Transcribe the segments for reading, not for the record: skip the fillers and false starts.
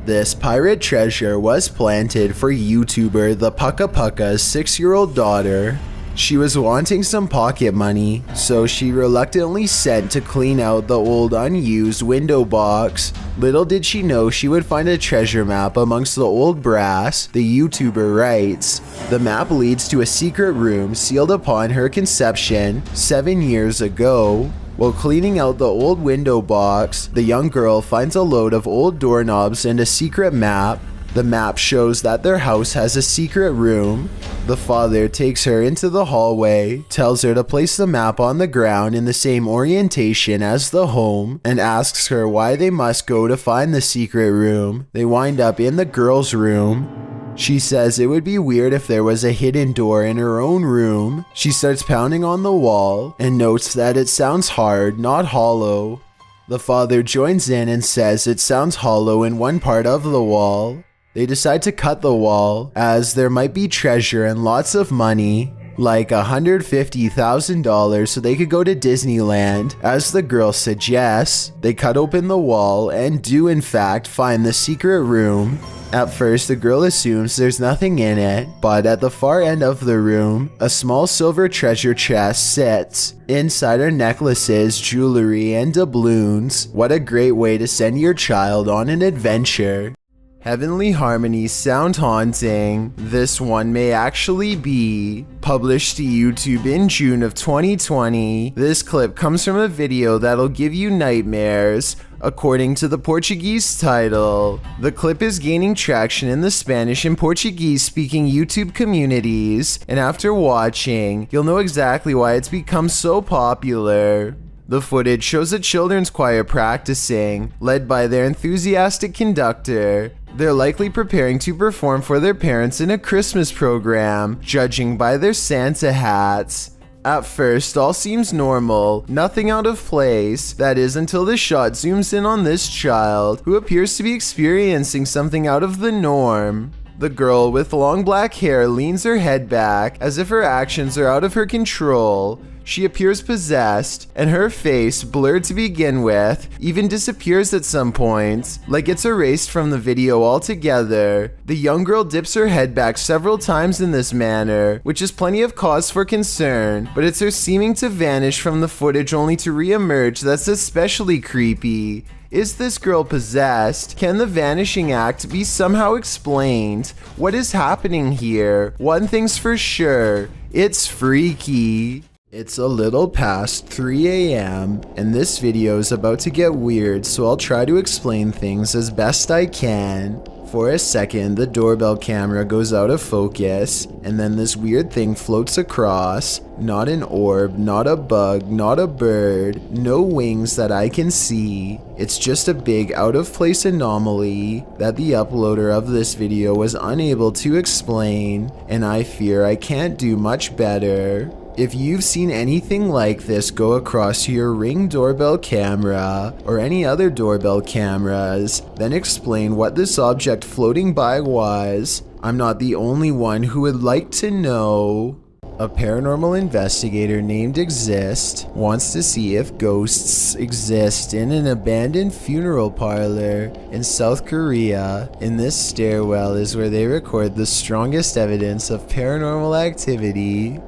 This pirate treasure was planted for YouTuber the Pucka Pucka's 6-year-old daughter. She was wanting some pocket money, so she reluctantly sent to clean out the old unused window box. Little did she know she would find a treasure map amongst the old brass, the YouTuber writes. The map leads to a secret room sealed upon her conception 7 years ago. While cleaning out the old window box, the young girl finds a load of old doorknobs and a secret map. The map shows that their house has a secret room. The father takes her into the hallway, tells her to place the map on the ground in the same orientation as the home, and asks her why they must go to find the secret room. They wind up in the girl's room. She says it would be weird if there was a hidden door in her own room. She starts pounding on the wall and notes that it sounds hard, not hollow. The father joins in and says it sounds hollow in one part of the wall. They decide to cut the wall, as there might be treasure and lots of money, like $150,000, so they could go to Disneyland. As the girl suggests, they cut open the wall and do in fact find the secret room. At first, the girl assumes there's nothing in it, but at the far end of the room, a small silver treasure chest sits. Inside are necklaces, jewelry, and doubloons. What a great way to send your child on an adventure. Heavenly Harmonies sound haunting. This one may actually be published to YouTube in June of 2020. This clip comes from a video that'll give you nightmares, according to the Portuguese title. The clip is gaining traction in the Spanish and Portuguese speaking YouTube communities, and after watching, you'll know exactly why it's become so popular. The footage shows a children's choir practicing, led by their enthusiastic conductor. They're likely preparing to perform for their parents in a Christmas program, judging by their Santa hats. At first, all seems normal, nothing out of place, that is until the shot zooms in on this child, who appears to be experiencing something out of the norm. The girl with long black hair leans her head back, as if her actions are out of her control. She appears possessed, and her face, blurred to begin with, even disappears at some point, like it's erased from the video altogether. The young girl dips her head back several times in this manner, which is plenty of cause for concern, but it's her seeming to vanish from the footage only to re-emerge that's especially creepy. Is this girl possessed? Can the vanishing act be somehow explained? What is happening here? One thing's for sure, it's freaky. It's a little past 3 a.m. and this video is about to get weird, so I'll try to explain things as best I can. For a second, the doorbell camera goes out of focus, and then this weird thing floats across. Not an orb, not a bug, not a bird, no wings that I can see. It's just a big out of place anomaly that the uploader of this video was unable to explain, and I fear I can't do much better. If you've seen anything like this go across your Ring doorbell camera or any other doorbell cameras, then explain what this object floating by was. I'm not the only one who would like to know. A paranormal investigator named Exist wants to see if ghosts exist in an abandoned funeral parlor in South Korea. In this stairwell is where they record the strongest evidence of paranormal activity.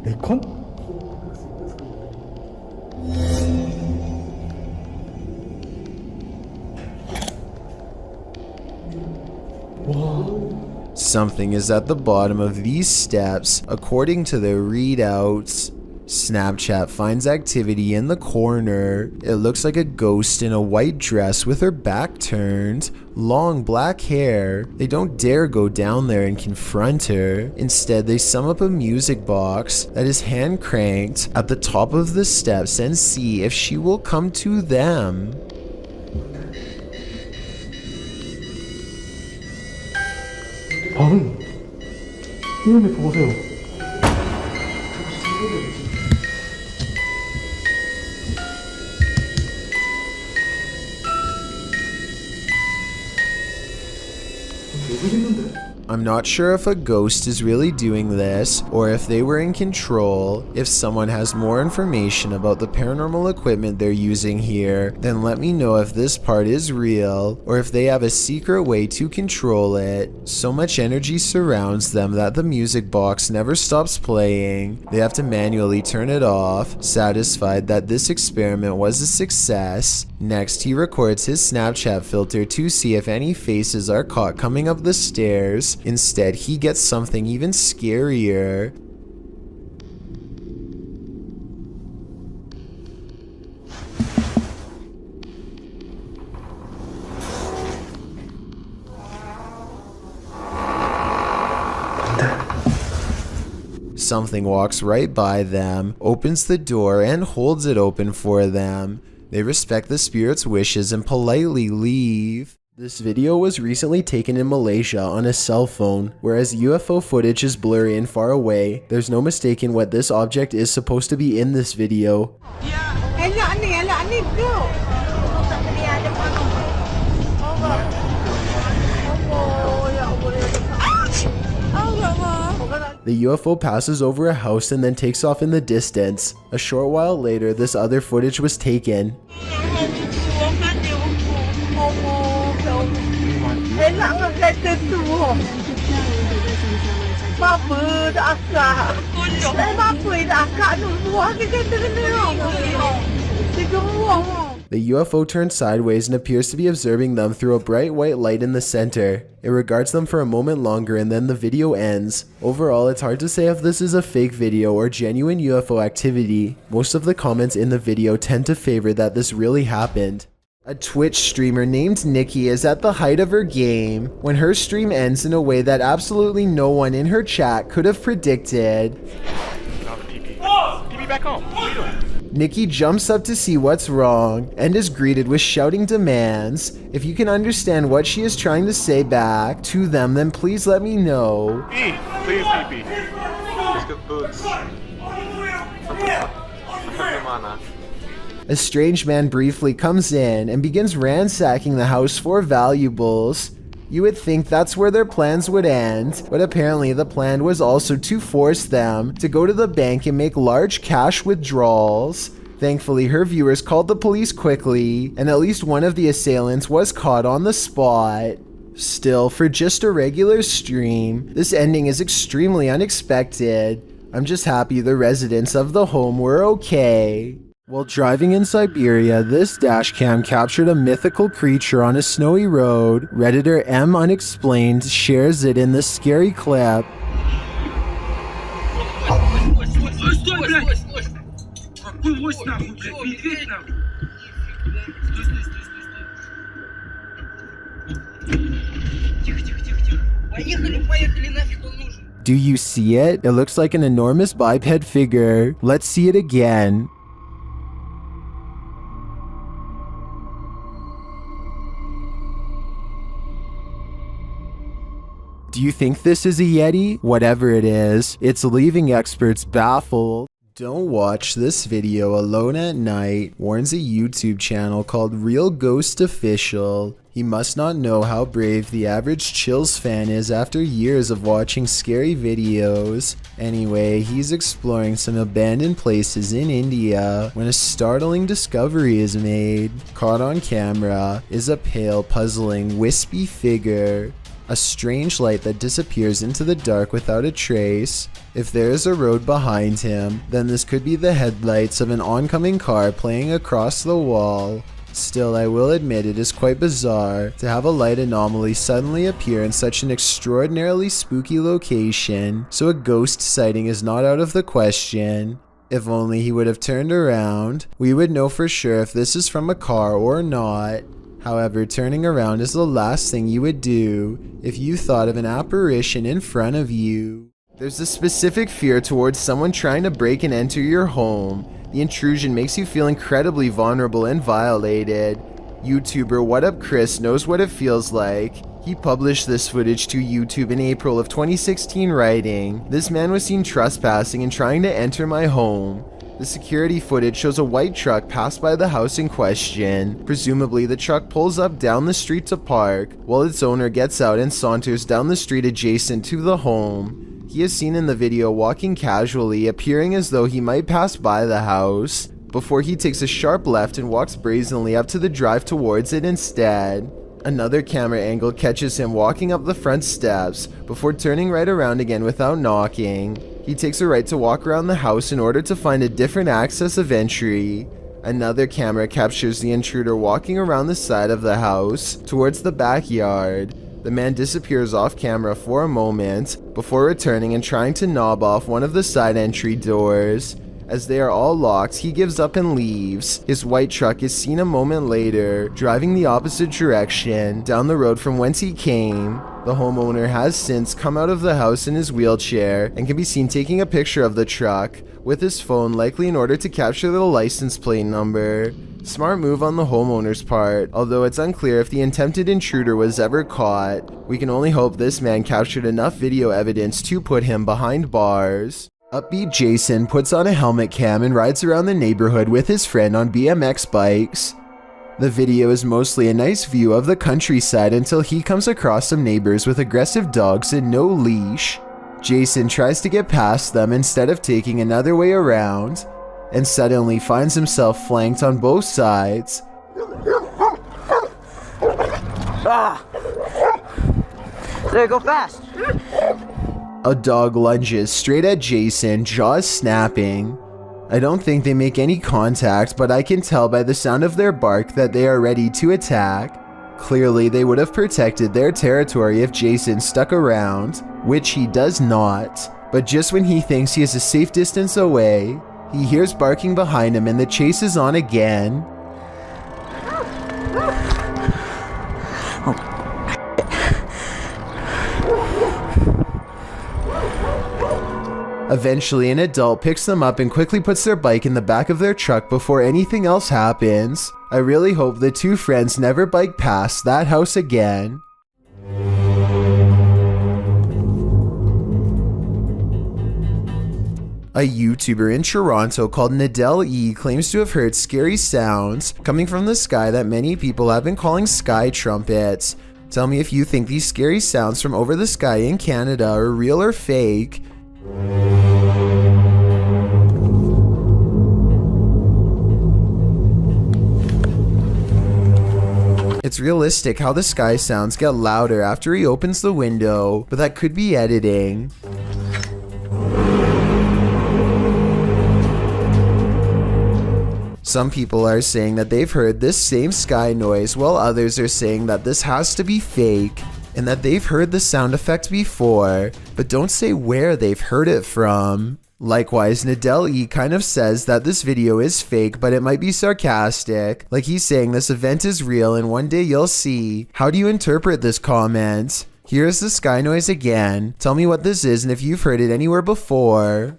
에컨? Something is at the bottom of these steps, according to the readouts. Snapchat finds activity in the corner. It looks like a ghost in a white dress with her back turned, long black hair. They don't dare go down there and confront her. Instead, they sum up a music box that is hand cranked at the top of the steps and see if she will come to them. 방금 EMF 보세요. 여기 있는데? I'm not sure if a ghost is really doing this or if they were in control. If someone has more information about the paranormal equipment they're using here, then let me know if this part is real or if they have a secret way to control it. So much energy surrounds them that the music box never stops playing. They have to manually turn it off, satisfied that this experiment was a success. Next, he records his Snapchat filter to see if any faces are caught coming up the stairs. Instead, he gets something even scarier. Something walks right by them, opens the door, and holds it open for them. They respect the spirit's wishes and politely leave. This video was recently taken in Malaysia on a cell phone. Whereas UFO footage is blurry and far away, there's no mistaking what this object is supposed to be in this video. The UFO passes over a house and then takes off in the distance. A short while later, this other footage was taken. The UFO turns sideways and appears to be observing them through a bright white light in the center. It regards them for a moment longer and then the video ends. Overall, it's hard to say if this is a fake video or genuine UFO activity. Most of the comments in the video tend to favor that this really happened. A Twitch streamer named Nikki is at the height of her game when her stream ends in a way that absolutely no one in her chat could have predicted. PP back home. What are you doing? Nikki jumps up to see what's wrong and is greeted with shouting demands. If you can understand what she is trying to say back to them, then please let me know. Please PP. Let's get boots. A strange man briefly comes in and begins ransacking the house for valuables. You would think that's where their plans would end, but apparently the plan was also to force them to go to the bank and make large cash withdrawals. Thankfully, her viewers called the police quickly, and at least one of the assailants was caught on the spot. Still, for just a regular stream, this ending is extremely unexpected. I'm just happy the residents of the home were okay. While driving in Siberia, this dashcam captured a mythical creature on a snowy road. Redditor unexplained shares it in this scary clip. Do you see it? It looks like an enormous biped figure. Let's see it again. Do you think this is a Yeti? Whatever it is, it's leaving experts baffled. Don't watch this video alone at night, warns a YouTube channel called Real Ghost Official. He must not know how brave the average Chills fan is after years of watching scary videos. Anyway, he's exploring some abandoned places in India when a startling discovery is made. Caught on camera is a pale, puzzling, wispy figure. A strange light that disappears into the dark without a trace. If there is a road behind him, then this could be the headlights of an oncoming car playing across the wall. Still, I will admit it is quite bizarre to have a light anomaly suddenly appear in such an extraordinarily spooky location, so a ghost sighting is not out of the question. If only he would have turned around, we would know for sure if this is from a car or not. However, turning around is the last thing you would do if you thought of an apparition in front of you. There's a specific fear towards someone trying to break and enter your home. The intrusion makes you feel incredibly vulnerable and violated. YouTuber What Up Chris knows what it feels like. He published this footage to YouTube in April of 2016 writing, "This man was seen trespassing and trying to enter my home. The security footage shows a white truck pass by the house in question. Presumably, the truck pulls up down the street to park, while its owner gets out and saunters down the street adjacent to the home. He is seen in the video walking casually, appearing as though he might pass by the house, before he takes a sharp left and walks brazenly up to the drive towards it instead. Another camera angle catches him walking up the front steps, before turning right around again without knocking. He takes a right to walk around the house in order to find a different access of entry. Another camera captures the intruder walking around the side of the house, towards the backyard. The man disappears off camera for a moment, before returning and trying to knob off one of the side entry doors. As they are all locked, he gives up and leaves. His white truck is seen a moment later, driving the opposite direction, down the road from whence he came. The homeowner has since come out of the house in his wheelchair and can be seen taking a picture of the truck with his phone, likely in order to capture the license plate number. Smart move on the homeowner's part, although it's unclear if the attempted intruder was ever caught. We can only hope this man captured enough video evidence to put him behind bars. Upbeat Jason puts on a helmet cam and rides around the neighborhood with his friend on BMX bikes. The video is mostly a nice view of the countryside until he comes across some neighbors with aggressive dogs and no leash. Jason tries to get past them instead of taking another way around, and suddenly finds himself flanked on both sides. Ah! There, go fast! A dog lunges straight at Jason, jaws snapping. I don't think they make any contact, but I can tell by the sound of their bark that they are ready to attack. Clearly, they would have protected their territory if Jason stuck around, which he does not. But just when he thinks he is a safe distance away, he hears barking behind him and the chase is on again. Eventually, an adult picks them up and quickly puts their bike in the back of their truck before anything else happens. I really hope the two friends never bike past that house again. A YouTuber in Toronto called Nadell E claims to have heard scary sounds coming from the sky that many people have been calling sky trumpets. Tell me if you think these scary sounds from over the sky in Canada are real or fake. It's realistic how the sky sounds get louder after he opens the window, but that could be editing. Some people are saying that they've heard this same sky noise, while others are saying that this has to be fake, and that they've heard the sound effect before, but don't say where they've heard it from. Likewise, Nadell E kind of says that this video is fake, but it might be sarcastic, like he's saying this event is real and one day you'll see. How do you interpret this comment? Here's the sky noise again. Tell me what this is and if you've heard it anywhere before.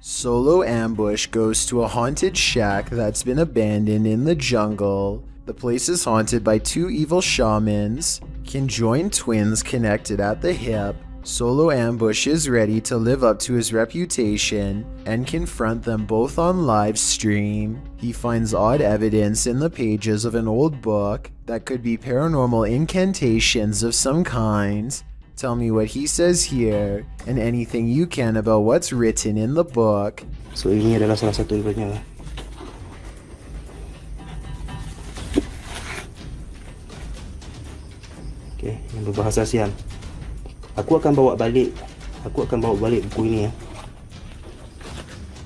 Solo ambush goes to a haunted shack that's been abandoned in the jungle. The place is haunted by two evil shamans, conjoined twins connected at the hip. Solo ambush is ready to live up to his reputation and confront them both on live stream. He finds odd evidence in the pages of an old book that could be paranormal incantations of some kind. Tell me what he says here, and anything you can about what's written in the book. So ini adalah salah satu daripadanya. Okay, yang berbahasa Siam. Aku akan bawa balik buku ini ya.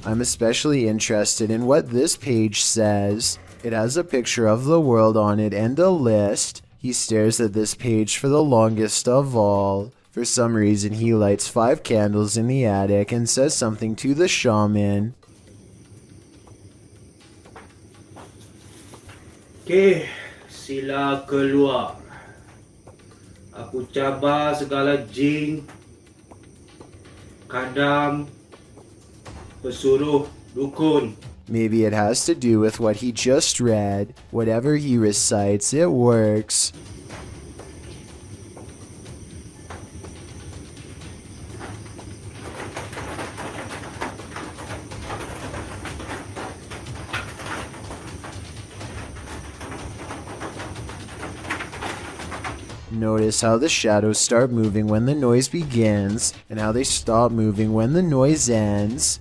I'm especially interested in what this page says. It has a picture of the world on it and a list. He stares at this page for the longest of all. For some reason, he lights 5 candles in the attic and says something to the shaman. Okay, sila keluar. Aku cabar segala jin, kadam, pesuruh, dukun. Maybe it has to do with what he just read. Whatever he recites, it works. Notice how the shadows start moving when the noise begins, and how they stop moving when the noise ends.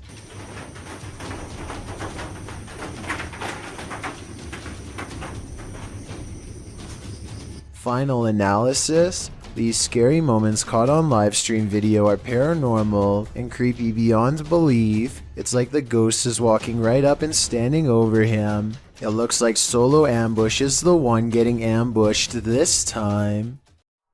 Final analysis. These scary moments caught on livestream video are paranormal and creepy beyond belief. It's like the ghost is walking right up and standing over him. It looks like Solo Ambush is the one getting ambushed this time.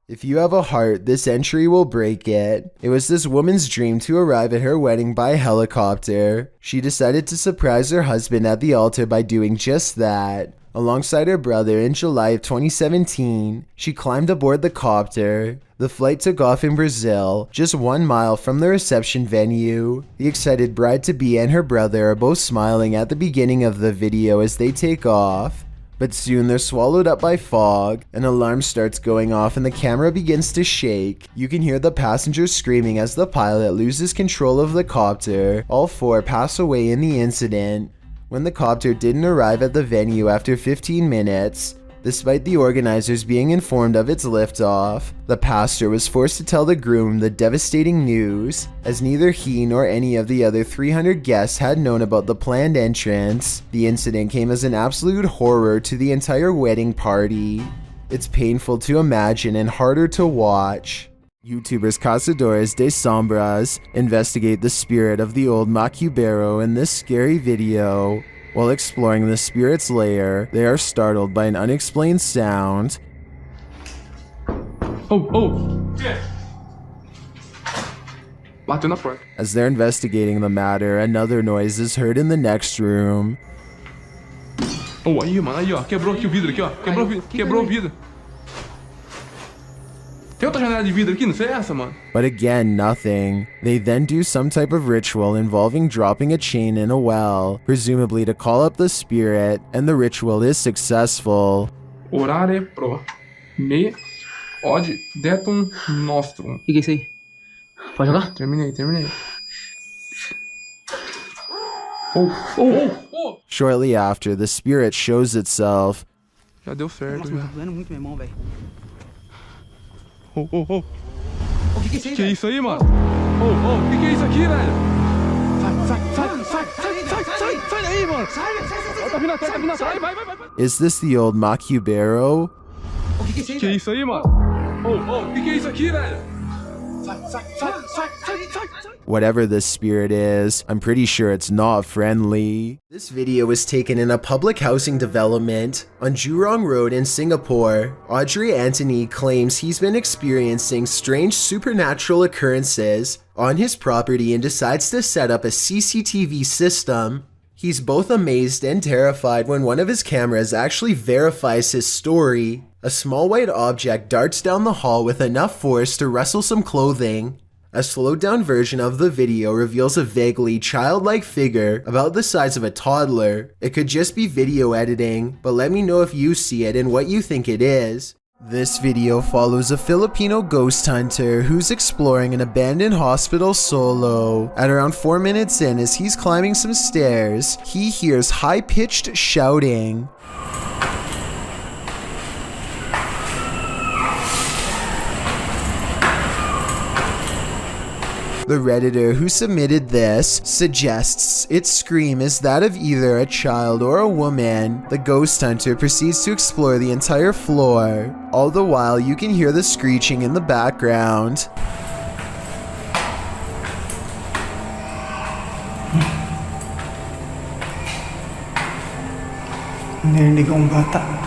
If you have a heart, this entry will break it. It was this woman's dream to arrive at her wedding by helicopter. She decided to surprise her husband at the altar by doing just that. Alongside her brother in July of 2017, she climbed aboard the copter. The flight took off in Brazil, just 1 mile from the reception venue. The excited bride-to-be and her brother are both smiling at the beginning of the video as they take off. But soon they're swallowed up by fog, an alarm starts going off and the camera begins to shake. You can hear the passengers screaming as the pilot loses control of the copter. All 4 pass away in the incident. When the copter didn't arrive at the venue after 15 minutes, despite the organizers being informed of its liftoff, the pastor was forced to tell the groom the devastating news, as neither he nor any of the other 300 guests had known about the planned entrance. The incident came as an absolute horror to the entire wedding party. It's painful to imagine and harder to watch. YouTubers Cazadores de Sombras investigate the spirit of the old Macubero in this scary video. While exploring the spirit's lair, they are startled by an unexplained sound. Bateu na porta. As they're investigating the matter, another noise is heard in the next room. Aí, mano, aí, ó. Quebrou aqui o vidro, aqui, ó. Quebrou o vidro. Tem outra janela de vidro aqui, não sei essa, mano. But again, nothing. They then do some type of ritual involving dropping a chain in a well, presumably to call up the spirit, and the ritual is successful. Orare pro me od detum nostrum. O que é isso aí? Pode jogar? Terminei. Shortly after, the spirit shows itself. Já deu certo, Nossa, já. tá doendo muito minha mão, velho. O O que é isso aí, que é velho? isso aí, mano? O que é isso aqui, velho? Sai daí, mano! Sai! Tá vindo atrás, vai! Is this the old Macubero? O que é isso aí, Que é velho? isso aí, mano? O que é isso aqui, velho? Sai! Whatever this spirit is, I'm pretty sure it's not friendly. This video was taken in a public housing development on Jurong Road in Singapore. Audrey Anthony claims he's been experiencing strange supernatural occurrences on his property and decides to set up a CCTV system. He's both amazed and terrified when one of his cameras actually verifies his story. A small white object darts down the hall with enough force to rustle some clothing. A slowed down version of the video reveals a vaguely childlike figure about the size of a toddler. It could just be video editing, but let me know if you see it and what you think it is. This video follows a Filipino ghost hunter who's exploring an abandoned hospital solo. At around 4 minutes in, as he's climbing some stairs, he hears high-pitched shouting. The Redditor who submitted this suggests its scream is that of either a child or a woman. The ghost hunter proceeds to explore the entire floor. All the while, you can hear the screeching in the background. Narinig akong bata.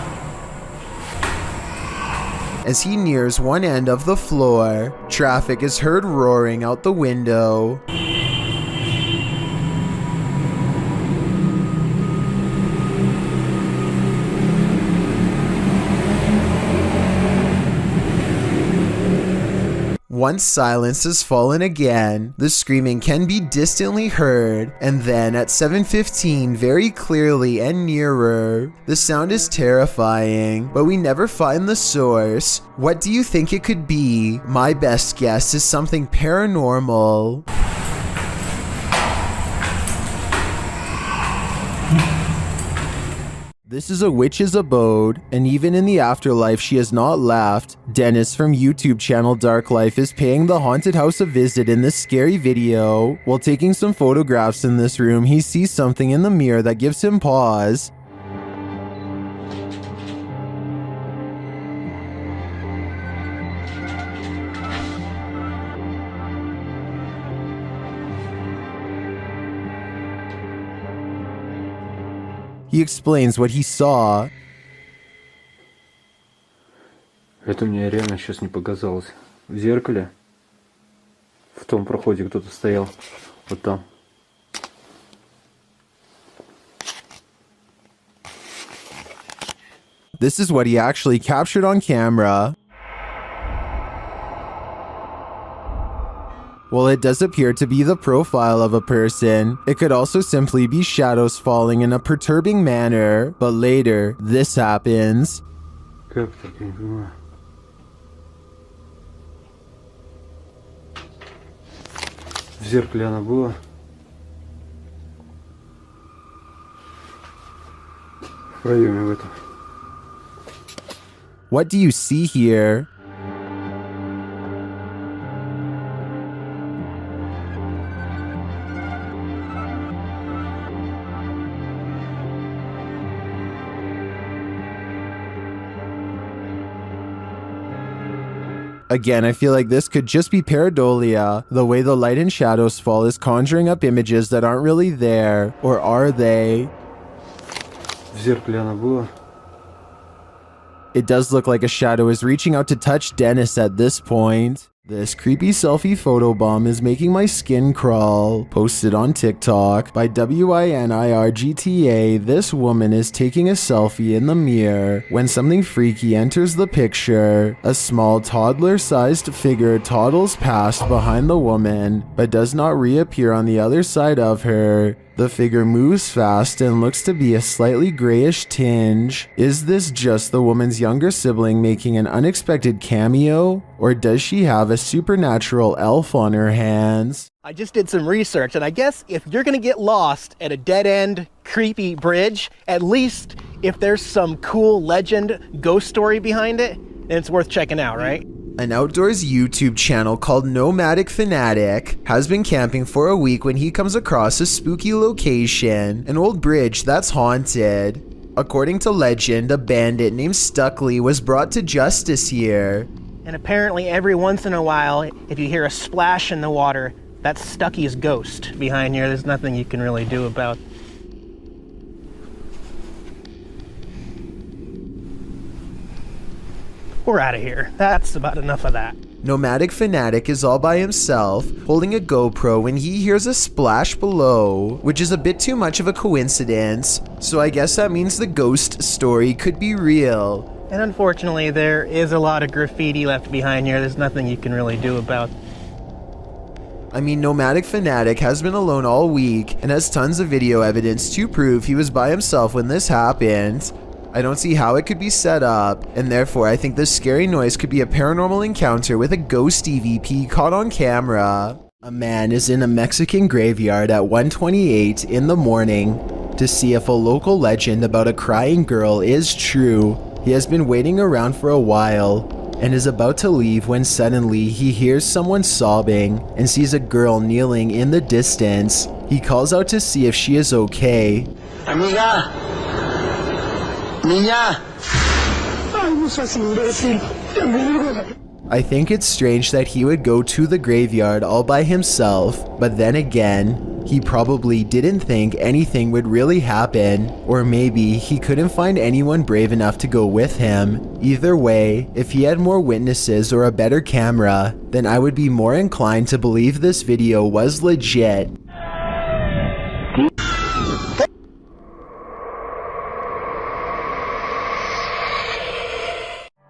As he nears one end of the floor, traffic is heard roaring out the window. Once silence has fallen again, the screaming can be distantly heard, and then at 7:15 very clearly and nearer. The sound is terrifying, but we never find the source. What do you think it could be? My best guess is something paranormal. This is a witch's abode, and even in the afterlife she has not left. Dennis from YouTube channel Dark Life is paying the haunted house a visit in this scary video. While taking some photographs in this room, he sees something in the mirror that gives him pause. He explains what he saw. Это мне реально сейчас не показалось. В зеркале, в том проходе кто-то стоял. Вот там. This is what he actually captured on camera. While it does appear to be the profile of a person, it could also simply be shadows falling in a perturbing manner. But later, this happens. Как так, я не понимаю. В зеркале она была. В проеме в этом. What do you see here? Again, I feel like this could just be pareidolia. The way the light and shadows fall is conjuring up images that aren't really there. Or are they? В зеркале она была. It does look like a shadow is reaching out to touch Dennis at this point. This creepy selfie photobomb is making my skin crawl. Posted on TikTok by WINIRGTA, this woman is taking a selfie in the mirror when something freaky enters the picture. A small toddler-sized figure toddles past behind the woman, but does not reappear on the other side of her. The figure moves fast and looks to be a slightly grayish tinge. Is this just the woman's younger sibling making an unexpected cameo? Or does she have a supernatural elf on her hands? I just did some research, and I guess if you're gonna get lost at a dead-end, creepy bridge, at least if there's some cool legend, ghost story behind it, then it's worth checking out, right? An outdoors YouTube channel called Nomadic Fanatic has been camping for a week when he comes across a spooky location, an old bridge that's haunted. According to legend, a bandit named Stuckley was brought to justice here. And apparently every once in a while, if you hear a splash in the water, that's Stucky's ghost behind here. There's nothing you can really do about. We're out of here. That's about enough of that. Nomadic Fanatic is all by himself, holding a GoPro when he hears a splash below, which is a bit too much of a coincidence, so I guess that means the ghost story could be real. And unfortunately, there is a lot of graffiti left behind here. There's nothing you can really do about. I mean, Nomadic Fanatic has been alone all week and has tons of video evidence to prove he was by himself when this happened. I don't see how it could be set up, and therefore I think this scary noise could be a paranormal encounter with a ghost EVP caught on camera. A man is in a Mexican graveyard at 1:28 in the morning to see if a local legend about a crying girl is true. He has been waiting around for a while and is about to leave when suddenly he hears someone sobbing and sees a girl kneeling in the distance. He calls out to see if she is okay. Amiga. Niña. I think it's strange that he would go to the graveyard all by himself, but then again, he probably didn't think anything would really happen, or maybe he couldn't find anyone brave enough to go with him. Either way, if he had more witnesses or a better camera, then I would be more inclined to believe this video was legit.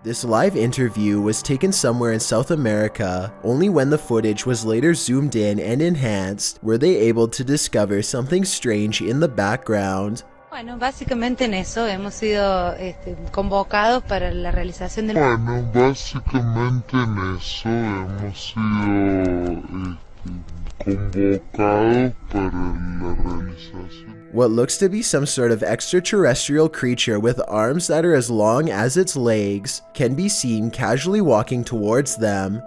This live interview was taken somewhere in South America. Only when the footage was later zoomed in and enhanced were they able to discover something strange in the background. Bueno, básicamente en eso hemos sido convocados para la realización del... Bueno, básicamente en eso hemos sido What looks to be some sort of extraterrestrial creature with arms that are as long as its legs can be seen casually walking towards them.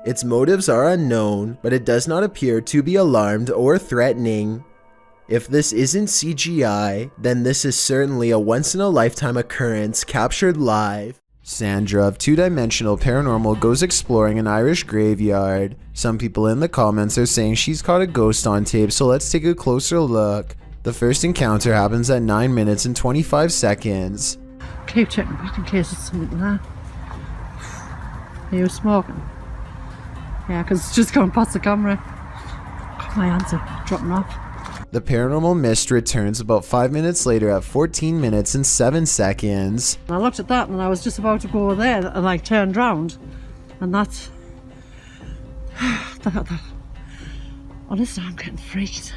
Its motives are unknown, but it does not appear to be alarmed or threatening. If this isn't CGI, then this is certainly a once-in-a-lifetime occurrence captured live. Sandra of Two Dimensional Paranormal goes exploring an Irish graveyard. Some people in the comments are saying she's caught a ghost on tape, so let's take a closer look. The first encounter happens at 9 minutes and 25 seconds. Keep checking back in case it's something there. Are you smoking? Yeah, because it's just going past the camera. Got my hands are dropping off. The paranormal mist returns about 5 minutes later at 14 minutes and 7 seconds. I looked at that and I was just about to go there and like turned round. And that's... Honestly, I'm getting freaked.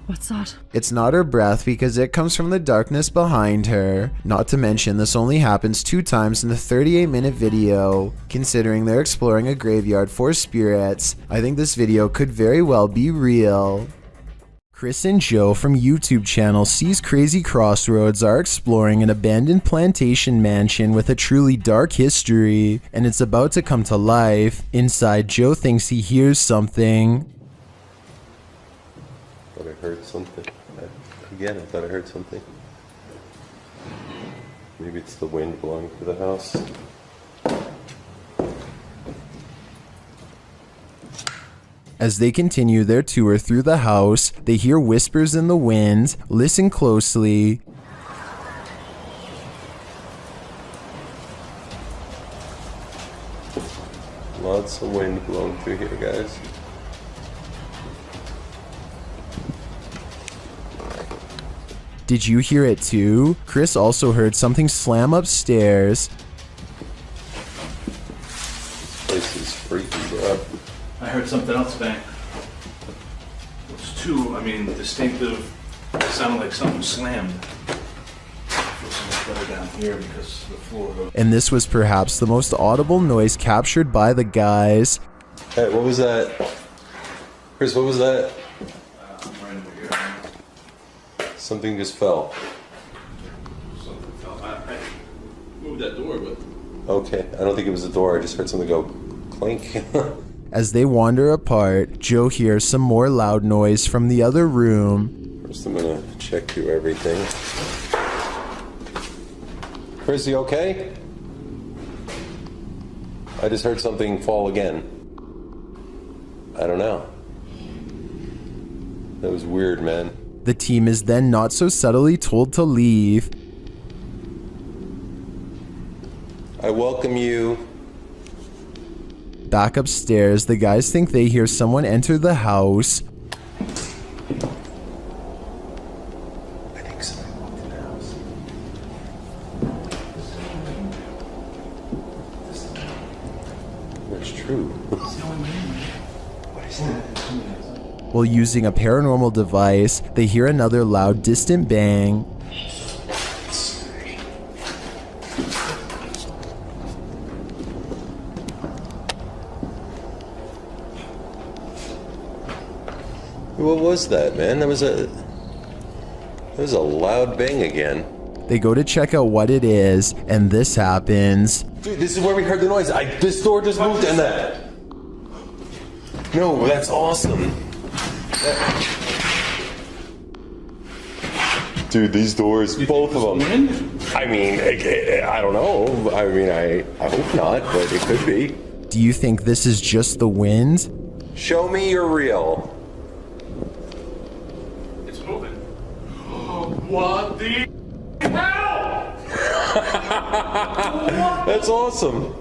What's that? It's not her breath because it comes from the darkness behind her. Not to mention this only happens 2 times in the 38-minute video. Considering they're exploring a graveyard for spirits, I think this video could very well be real. Chris and Joe from YouTube channel Sees Crazy Crossroads are exploring an abandoned plantation mansion with a truly dark history, and it's about to come to life. Inside, Joe thinks he hears something. I thought I heard something. Again, I thought I heard something. Maybe it's the wind blowing through the house. As they continue their tour through the house, they hear whispers in the wind. Listen closely. Lots of wind blowing through here, guys. Did you hear it too? Chris also heard something slam upstairs. This is freaky, bro. I heard something else bang. It's too, distinctive. It sounded like something slammed. I feel so much better down here because the floor. And this was perhaps the most audible noise captured by the guys. Hey, what was that? Chris, what was that? Right over here. Something just fell. Something fell. I moved that door, but... Okay, I don't think it was the door. I just heard something go clink. As they wander apart, Joe hears some more loud noise from the other room. First, I'm gonna check through everything. Chris, you okay? I just heard something fall again. I don't know. That was weird, man. The team is then not so subtly told to leave. I welcome you. Back upstairs, the guys think they hear someone enter the house. I think somebody walked in the house. That's true. What is that? While using a paranormal device, they hear another loud, distant bang. What was that, man? That was a loud bang again. They go to check out what it is, and this happens. Dude, this is where we heard the noise. This door just moved and that. No, that's awesome. Dude, these doors, both of them. I mean, I don't know. I mean, I hope not, but it could be. Do you think this is just the wind? Show me you're real. It's moving. What the hell? That's awesome.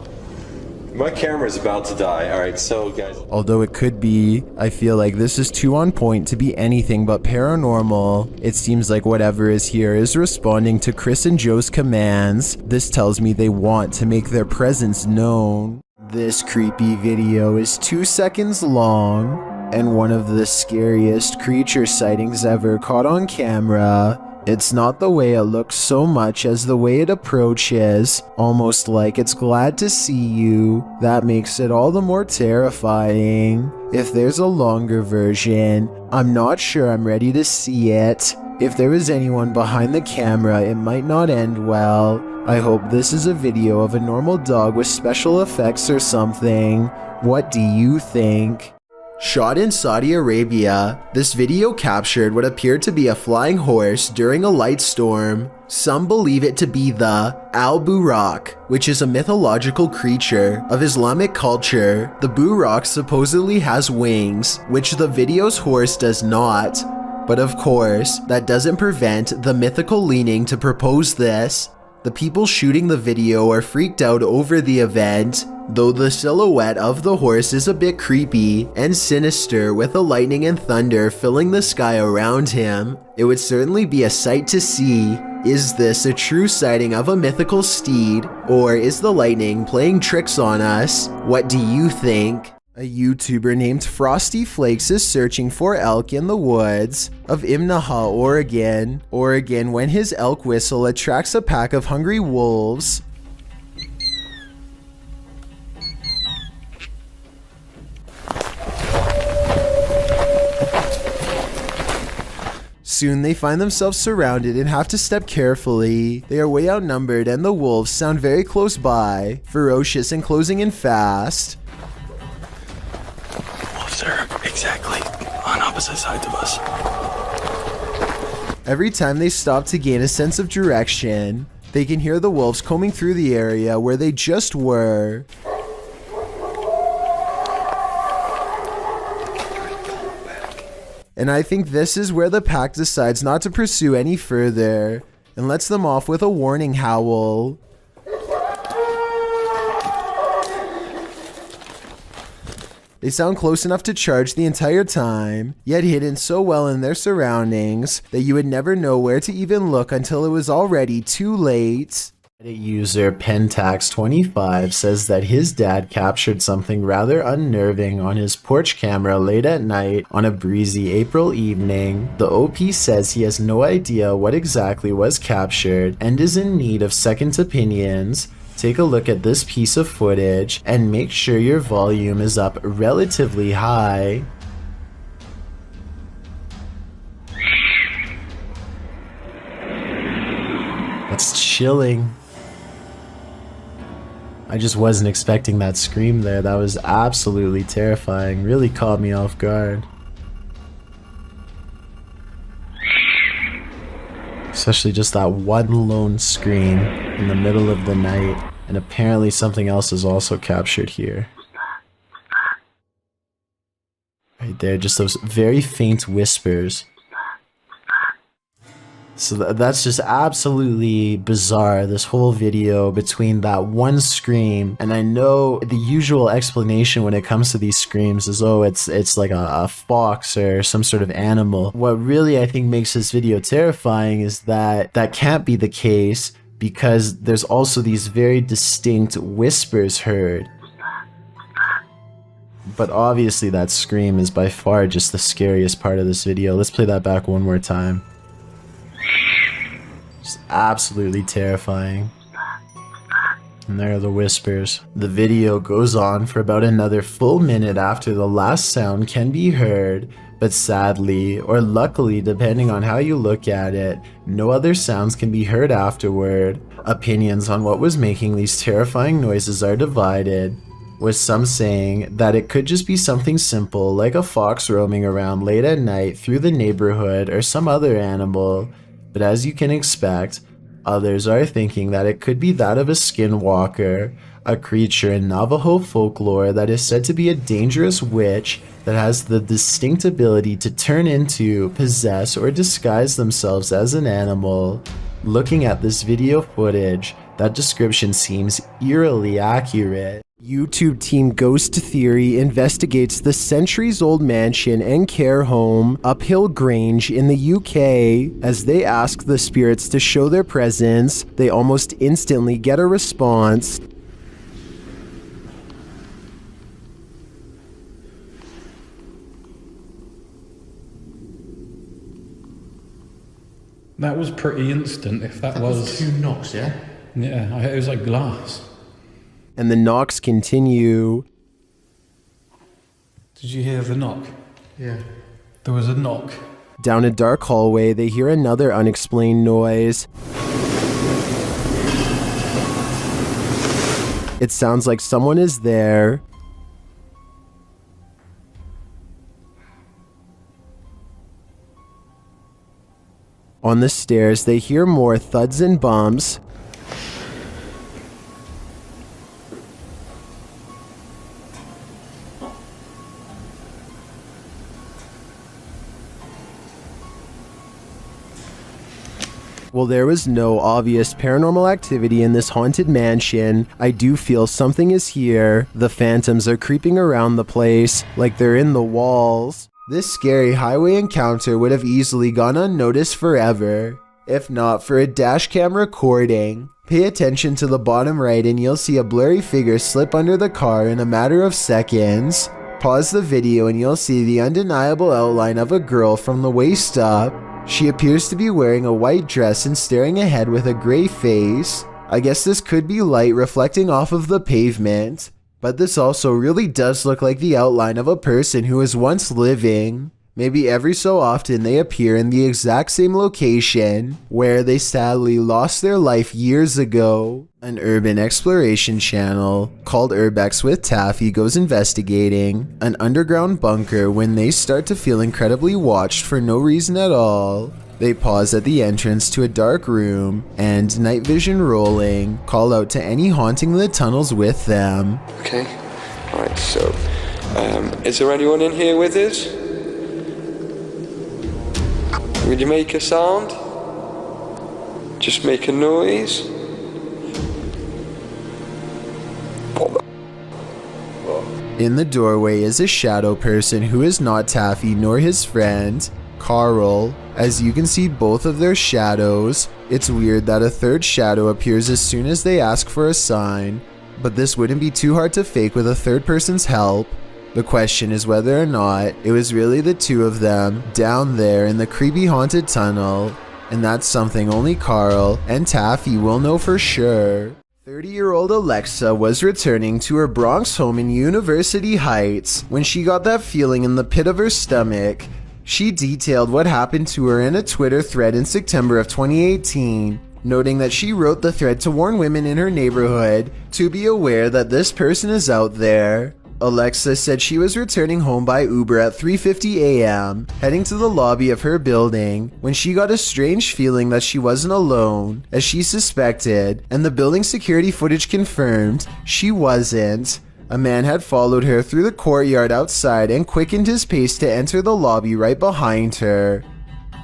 My camera's about to die. All right, so guys. Although it could be, I feel like this is too on point to be anything but paranormal. It seems like whatever is here is responding to Chris and Joe's commands. This tells me they want to make their presence known. This creepy video is 2 seconds long, and one of the scariest creature sightings ever caught on camera. It's not the way it looks so much as the way it approaches, almost like it's glad to see you. That makes it all the more terrifying. If there's a longer version, I'm not sure I'm ready to see it. If there was anyone behind the camera, it might not end well. I hope this is a video of a normal dog with special effects or something. What do you think? Shot in Saudi Arabia, this video captured what appeared to be a flying horse during a light storm. Some believe it to be the al-Buraq, which is a mythological creature of Islamic culture. The Buraq supposedly has wings, which the video's horse does not. But of course, that doesn't prevent the mythical leaning to propose this. The people shooting the video are freaked out over the event, though the silhouette of the horse is a bit creepy and sinister with the lightning and thunder filling the sky around him. It would certainly be a sight to see. Is this a true sighting of a mythical steed, or is the lightning playing tricks on us? What do you think? A YouTuber named Frosty Flakes is searching for elk in the woods of Imnaha, Oregon, when his elk whistle attracts a pack of hungry wolves. Soon they find themselves surrounded and have to step carefully. They are way outnumbered and the wolves sound very close by, ferocious and closing in fast. Wolves are exactly on opposite sides of us. Every time they stop to gain a sense of direction, they can hear the wolves combing through the area where they just were. And I think this is where the pack decides not to pursue any further and lets them off with a warning howl. They sound close enough to charge the entire time, yet hidden so well in their surroundings that you would never know where to even look until it was already too late. Reddit user Pentax25 says that his dad captured something rather unnerving on his porch camera late at night on a breezy April evening. The OP says he has no idea what exactly was captured and is in need of second opinions. Take a look at this piece of footage and make sure your volume is up relatively high. That's chilling. I just wasn't expecting that scream there. That was absolutely terrifying. Really caught me off guard. Especially just that one lone scream in the middle of the night. And apparently something else is also captured here. Right there, just those very faint whispers. So that's just absolutely bizarre, this whole video between that one scream, and I know the usual explanation when it comes to these screams is, oh, it's like a fox or some sort of animal. What really I think makes this video terrifying is that that can't be the case, because there's also these very distinct whispers heard. But obviously that scream is by far just the scariest part of this video. Let's play that back one more time. It's absolutely terrifying. And there are the whispers. The video goes on for about another full minute after the last sound can be heard, but sadly, or luckily depending on how you look at it, no other sounds can be heard afterward. Opinions on what was making these terrifying noises are divided, with some saying that it could just be something simple like a fox roaming around late at night through the neighborhood or some other animal. But as you can expect, others are thinking that it could be that of a skinwalker, a creature in Navajo folklore that is said to be a dangerous witch that has the distinct ability to turn into, possess, or disguise themselves as an animal. Looking at this video footage, that description seems eerily accurate. YouTube team Ghost Theory investigates the centuries-old mansion and care home Uphill Grange in the UK. As they ask the spirits to show their presence, they almost instantly get a response. That was pretty instant, if that was 2 knocks, yeah? Yeah, it was like glass. And the knocks continue. Did you hear the knock? Yeah. There was a knock. Down a dark hallway, they hear another unexplained noise. It sounds like someone is there. On the stairs, they hear more thuds and bumps. While there was no obvious paranormal activity in this haunted mansion, I do feel something is here. The phantoms are creeping around the place, like they're in the walls. This scary highway encounter would have easily gone unnoticed forever, if not for a dashcam recording. Pay attention to the bottom right and you'll see a blurry figure slip under the car in a matter of seconds. Pause the video and you'll see the undeniable outline of a girl from the waist up. She appears to be wearing a white dress and staring ahead with a gray face. I guess this could be light reflecting off of the pavement, but this also really does look like the outline of a person who was once living. Maybe every so often they appear in the exact same location where they sadly lost their life years ago. An urban exploration channel called Urbex with Taffy goes investigating an underground bunker when they start to feel incredibly watched for no reason at all. They pause at the entrance to a dark room and, night vision rolling, call out to any haunting the tunnels with them. Okay, right, so, is there anyone in here with us? Would you make a sound? Just make a noise? In the doorway is a shadow person who is not Taffy nor his friend, Carl. As you can see both of their shadows. It's weird that a third shadow appears as soon as they ask for a sign, but this wouldn't be too hard to fake with a third person's help. The question is whether or not it was really the two of them down there in the creepy haunted tunnel, and that's something only Carl and Taffy will know for sure. 30-year-old Alexa was returning to her Bronx home in University Heights when she got that feeling in the pit of her stomach. She detailed what happened to her in a Twitter thread in September of 2018, noting that she wrote the thread to warn women in her neighborhood to be aware that this person is out there. Alexa said she was returning home by Uber at 3:50 a.m., heading to the lobby of her building, when she got a strange feeling that she wasn't alone, as she suspected, and the building security footage confirmed she wasn't. A man had followed her through the courtyard outside and quickened his pace to enter the lobby right behind her.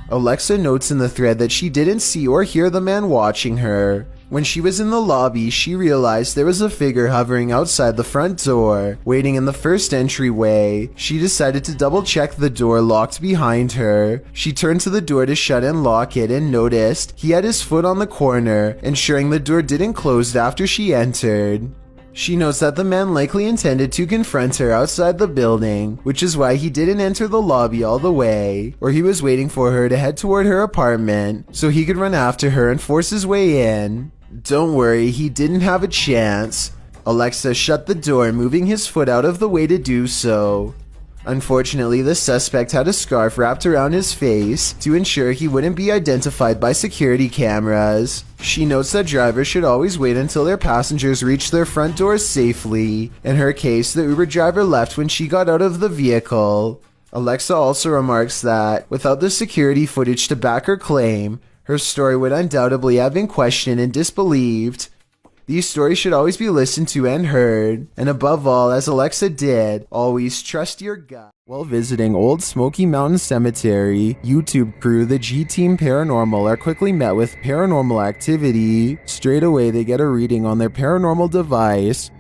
Alexa notes in the thread that she didn't see or hear the man watching her. When she was in the lobby, she realized there was a figure hovering outside the front door, waiting in the first entryway. She decided to double check the door locked behind her. She turned to the door to shut and lock it and noticed he had his foot on the corner, ensuring the door didn't close after she entered. She notes that the man likely intended to confront her outside the building, which is why he didn't enter the lobby all the way, or he was waiting for her to head toward her apartment so he could run after her and force his way in. Don't worry, he didn't have a chance. Alexa shut the door, moving his foot out of the way to do so. Unfortunately, the suspect had a scarf wrapped around his face to ensure he wouldn't be identified by security cameras. She notes that drivers should always wait until their passengers reach their front doors safely. In her case, the Uber driver left when she got out of the vehicle. Alexa also remarks that, without the security footage to back her claim, her story would undoubtedly have been questioned and disbelieved. These stories should always be listened to and heard, and above all, as Alexa did, always trust your gut. While visiting Old Smoky Mountain Cemetery, YouTube crew the G-Team Paranormal are quickly met with paranormal activity. Straight away, they get a reading on their paranormal device.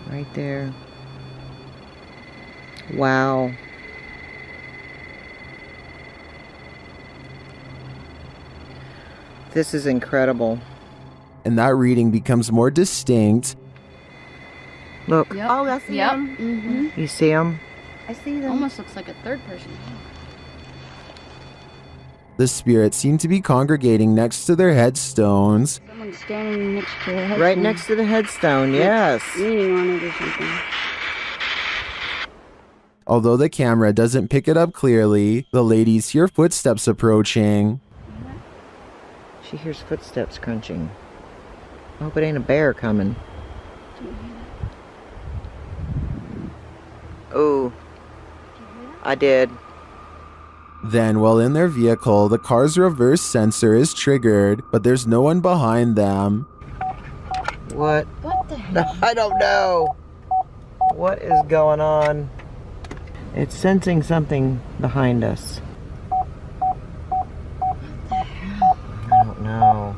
Right there. Wow. This is incredible. And that reading becomes more distinct. Look. Yep. Oh, I see them. You see them? I see them. Almost looks like a third person. The spirits seem to be congregating next to their headstones. Someone's standing next to the headstone. Right next to the headstone, yes. Leaning on it or something. Although the camera doesn't pick it up clearly, the ladies hear footsteps approaching. She hears footsteps crunching. I hope it ain't a bear coming. Oh, I did. Then, while in their vehicle, the car's reverse sensor is triggered, but there's no one behind them. What? What the hell? I don't know. What is going on? It's sensing something behind us. What the hell? I don't know.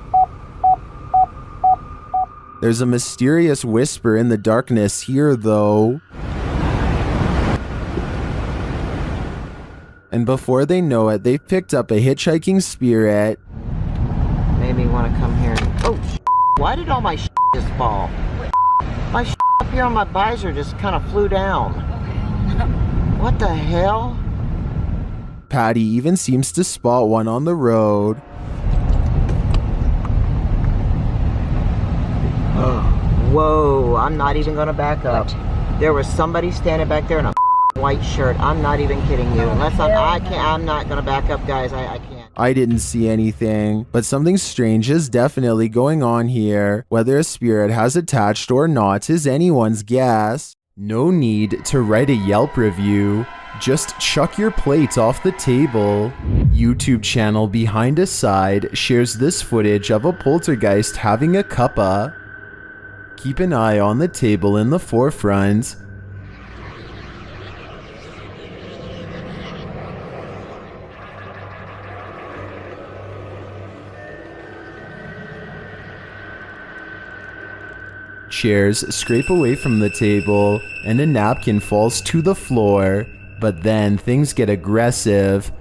There's a mysterious whisper in the darkness here, though. And before they know it, they've picked up a hitchhiking spirit. Made me want to come here. Oh, why did all my just fall? My up here on my visor just kind of flew down. What the hell? Patty even seems to spot one on the road. Whoa, I'm not even gonna back up. There was somebody standing back there in a white shirt. I'm not even kidding you. Unless I'm not gonna back up, guys. I can't. I didn't see anything, but something strange is definitely going on here. Whether a spirit has attached or not is anyone's guess. No need to write a Yelp review. Just chuck your plate off the table. YouTube channel Behind a Side shares this footage of a poltergeist having a cuppa. Keep an eye on the table in the forefront. Chairs scrape away from the table, and a napkin falls to the floor, but then things get aggressive.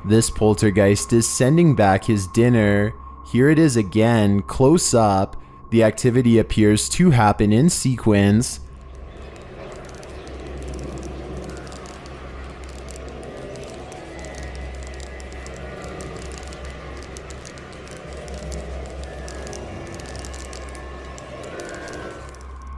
This poltergeist is sending back his dinner. Here it is again, close up. The activity appears to happen in sequence.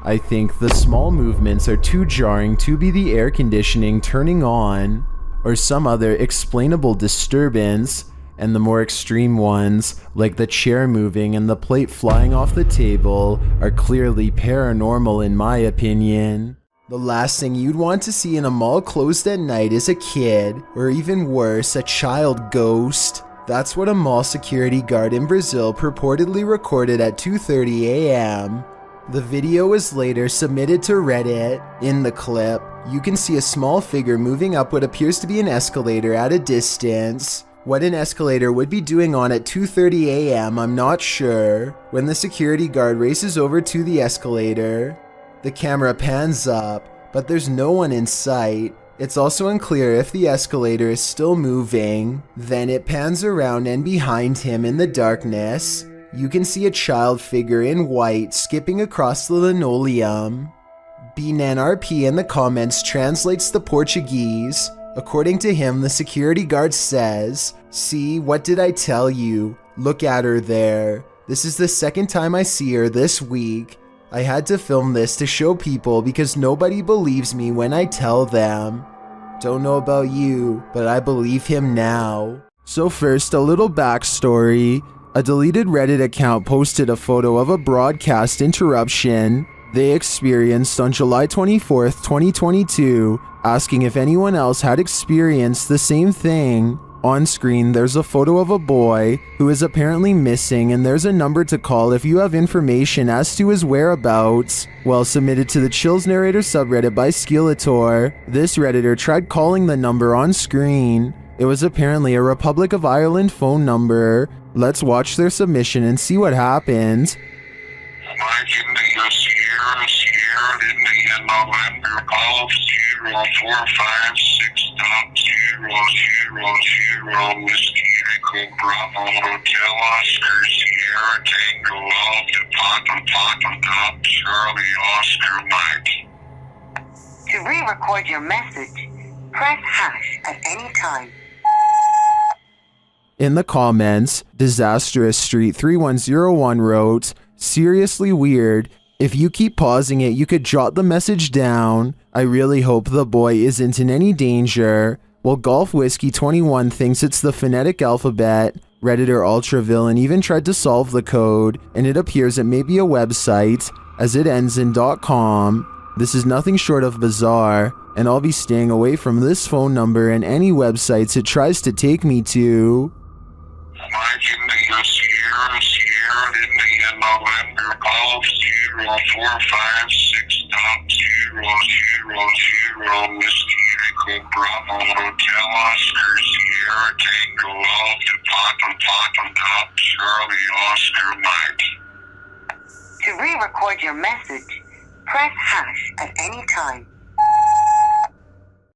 I think the small movements are too jarring to be the air conditioning turning on, or some other explainable disturbance, and the more extreme ones, like the chair moving and the plate flying off the table, are clearly paranormal in my opinion. The last thing you'd want to see in a mall closed at night is a kid, or even worse, a child ghost. That's what a mall security guard in Brazil purportedly recorded at 2:30 a.m. The video was later submitted to Reddit. In the clip, you can see a small figure moving up what appears to be an escalator at a distance. What an escalator would be doing on at 2:30 a.m. I'm not sure. When the security guard races over to the escalator, the camera pans up, but there's no one in sight. It's also unclear if the escalator is still moving. Then it pans around, and behind him in the darkness, you can see a child figure in white skipping across the linoleum. BNRP in the comments translates the Portuguese. According to him, the security guard says, "See, what did I tell you? Look at her there. This is the second time I see her this week. I had to film this to show people because nobody believes me when I tell them. Don't know about you, but I believe him now." So first, a little backstory. A deleted Reddit account posted a photo of a broadcast interruption they experienced on July 24th, 2022, asking if anyone else had experienced the same thing. On screen, there's a photo of a boy who is apparently missing, and there's a number to call if you have information as to his whereabouts. Well, submitted to the Chills Narrator subreddit by Skeletor, this Redditor tried calling the number on screen. It was apparently a Republic of Ireland phone number. Let's watch their submission and see what happens. To re-record your message, Press hash at any time. In the comments, Disastrous Street 3101 wrote, seriously weird. If you keep pausing it, you could jot the message down. I really hope the boy isn't in any danger. Well, Golf Whiskey 21 thinks it's the phonetic alphabet. Redditor Ultravillain even tried to solve the code, and it appears it may be a website, as it ends in .com. This is nothing short of bizarre, and I'll be staying away from this phone number and any websites it tries to take me to. To re-record your message, press hash at any time.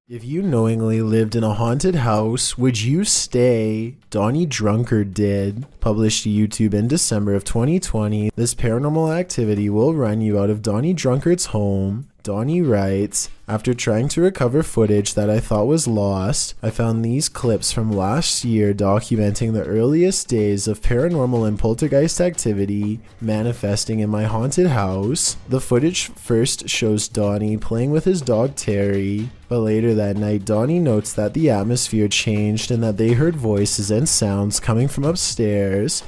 If you knowingly lived in a haunted house, would you stay? Donnie Drunkard did. Published to YouTube in December of 2020, this paranormal activity will run you out of Donnie Drunkard's home. Donnie writes, after trying to recover footage that I thought was lost, I found these clips from last year documenting the earliest days of paranormal and poltergeist activity manifesting in my haunted house. The footage first shows Donnie playing with his dog Terry, but later that night Donnie notes that the atmosphere changed and that they heard voices and sounds coming from upstairs.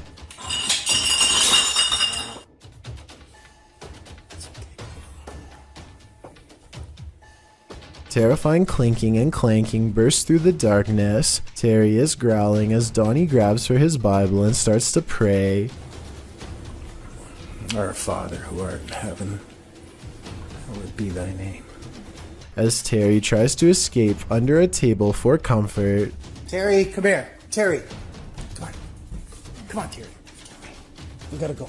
Terrifying clinking and clanking bursts through the darkness. Terry is growling as Donnie grabs for his Bible and starts to pray. Our Father who art in heaven, hallowed be thy name. As Terry tries to escape under a table for comfort. Terry, come here. Terry. Come on. Come on, Terry. We gotta go.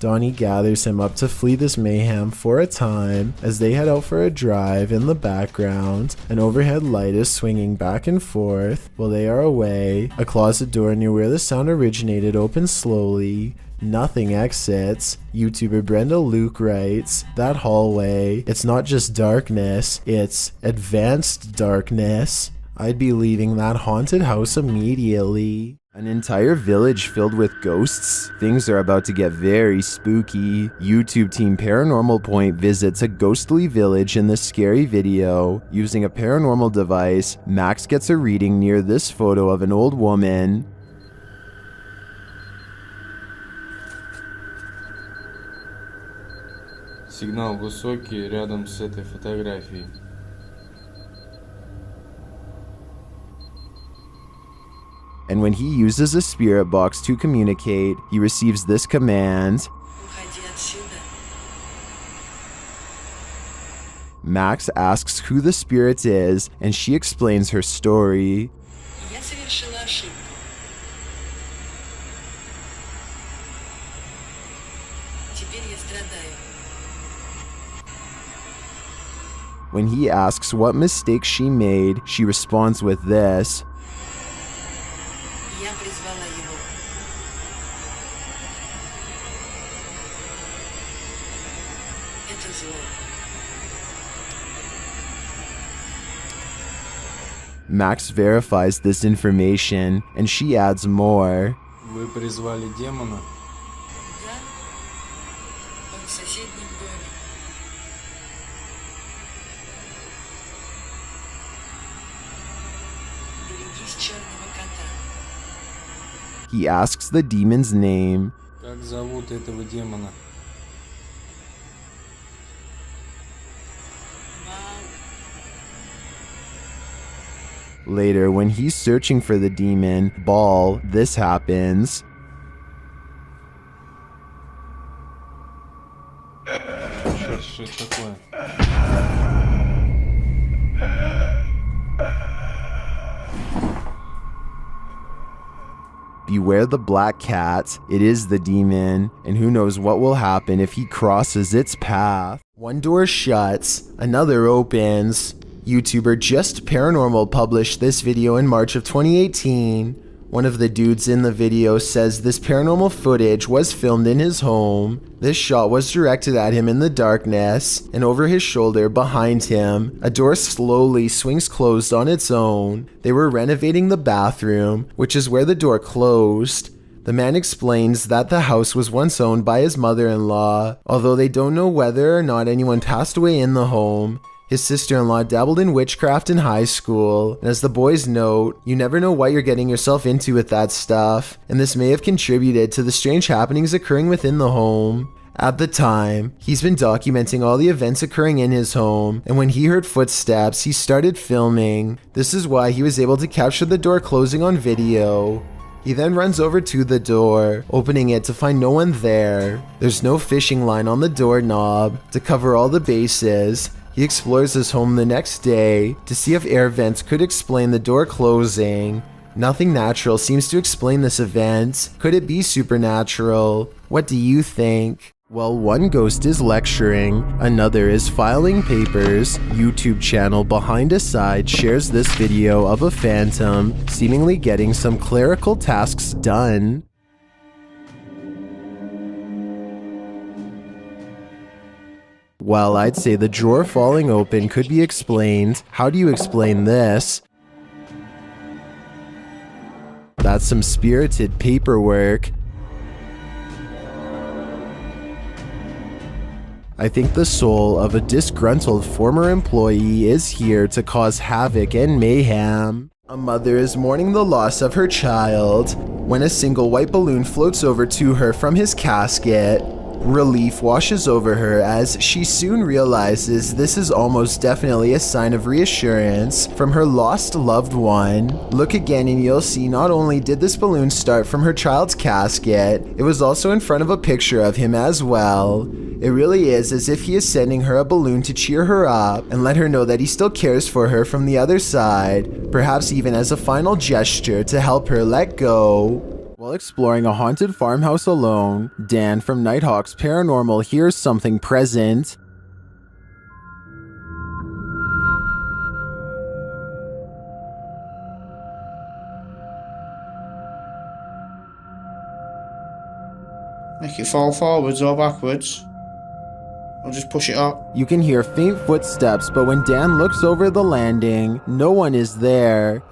Donnie gathers him up to flee this mayhem for a time as they head out for a drive. In the background, an overhead light is swinging back and forth while they are away. A closet door near where the sound originated opens slowly. Nothing exits. YouTuber Brenda Luke writes, that hallway, it's not just darkness, it's advanced darkness. I'd be leaving that haunted house immediately. An entire village filled with ghosts? Things are about to get very spooky. YouTube team Paranormal Point visits a ghostly village in this scary video. Using a paranormal device, Max gets a reading near this photo of an old woman. Сигнал высокий рядом с этой фотографией. And when he uses a spirit box to communicate, he receives this command. Max asks who the spirit is, and she explains her story. When he asks what mistake she made, she responds with this. Max verifies this information, and she adds more. Вы призвали демона? He asks the demon's name. Как зовут этого демона? Later, when he's searching for the demon, Ball, this happens. Что это такое? Beware the black cat. It is the demon, and who knows what will happen if he crosses its path. One door shuts, another opens. YouTuber Just Paranormal published this video in March of 2018. One of the dudes in the video says this paranormal footage was filmed in his home. This shot was directed at him in the darkness, and over his shoulder behind him, a door slowly swings closed on its own. They were renovating the bathroom, which is where the door closed. The man explains that the house was once owned by his mother-in-law, although they don't know whether or not anyone passed away in the home. His sister-in-law dabbled in witchcraft in high school, and as the boys note, you never know what you're getting yourself into with that stuff, and this may have contributed to the strange happenings occurring within the home. At the time, he's been documenting all the events occurring in his home, and when he heard footsteps, he started filming. This is why he was able to capture the door closing on video. He then runs over to the door, opening it to find no one there. There's no fishing line on the doorknob. To cover all the bases, he explores his home the next day to see if air vents could explain the door closing. Nothing natural seems to explain this event. Could it be supernatural? What do you think? Well, one ghost is lecturing, another is filing papers. YouTube channel Behind a Side shares this video of a phantom seemingly getting some clerical tasks done. Well, I'd say the drawer falling open could be explained. How do you explain this? That's some spirited paperwork. I think the soul of a disgruntled former employee is here to cause havoc and mayhem. A mother is mourning the loss of her child when a single white balloon floats over to her from his casket. Relief washes over her as she soon realizes this is almost definitely a sign of reassurance from her lost loved one. Look again and you'll see not only did this balloon start from her child's casket, it was also in front of a picture of him as well. It really is as if he is sending her a balloon to cheer her up and let her know that he still cares for her from the other side, perhaps even as a final gesture to help her let go. While exploring a haunted farmhouse alone, Dan from Nighthawk's Paranormal hears something present. Make it fall forwards or backwards. Or just push it up. You can hear faint footsteps, but when Dan looks over the landing, no one is there.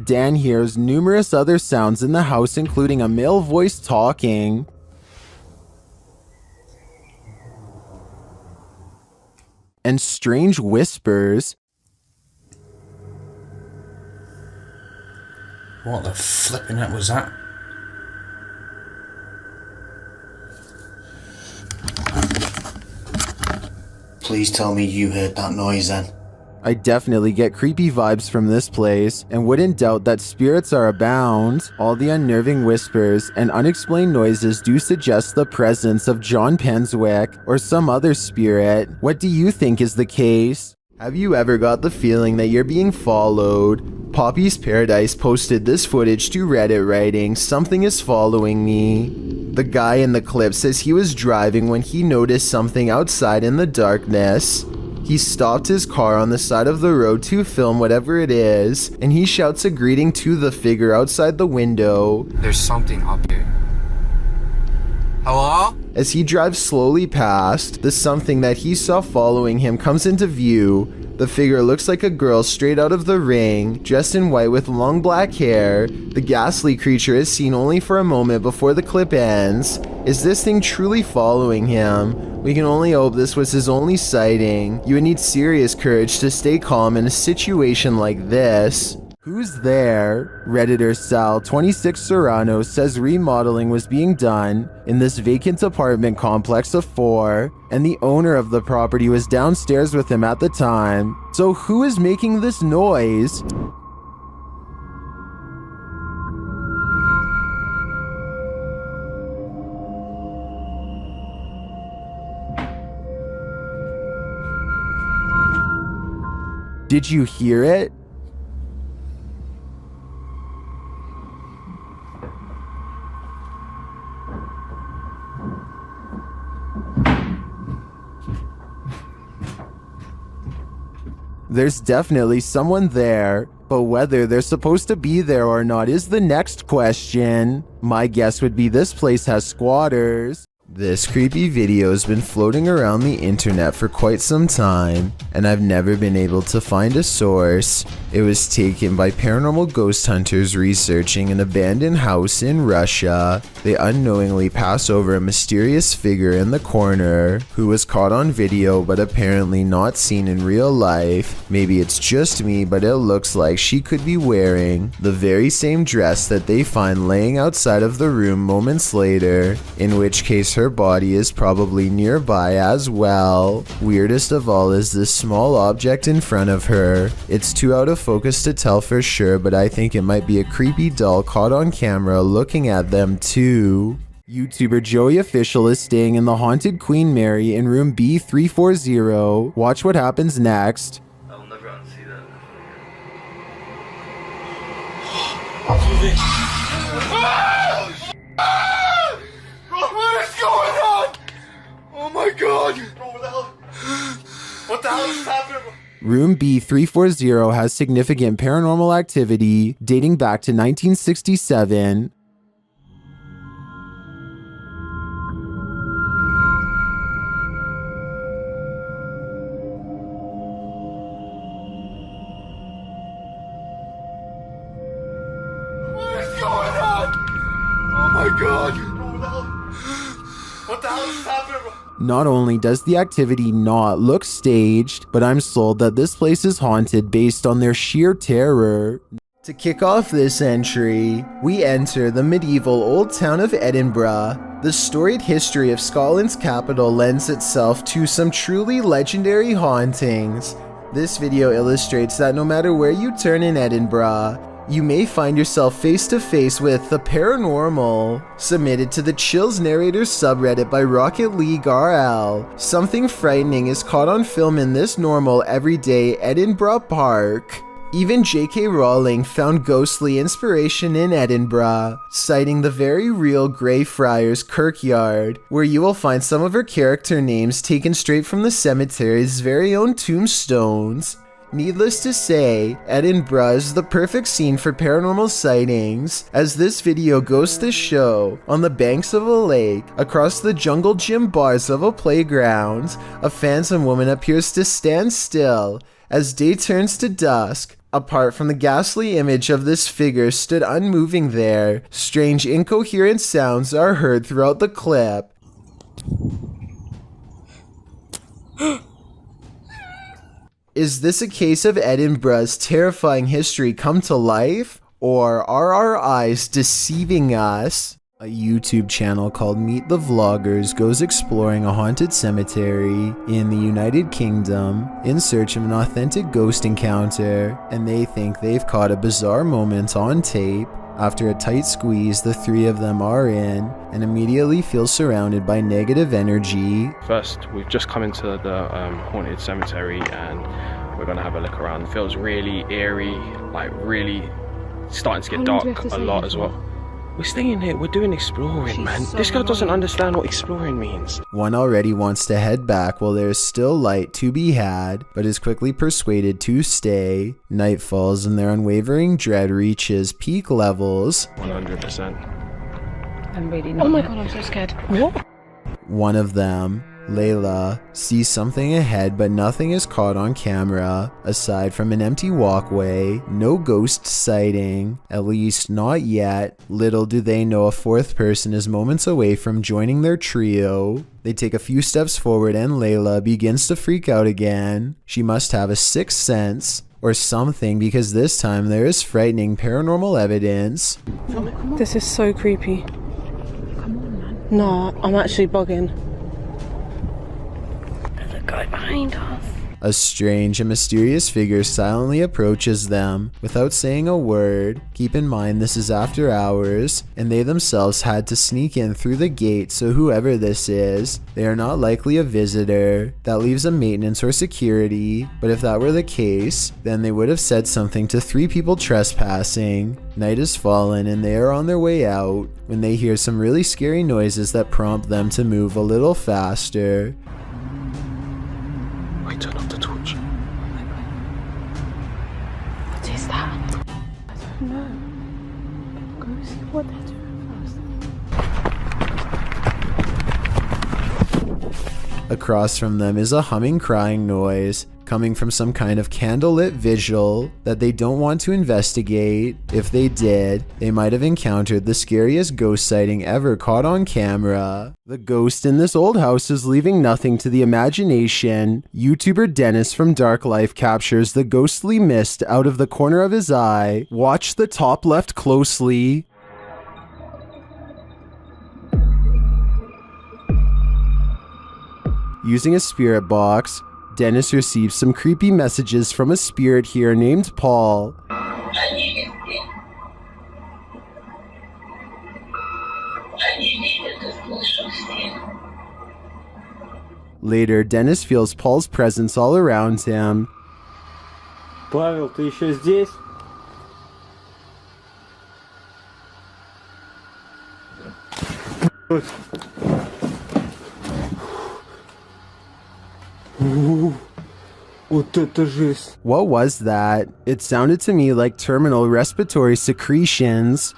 Dan hears numerous other sounds in the house, including a male voice talking. And strange whispers. What the flipping heck was that? Please tell me you heard that noise then. I definitely get creepy vibes from this place, and wouldn't doubt that spirits are abound. All the unnerving whispers and unexplained noises do suggest the presence of John Penswick or some other spirit. What do you think is the case? Have you ever got the feeling that you're being followed? Poppy's Paradise posted this footage to Reddit writing, "Something is following me." The guy in the clip says he was driving when he noticed something outside in the darkness. He stopped his car on the side of the road to film whatever it is, and he shouts a greeting to the figure outside the window. There's something up here. Hello? As he drives slowly past, the something that he saw following him comes into view. The figure looks like a girl straight out of The Ring, dressed in white with long black hair. The ghastly creature is seen only for a moment before the clip ends. Is this thing truly following him? We can only hope this was his only sighting. You would need serious courage to stay calm in a situation like this. Who's there? Redditor Sal26 Serrano says remodeling was being done in this vacant apartment complex of 4, and the owner of the property was downstairs with him at the time. So who is making this noise? Did you hear it? There's definitely someone there, but whether they're supposed to be there or not is the next question. My guess would be this place has squatters. This creepy video has been floating around the internet for quite some time, and I've never been able to find a source. It was taken by paranormal ghost hunters researching an abandoned house in Russia. They unknowingly pass over a mysterious figure in the corner, who was caught on video but apparently not seen in real life. Maybe it's just me, but it looks like she could be wearing the very same dress that they find laying outside of the room moments later, in which case her body is probably nearby as well. Weirdest of all is this small object in front of her. It's too out of focus to tell for sure, but I think it might be a creepy doll caught on camera looking at them too. YouTuber Joey Official is staying in the haunted Queen Mary in room B340. Watch what happens next. I will never unsee that. What is going on? Oh my god! Bro, what the hell is happening? Room B340 has significant paranormal activity dating back to 1967. What is going on? Oh my god! What the hell is happening, bro? Not only does the activity not look staged, but I'm sold that this place is haunted based on their sheer terror. To kick off this entry, we enter the medieval old town of Edinburgh. The storied history of Scotland's capital lends itself to some truly legendary hauntings. This video illustrates that no matter where you turn in Edinburgh, you may find yourself face to face with the paranormal. Submitted to the Chills Narrators subreddit by Rocket League RL. Something frightening is caught on film in this normal everyday Edinburgh park. Even J.K. Rowling found ghostly inspiration in Edinburgh, citing the very real Greyfriars Kirkyard, where you will find some of her character names taken straight from the cemetery's very own tombstones. Needless to say, Edinburgh is the perfect scene for paranormal sightings, as this video goes to show, on the banks of a lake, across the jungle gym bars of a playground, a phantom woman appears to stand still. As day turns to dusk, apart from the ghastly image of this figure stood unmoving there, strange incoherent sounds are heard throughout the clip. Is this a case of Edinburgh's terrifying history come to life? Or are our eyes deceiving us? A YouTube channel called Meet the Vloggers goes exploring a haunted cemetery in the United Kingdom in search of an authentic ghost encounter, and they think they've caught a bizarre moment on tape. After a tight squeeze, the three of them are in and immediately feel surrounded by negative energy. First, we've just come into the haunted cemetery and we're gonna have a look around. It feels really eerie, like really starting to get dark a lot as well. We're staying here, we're doing exploring, man. This guy doesn't understand what exploring means. One already wants to head back while there is still light to be had, but is quickly persuaded to stay. Night falls and their unwavering dread reaches peak levels. 100%. I'm really not. Oh my god, I'm so scared. What? One of them, Layla, sees something ahead, but nothing is caught on camera. Aside from an empty walkway, no ghost sighting, at least not yet. Little do they know a fourth person is moments away from joining their trio. They take a few steps forward and Layla begins to freak out again. She must have a sixth sense or something, because this time there is frightening paranormal evidence. This is so creepy. Come on, man. Nah, I'm actually bugging. Guy behind us. A strange and mysterious figure silently approaches them without saying a word. Keep in mind this is after hours, and they themselves had to sneak in through the gate, so whoever this is, they are not likely a visitor. That leaves a maintenance or security, but if that were the case, then they would have said something to three people trespassing. Night has fallen and they are on their way out when they hear some really scary noises that prompt them to move a little faster. Wait, turn off the torch. what they're doing first. Across from them is a humming crying noise coming from some kind of candlelit vigil that they don't want to investigate. If they did, they might have encountered the scariest ghost sighting ever caught on camera. The ghost in this old house is leaving nothing to the imagination. YouTuber Dennis from Dark Life captures the ghostly mist out of the corner of his eye. Watch the top left closely. Using a spirit box, Dennis receives some creepy messages from a spirit here named Paul. Later, Dennis feels Paul's presence all around him. Павел, ты еще здесь? What was that? It sounded to me like terminal respiratory secretions.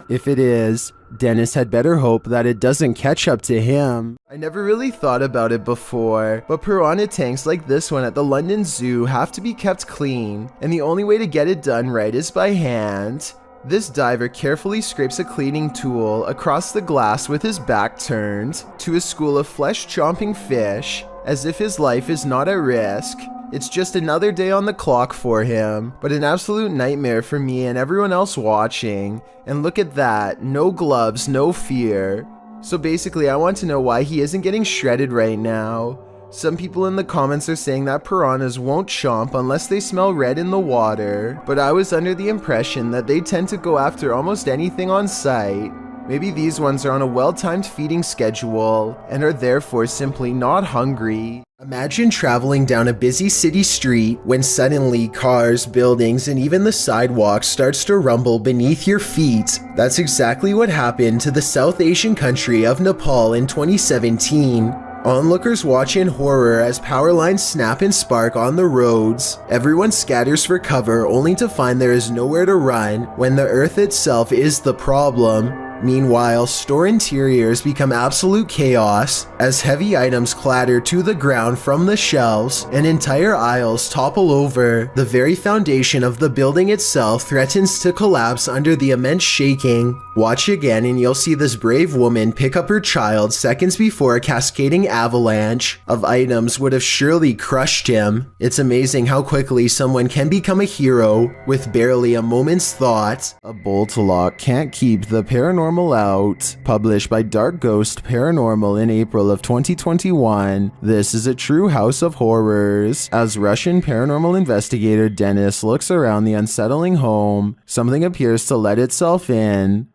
If it is, Dennis had better hope that it doesn't catch up to him. I never really thought about it before, but piranha tanks like this one at the London Zoo have to be kept clean, and the only way to get it done right is by hand. This diver carefully scrapes a cleaning tool across the glass with his back turned to a school of flesh-chomping fish, as if his life is not at risk. It's just another day on the clock for him, but an absolute nightmare for me and everyone else watching. And look at that, no gloves, no fear. So basically, I want to know why he isn't getting shredded right now. Some people in the comments are saying that piranhas won't chomp unless they smell red in the water, but I was under the impression that they tend to go after almost anything on sight. Maybe these ones are on a well-timed feeding schedule and are therefore simply not hungry. Imagine traveling down a busy city street when suddenly cars, buildings, and even the sidewalk starts to rumble beneath your feet. That's exactly what happened to the South Asian country of Nepal in 2017. Onlookers watch in horror as power lines snap and spark on the roads. Everyone scatters for cover only to find there is nowhere to run when the earth itself is the problem. Meanwhile, store interiors become absolute chaos as heavy items clatter to the ground from the shelves and entire aisles topple over. The very foundation of the building itself threatens to collapse under the immense shaking. Watch again and you'll see this brave woman pick up her child seconds before a cascading avalanche of items would have surely crushed him. It's amazing how quickly someone can become a hero with barely a moment's thought. A bolt lock can't keep the paranormal out. Published by Dark Ghost Paranormal in April of 2021. This is a true house of horrors. As Russian paranormal investigator Dennis looks around the unsettling home, something appears to let itself in.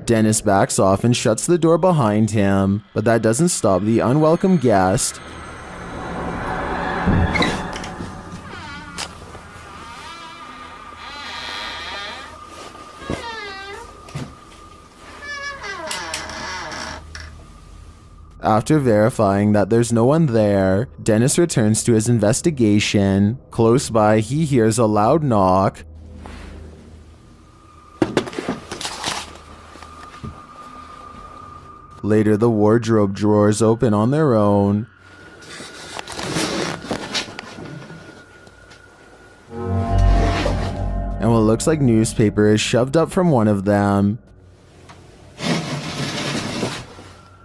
Dennis backs off and shuts the door behind him, but that doesn't stop the unwelcome guest. After verifying that there's no one there, Dennis returns to his investigation. Close by, he hears a loud knock. Later, the wardrobe drawers open on their own. And what looks like newspaper is shoved up from one of them.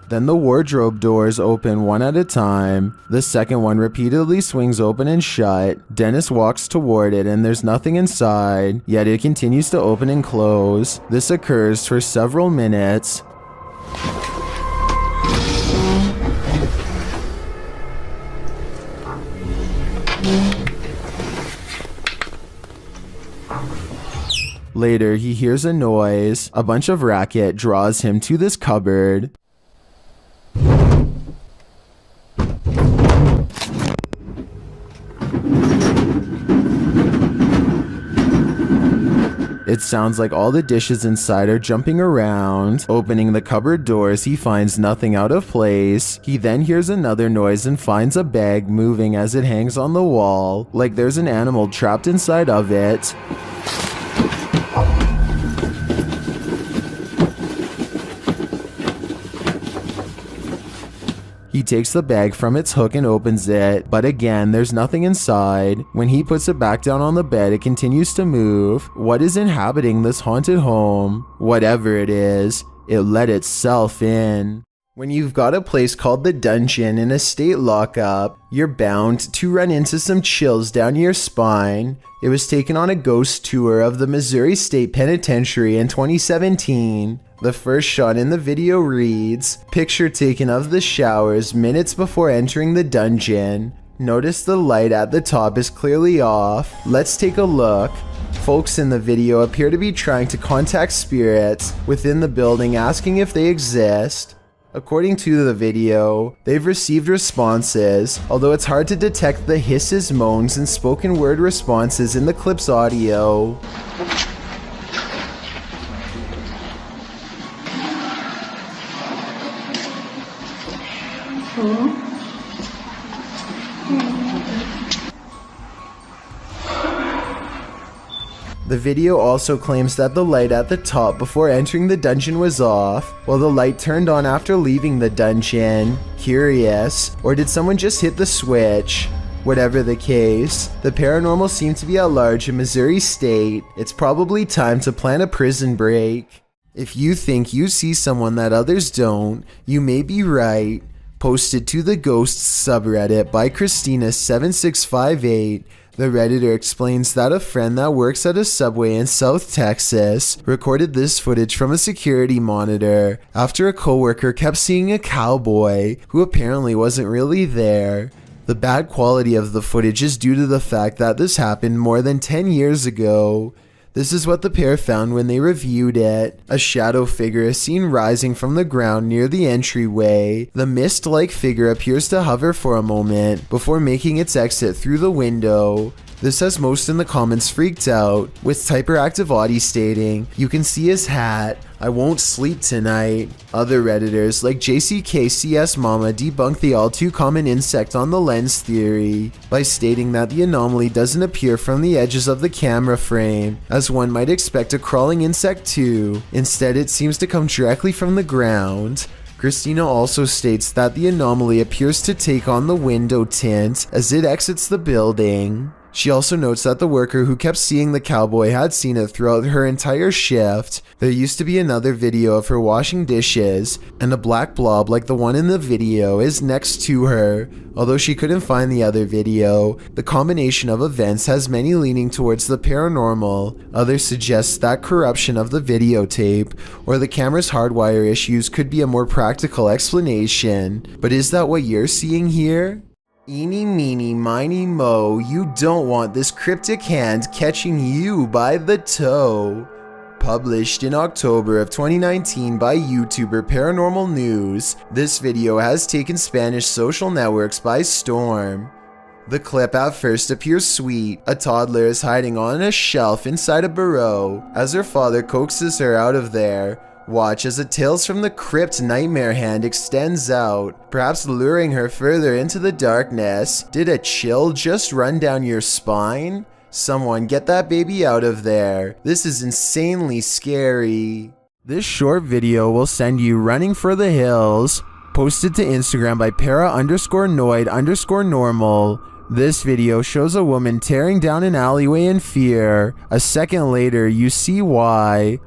Then the wardrobe doors open one at a time. The second one repeatedly swings open and shut. Dennis walks toward it and there's nothing inside, yet it continues to open and close. This occurs for several minutes. Later, he hears a noise. A bunch of racket draws him to this cupboard. It sounds like all the dishes inside are jumping around. Opening the cupboard doors, he finds nothing out of place. He then hears another noise and finds a bag moving as it hangs on the wall, like there's an animal trapped inside of it. He takes the bag from its hook and opens it, but again, there's nothing inside. When he puts it back down on the bed, it continues to move. What is inhabiting this haunted home? Whatever it is, it let itself in. When you've got a place called the Dungeon in a state lockup, you're bound to run into some chills down your spine. It was taken on a ghost tour of the Missouri State Penitentiary in 2017. The first shot in the video reads, "Picture taken of the showers minutes before entering the dungeon. Notice the light at the top is clearly off. Let's take a look." Folks in the video appear to be trying to contact spirits within the building, asking if they exist. According to the video, they've received responses, although it's hard to detect the hisses, moans, and spoken word responses in the clip's audio. The video also claims that the light at the top before entering the dungeon was off, while the light turned on after leaving the dungeon. Curious, or did someone just hit the switch? Whatever the case, the paranormal seemed to be at large in Missouri State. It's probably time to plan a prison break. If you think you see someone that others don't, you may be right. Posted to the Ghosts subreddit by Christina7658, the Redditor explains that a friend that works at a Subway in South Texas recorded this footage from a security monitor after a coworker kept seeing a cowboy who apparently wasn't really there. The bad quality of the footage is due to the fact that this happened more than 10 years ago. This is what the pair found when they reviewed it. A shadow figure is seen rising from the ground near the entryway. The mist-like figure appears to hover for a moment before making its exit through the window. This has most in the comments freaked out, with Typeractive Audie stating, "You can see his hat. I won't sleep tonight." Other Redditors like JCKCS Mama debunk the all too common insect on the lens theory by stating that the anomaly doesn't appear from the edges of the camera frame, as one might expect a crawling insect to. Instead, it seems to come directly from the ground. Christina also states that the anomaly appears to take on the window tint as it exits the building. She also notes that the worker who kept seeing the cowboy had seen it throughout her entire shift. There used to be another video of her washing dishes, and a black blob like the one in the video is next to her. Although she couldn't find the other video, the combination of events has many leaning towards the paranormal. Others suggest that corruption of the videotape or the camera's hardwire issues could be a more practical explanation. But is that what you're seeing here? Eeny meeny miny mo, you don't want this cryptic hand catching you by the toe. Published in October of 2019 by YouTuber Paranormal News, this video has taken Spanish social networks by storm. The clip at first appears sweet. A toddler is hiding on a shelf inside a burrow as her father coaxes her out of there. Watch as a Tales from the Crypt nightmare hand extends out, perhaps luring her further into the darkness. Did a chill just run down your spine? Someone get that baby out of there. This is insanely scary. This short video will send you running for the hills. Posted to Instagram by para_noid_normal. This video shows a woman tearing down an alleyway in fear. A second later, you see why.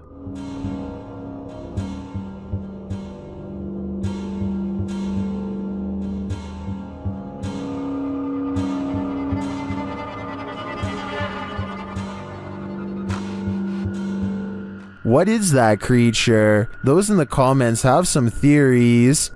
What is that creature? Those in the comments have some theories.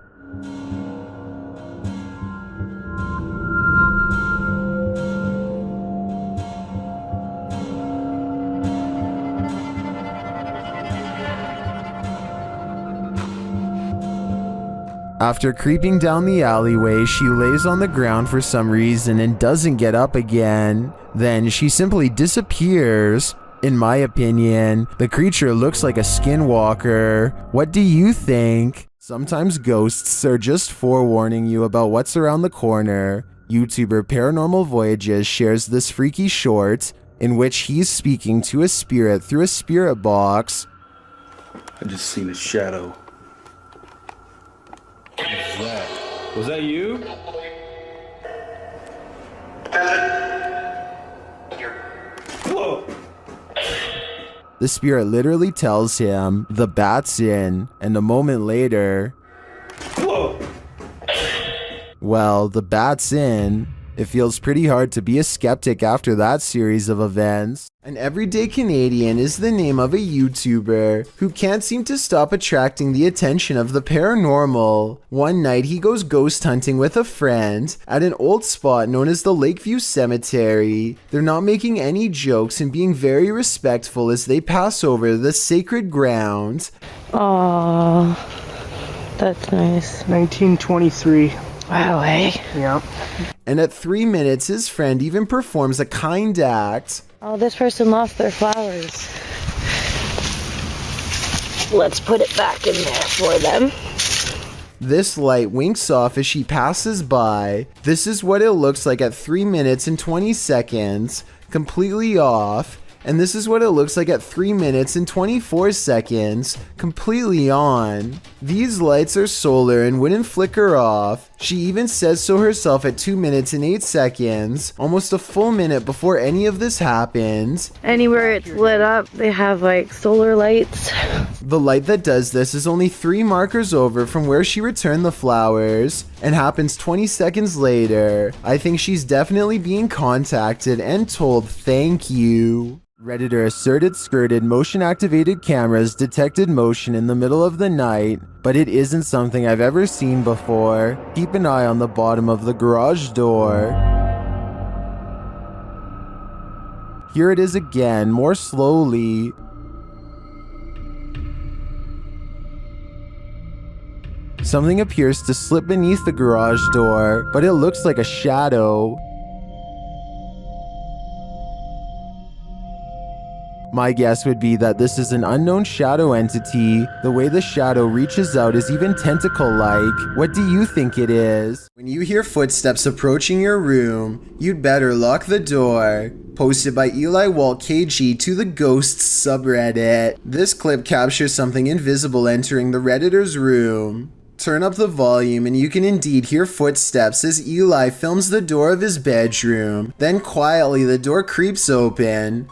After creeping down the alleyway, she lays on the ground for some reason and doesn't get up again. Then she simply disappears. In my opinion, the creature looks like a skinwalker. What do you think? Sometimes ghosts are just forewarning you about what's around the corner. YouTuber Paranormal Voyages shares this freaky short in which he's speaking to a spirit through a spirit box. I just seen a shadow. What was that? Was that you? Whoa! The spirit literally tells him the bat's in, and a moment later, Whoa! well, the bat's in. It feels pretty hard to be a skeptic after that series of events. An everyday Canadian is the name of a YouTuber who can't seem to stop attracting the attention of the paranormal. One night he goes ghost hunting with a friend at an old spot known as the Lakeview Cemetery. They're not making any jokes and being very respectful as they pass over the sacred ground. Oh, that's nice. 1923. Wow, eh? Yeah. And at 3 minutes, his friend even performs a kind act. Oh, this person lost their flowers. Let's put it back in there for them. This light winks off as she passes by. This is what it looks like at 3 minutes and 20 seconds, completely off. And this is what it looks like at 3 minutes and 24 seconds, completely on. These lights are solar and wouldn't flicker off. She even says so herself at 2 minutes and 8 seconds, almost a full minute before any of this happens. Anywhere it's lit up, they have like solar lights. The light that does this is only 3 markers over from where she returned the flowers and happens 20 seconds later. I think she's definitely being contacted and told thank you. Redditor asserted skirted motion-activated cameras detected motion in the middle of the night, but it isn't something I've ever seen before. Keep an eye on the bottom of the garage door. Here it is again, more slowly. Something appears to slip beneath the garage door, but it looks like a shadow. My guess would be that this is an unknown shadow entity. The way the shadow reaches out is even tentacle-like. What do you think it is? When you hear footsteps approaching your room, you'd better lock the door. Posted by Eli Walt KG to the Ghosts subreddit. This clip captures something invisible entering the Redditor's room. Turn up the volume and you can indeed hear footsteps as Eli films the door of his bedroom. Then quietly the door creeps open.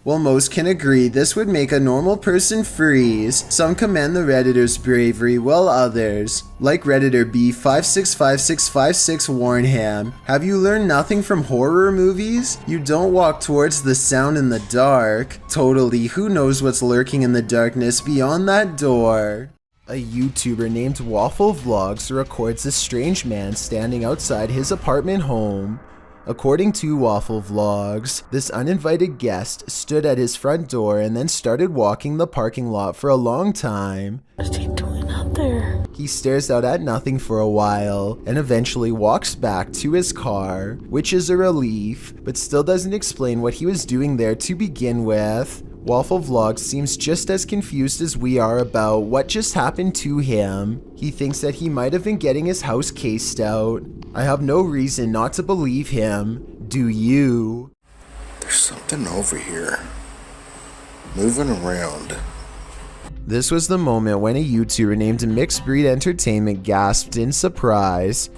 While most can agree this would make a normal person freeze, some commend the Redditor's bravery while others, like Redditor B565656 warn him, have you learned nothing from horror movies? You don't walk towards the sound in the dark. Totally, who knows what's lurking in the darkness beyond that door? A YouTuber named Waffle Vlogs records a strange man standing outside his apartment home. According to Waffle Vlogs, this uninvited guest stood at his front door and then started walking the parking lot for a long time. What's he doing out there? He stares out at nothing for a while and eventually walks back to his car, which is a relief, but still doesn't explain what he was doing there to begin with. Waffle Vlogs seems just as confused as we are about what just happened to him. He thinks that he might have been getting his house cased out. I have no reason not to believe him. Do you? There's something over here. Moving around. This was the moment when a YouTuber named Mixed Breed Entertainment gasped in surprise.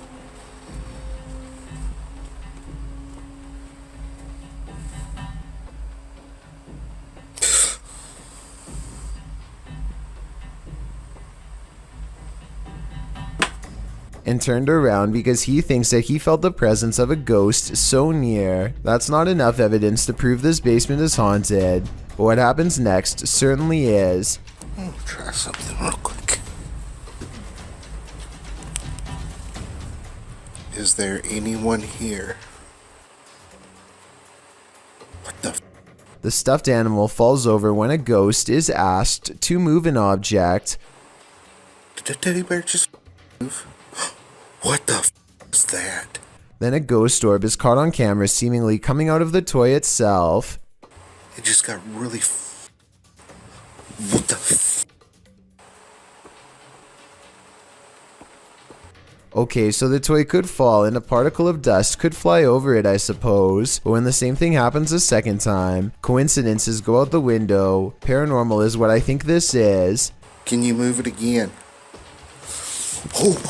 And turned around because he thinks that he felt the presence of a ghost so near. That's not enough evidence to prove this basement is haunted, but what happens next certainly is. I'll try something real quick. Is there anyone here? What the The stuffed animal falls over when a ghost is asked to move an object. Did the teddy bear just move? What the is that? Then a ghost orb is caught on camera seemingly coming out of the toy itself. It just got really what the Okay, so the toy could fall and a particle of dust could fly over it, I suppose. But when the same thing happens a second time, coincidences go out the window. Paranormal is what I think this is. Can you move it again? Oh,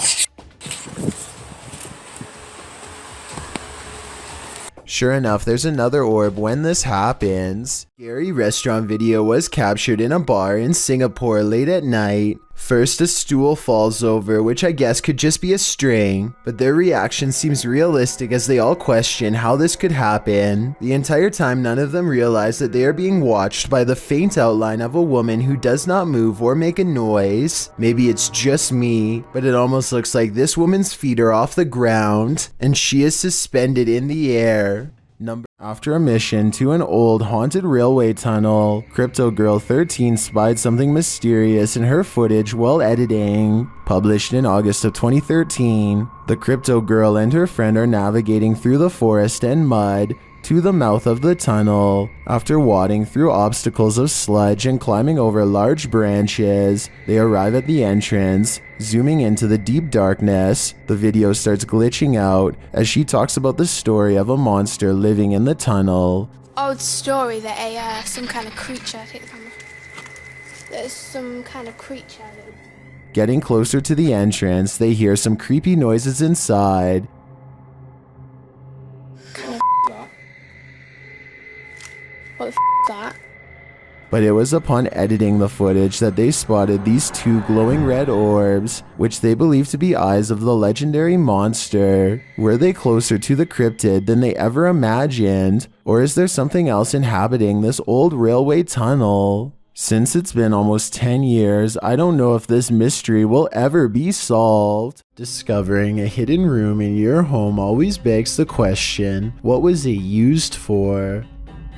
Sure enough, there's another orb when this happens. Scary restaurant video was captured in a bar in Singapore late at night. First, a stool falls over, which I guess could just be a string, but their reaction seems realistic as they all question how this could happen. The entire time, none of them realize that they are being watched by the faint outline of a woman who does not move or make a noise. Maybe it's just me, but it almost looks like this woman's feet are off the ground and she is suspended in the air. After a mission to an old haunted railway tunnel, Crypto Girl 13 spied something mysterious in her footage while editing. Published in August of 2013, the Crypto Girl and her friend are navigating through the forest and mud to the mouth of the tunnel. After wading through obstacles of sludge and climbing over large branches, they arrive at the entrance. Zooming into the deep darkness, the video starts glitching out as she talks about the story of a monster living in the tunnel. Old story that some kind of creature, there's some kind of creature. Getting closer to the entrance, they hear some creepy noises inside. What the is that? But it was upon editing the footage that they spotted these two glowing red orbs, which they believe to be eyes of the legendary monster. Were they closer to the cryptid than they ever imagined? Or is there something else inhabiting this old railway tunnel? Since it's been almost 10 years, I don't know if this mystery will ever be solved. Discovering a hidden room in your home always begs the question, what was it used for?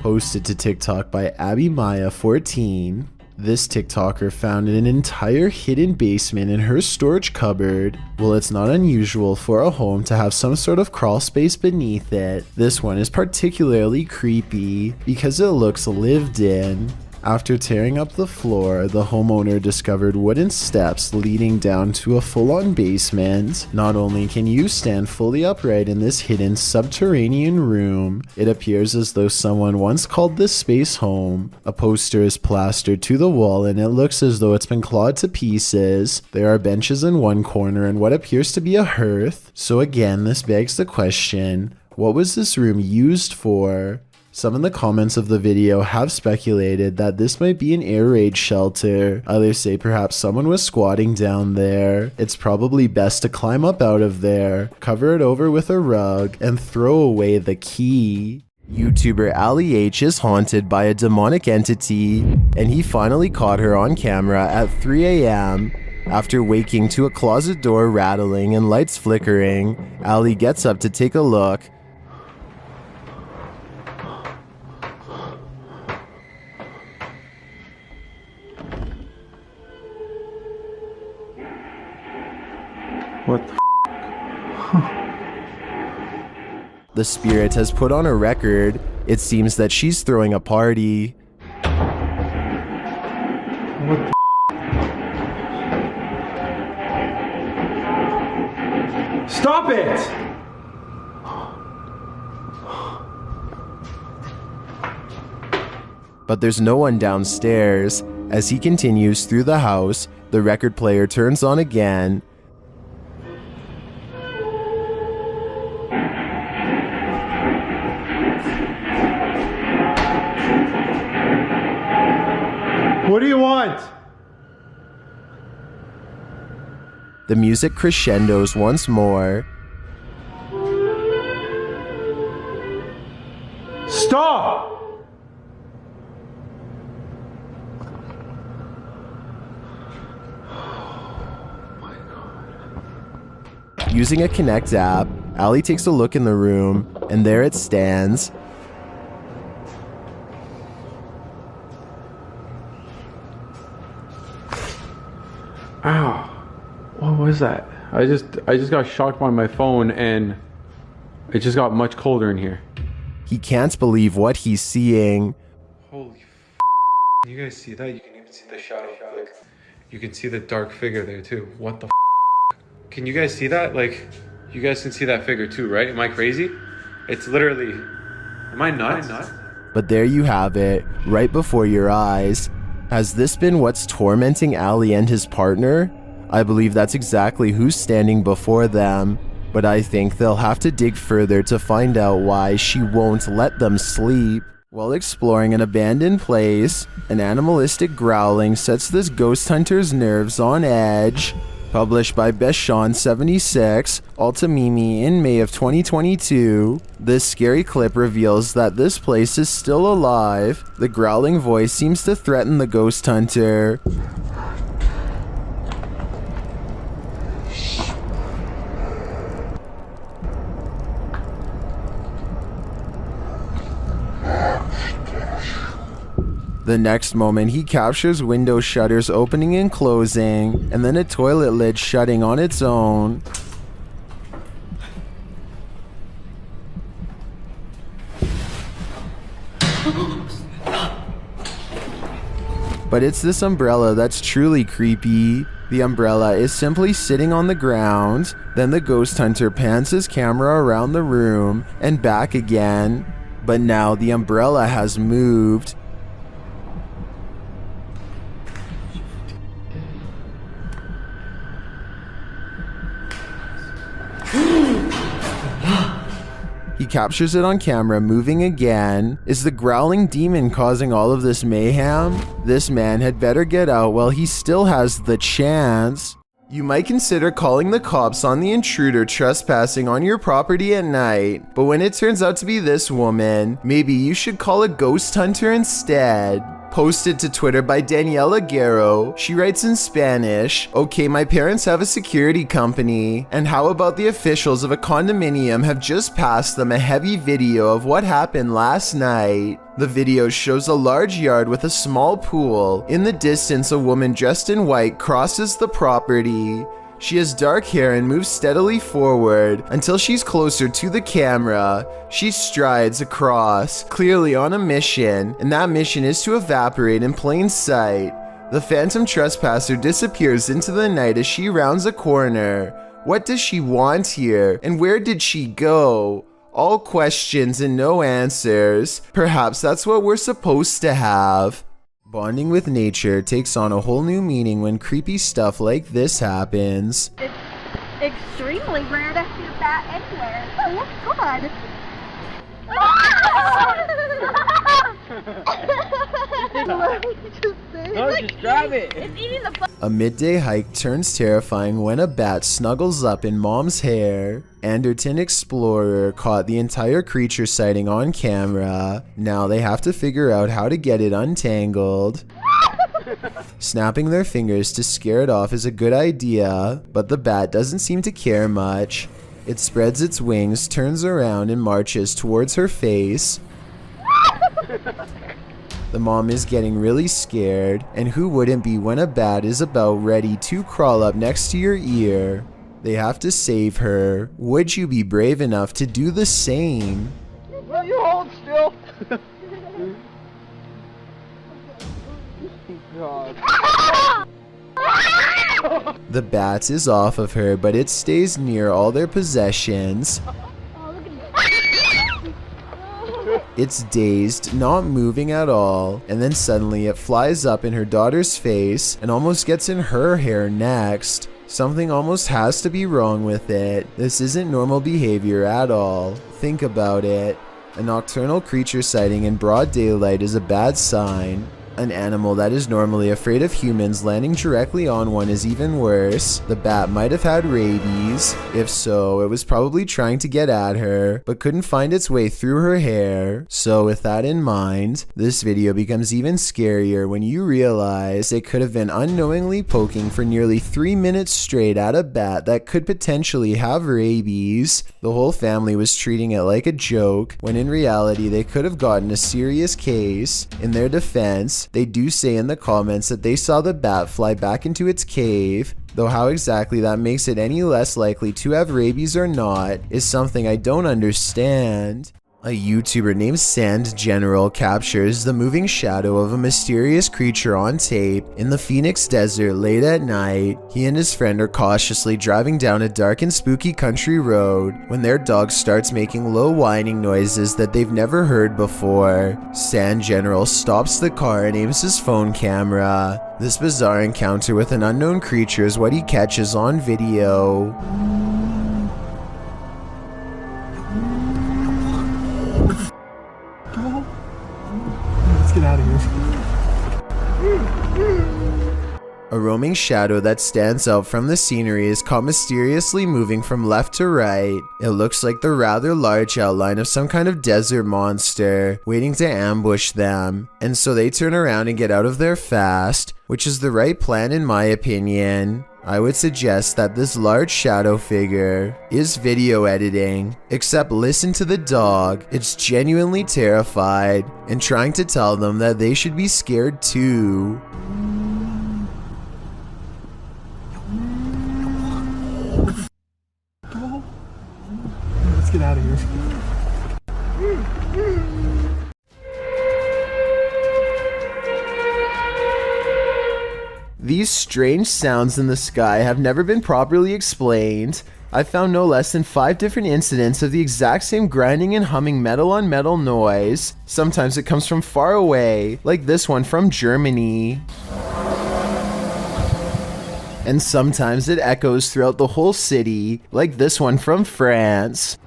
Posted to TikTok by Abby Maya 14. This TikToker found an entire hidden basement in her storage cupboard. Well, it's not unusual for a home to have some sort of crawl space beneath it. This one is particularly creepy because it looks lived in. After tearing up the floor, the homeowner discovered wooden steps leading down to a full-on basement. Not only can you stand fully upright in this hidden subterranean room, it appears as though someone once called this space home. A poster is plastered to the wall and it looks as though it's been clawed to pieces. There are benches in one corner and what appears to be a hearth. So again, this begs the question, what was this room used for? Some in the comments of the video have speculated that this might be an air raid shelter. Others say perhaps someone was squatting down there. It's probably best to climb up out of there, cover it over with a rug, and throw away the key. YouTuber Ali H is haunted by a demonic entity, and he finally caught her on camera at 3 a.m. After waking to a closet door rattling and lights flickering, Ali gets up to take a look. What the The spirit has put on a record. It seems that she's throwing a party. What the Stop it! But there's no one downstairs. As he continues through the house, the record player turns on again. What do you want? The music crescendos once more. Stop! Using a Connect app, Ali takes a look in the room, and there it stands. is that? I just got shocked by my phone and it just got much colder in here. He can't believe what he's seeing. Holy Can you guys see that? You can even see the shadow. Like, you can see the dark figure there too. What the Can you guys see that? Like, you guys can see that figure too, right? Am I crazy? It's literally... Am I nuts? But there you have it, right before your eyes. Has this been what's tormenting Ali and his partner? I believe that's exactly who's standing before them, but I think they'll have to dig further to find out why she won't let them sleep. While exploring an abandoned place, an animalistic growling sets this ghost hunter's nerves on edge. Published by Beshan76, Altamimi in May of 2022, this scary clip reveals that this place is still alive. The growling voice seems to threaten the ghost hunter. The next moment, he captures window shutters opening and closing, and then a toilet lid shutting on its own. But it's this umbrella that's truly creepy. The umbrella is simply sitting on the ground. Then the ghost hunter pans his camera around the room and back again. But now the umbrella has moved. He captures it on camera moving again. Is the growling demon causing all of this mayhem? This man had better get out while he still has the chance. You might consider calling the cops on the intruder trespassing on your property at night, but when it turns out to be this woman, maybe you should call a ghost hunter instead. Posted to Twitter by Daniela Guerrero, she writes in Spanish, "Okay, my parents have a security company, and how about the officials of a condominium have just passed them a heavy video of what happened last night. The video shows a large yard with a small pool. In the distance, a woman dressed in white crosses the property. She has dark hair and moves steadily forward until she's closer to the camera. She strides across, clearly on a mission, and that mission is to evaporate in plain sight. The phantom trespasser disappears into the night as she rounds a corner. What does she want here, and where did she go? All questions and no answers. Perhaps that's what we're supposed to have." Bonding with nature takes on a whole new meaning when creepy stuff like this happens. It's extremely rare to see that anywhere. Oh, look good. No, just grab it. It's eating the A midday hike turns terrifying when a bat snuggles up in mom's hair. Anderton Explorer caught the entire creature sighting on camera. Now they have to figure out how to get it untangled. Snapping their fingers to scare it off is a good idea, but the bat doesn't seem to care much. It spreads its wings, turns around, and marches towards her face. The mom is getting really scared, and who wouldn't be when a bat is about ready to crawl up next to your ear? They have to save her. Would you be brave enough to do the same? Will you hold still? God. The bat is off of her, but it stays near all their possessions. It's dazed, not moving at all, and then suddenly it flies up in her daughter's face and almost gets in her hair next. Something almost has to be wrong with it. This isn't normal behavior at all. Think about it. A nocturnal creature sighting in broad daylight is a bad sign. An animal that is normally afraid of humans landing directly on one is even worse. The bat might have had rabies. If so, it was probably trying to get at her, but couldn't find its way through her hair. So with that in mind, this video becomes even scarier when you realize it could have been unknowingly poking for nearly 3 minutes straight at a bat that could potentially have rabies. The whole family was treating it like a joke, when in reality they could have gotten a serious case. In their defense, they do say in the comments that they saw the bat fly back into its cave. though how exactly that makes it any less likely to have rabies or not is something I don't understand. A YouTuber named Sand General captures the moving shadow of a mysterious creature on tape in the Phoenix desert late at night. He and his friend are cautiously driving down a dark and spooky country road when their dog starts making low whining noises that they've never heard before. Sand General stops the car and aims his phone camera. This bizarre encounter with an unknown creature is what he catches on video. Let's get out of here. A roaming shadow that stands out from the scenery is caught mysteriously moving from left to right. It looks like the rather large outline of some kind of desert monster waiting to ambush them, and so they turn around and get out of there fast, which is the right plan in my opinion. I would suggest that this large shadow figure is video editing, except listen to the dog. It's genuinely terrified and trying to tell them that they should be scared too. Let's get out of here. These strange sounds in the sky have never been properly explained. I found no less than 5 different incidents of the exact same grinding and humming metal on metal noise. Sometimes it comes from far away, like this one from Germany. And sometimes it echoes throughout the whole city, like this one from France.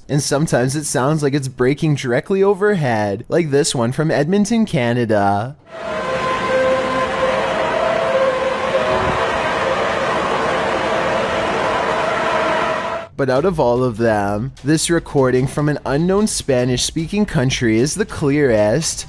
And sometimes it sounds like it's breaking directly overhead, like this one from Edmonton, Canada. But out of all of them, this recording from an unknown Spanish-speaking country is the clearest.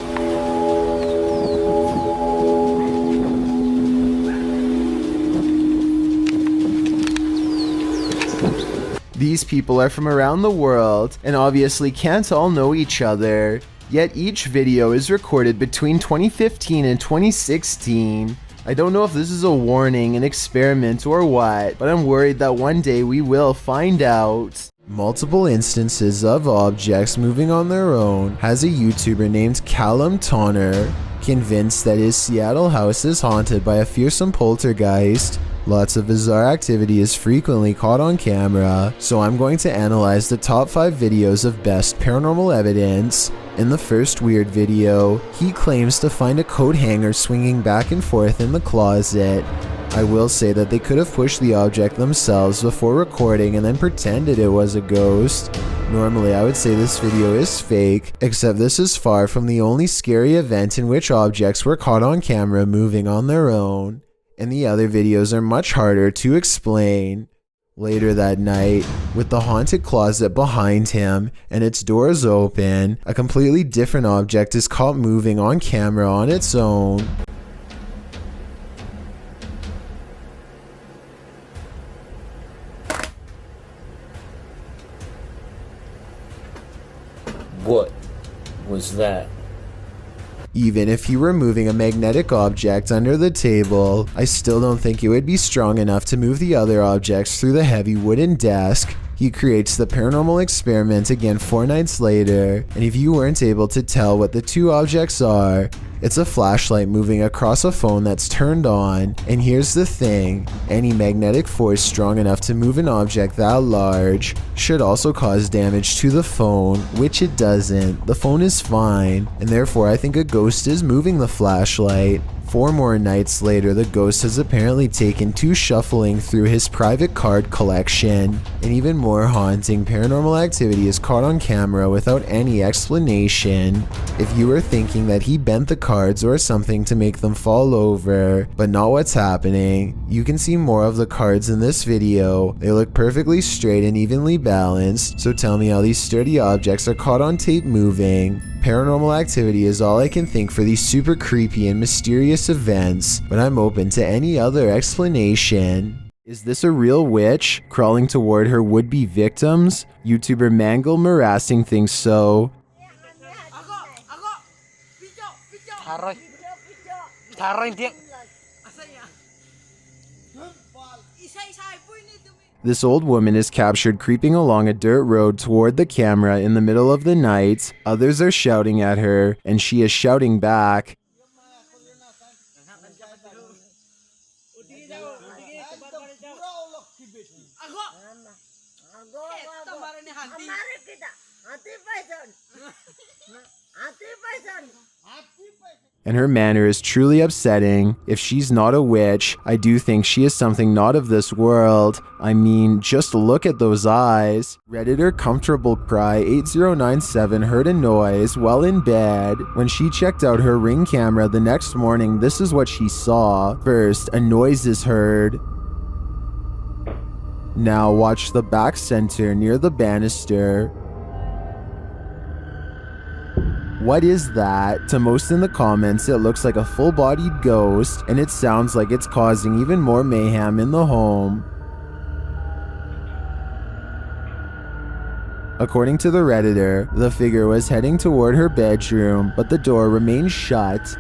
These people are from around the world and obviously can't all know each other, yet each video is recorded between 2015 and 2016. I don't know if this is a warning, an experiment, or what, but I'm worried that one day we will find out. Multiple instances of objects moving on their own has a YouTuber named Callum Tonner convinced that his Seattle house is haunted by a fearsome poltergeist. Lots of bizarre activity is frequently caught on camera, so I'm going to analyze the top 5 videos of best paranormal evidence. In the first weird video, he claims to find a coat hanger swinging back and forth in the closet. I will say that they could have pushed the object themselves before recording and then pretended it was a ghost. Normally I would say this video is fake, except this is far from the only scary event in which objects were caught on camera moving on their own. And the other videos are much harder to explain. Later that night, with the haunted closet behind him and its doors open, a completely different object is caught moving on camera on its own. What was that? Even if he were moving a magnetic object under the table, I still don't think it would be strong enough to move the other objects through the heavy wooden desk. He creates the paranormal experiment again 4 nights later, and if you weren't able to tell what the 2 objects are, it's a flashlight moving across a phone that's turned on. And here's the thing, any magnetic force strong enough to move an object that large should also cause damage to the phone, which it doesn't. The phone is fine, and therefore I think a ghost is moving the flashlight. 4 more nights later, the ghost has apparently taken to shuffling through his private card collection. And even more haunting paranormal activity is caught on camera without any explanation. If you were thinking that he bent the cards or something to make them fall over, but not what's happening, you can see more of the cards in this video. They look perfectly straight and evenly balanced, so tell me how these sturdy objects are caught on tape moving. Paranormal activity is all I can think for these super creepy and mysterious events, but I'm open to any other explanation. Is this a real witch crawling toward her would-be victims? YouTuber Mangle Marassing thinks so. This old woman is captured creeping along a dirt road toward the camera in the middle of the night. Others are shouting at her, and she is shouting back. And her manner is truly upsetting. If she's not a witch, I do think she is something not of this world. I mean, just look at those eyes. Redditor Comfortable Cry 8097 heard a noise while in bed. When she checked out her Ring camera the next morning, this is what she saw. First, a noise is heard. Now watch the back center near the banister. What is that? To most in the comments, it looks like a full-bodied ghost, and it sounds like it's causing even more mayhem in the home. According to the Redditor, the figure was heading toward her bedroom, but the door remained shut.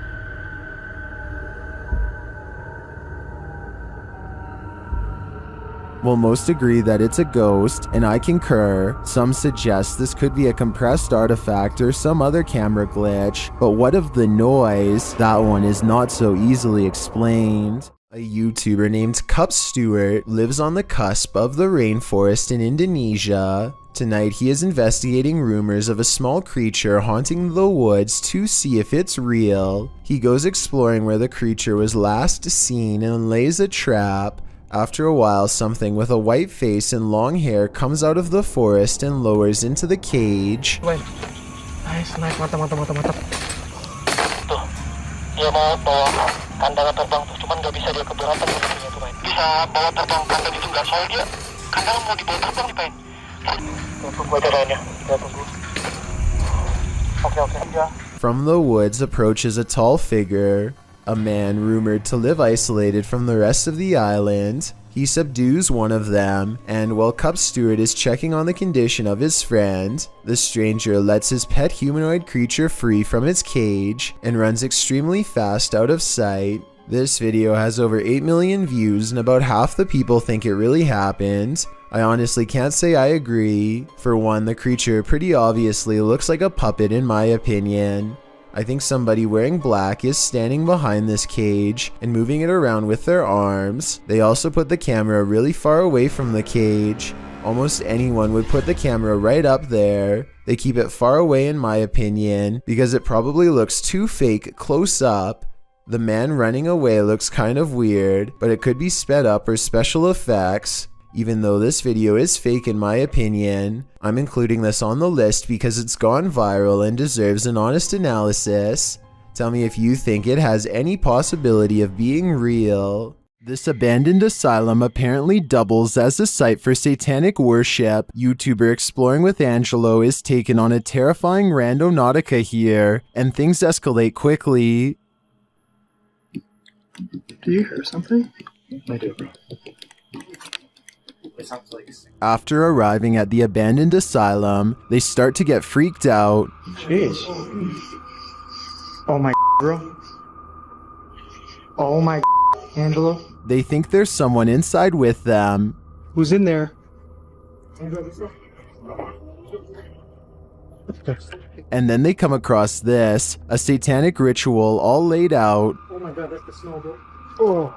Well, most agree that it's a ghost, and I concur. Some suggest this could be a compressed artifact or some other camera glitch, but what of the noise? That one is not so easily explained. A YouTuber named Cup Stewart lives on the cusp of the rainforest in Indonesia. Tonight he is investigating rumors of a small creature haunting the woods to see if it's real. He goes exploring where the creature was last seen and lays a trap. After a while, something with a white face and long hair comes out of the forest and lowers into the cage. Nice, mantap. Tuh, dia mau bawa kandang terbang tuh, cuman nggak bisa dia keberatan mobilnya tuh, main. Bisa bawa terbang kandang itu nggak, soalnya dia kandang mau dibawa terbang nih, main. Tunggu aja lainnya, kita tunggu. Oke, ya. From the woods approaches a tall figure. A man rumored to live isolated from the rest of the island. He subdues one of them, and while Cup Stewart is checking on the condition of his friend, the stranger lets his pet humanoid creature free from its cage and runs extremely fast out of sight. This video has over 8 million views, and about half the people think it really happened. I honestly can't say I agree. For one, the creature pretty obviously looks like a puppet in my opinion. I think somebody wearing black is standing behind this cage and moving it around with their arms. They also put the camera really far away from the cage. Almost anyone would put the camera right up there. They keep it far away in my opinion because it probably looks too fake close up. The man running away looks kind of weird, but it could be sped up or special effects. Even though this video is fake in my opinion, I'm including this on the list because it's gone viral and deserves an honest analysis. Tell me if you think it has any possibility of being real. This abandoned asylum apparently doubles as a site for satanic worship. YouTuber Exploring with Angelo is taken on a terrifying randonautica here, and things escalate quickly. Do you hear something? I do, bro. After arriving at the abandoned asylum, they start to get freaked out. Jeez. Oh my bro. Oh my Angelo. They think there's someone inside with them. Who's in there? And then they come across this, a satanic ritual all laid out. Oh my god, that's the smell, bro.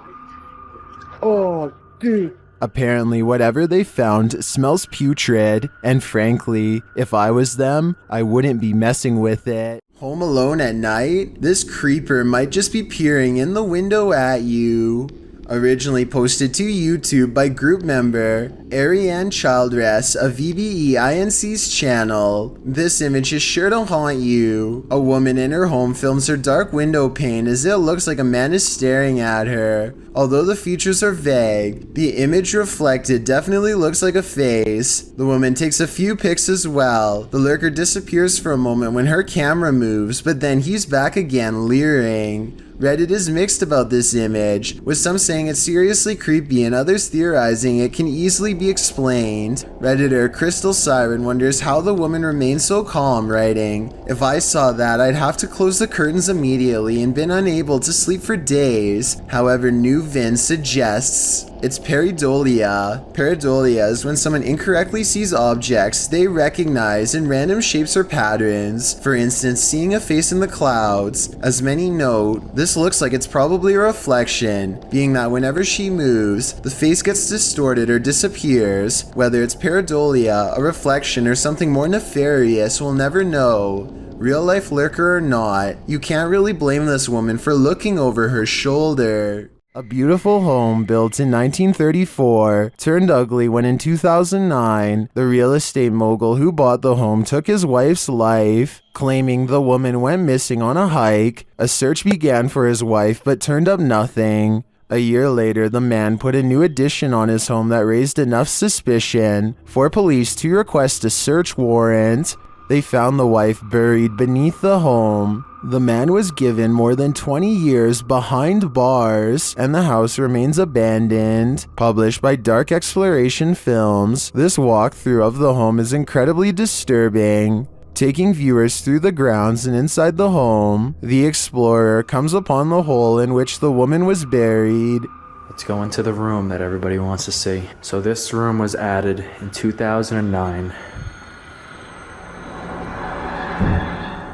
Oh, dude. Apparently, whatever they found smells putrid, and frankly, if I was them, I wouldn't be messing with it. Home alone at night? This creeper might just be peering in the window at you. Originally posted to YouTube by group member Ariane Childress of VBEINC's channel. This image is sure to haunt you. A woman in her home films her dark window pane as it looks like a man is staring at her. Although the features are vague, the image reflected definitely looks like a face. The woman takes a few pics as well. The lurker disappears for a moment when her camera moves, but then he's back again leering. Reddit is mixed about this image, with some saying it's seriously creepy and others theorizing it can easily be explained. Redditor Crystal Siren wonders how the woman remained so calm, writing, "If I saw that, I'd have to close the curtains immediately and been unable to sleep for days." However, New Vin suggests it's pareidolia. Pareidolia is when someone incorrectly sees objects they recognize in random shapes or patterns. For instance, seeing a face in the clouds. As many note, this looks like it's probably a reflection, being that whenever she moves, the face gets distorted or disappears. Whether it's pareidolia, a reflection, or something more nefarious, we'll never know. Real life lurker or not, you can't really blame this woman for looking over her shoulder. A beautiful home built in 1934 turned ugly when in 2009, the real estate mogul who bought the home took his wife's life, claiming the woman went missing on a hike. A search began for his wife but turned up nothing. A year later, the man put a new addition on his home that raised enough suspicion for police to request a search warrant. They found the wife buried beneath the home. The man was given more than 20 years behind bars, and the house remains abandoned. Published by Dark Exploration Films, this walkthrough of the home is incredibly disturbing. Taking viewers through the grounds and inside the home, the explorer comes upon the hole in which the woman was buried. Let's go into the room that everybody wants to see. So this room was added in 2009.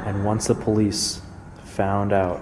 And once the police found out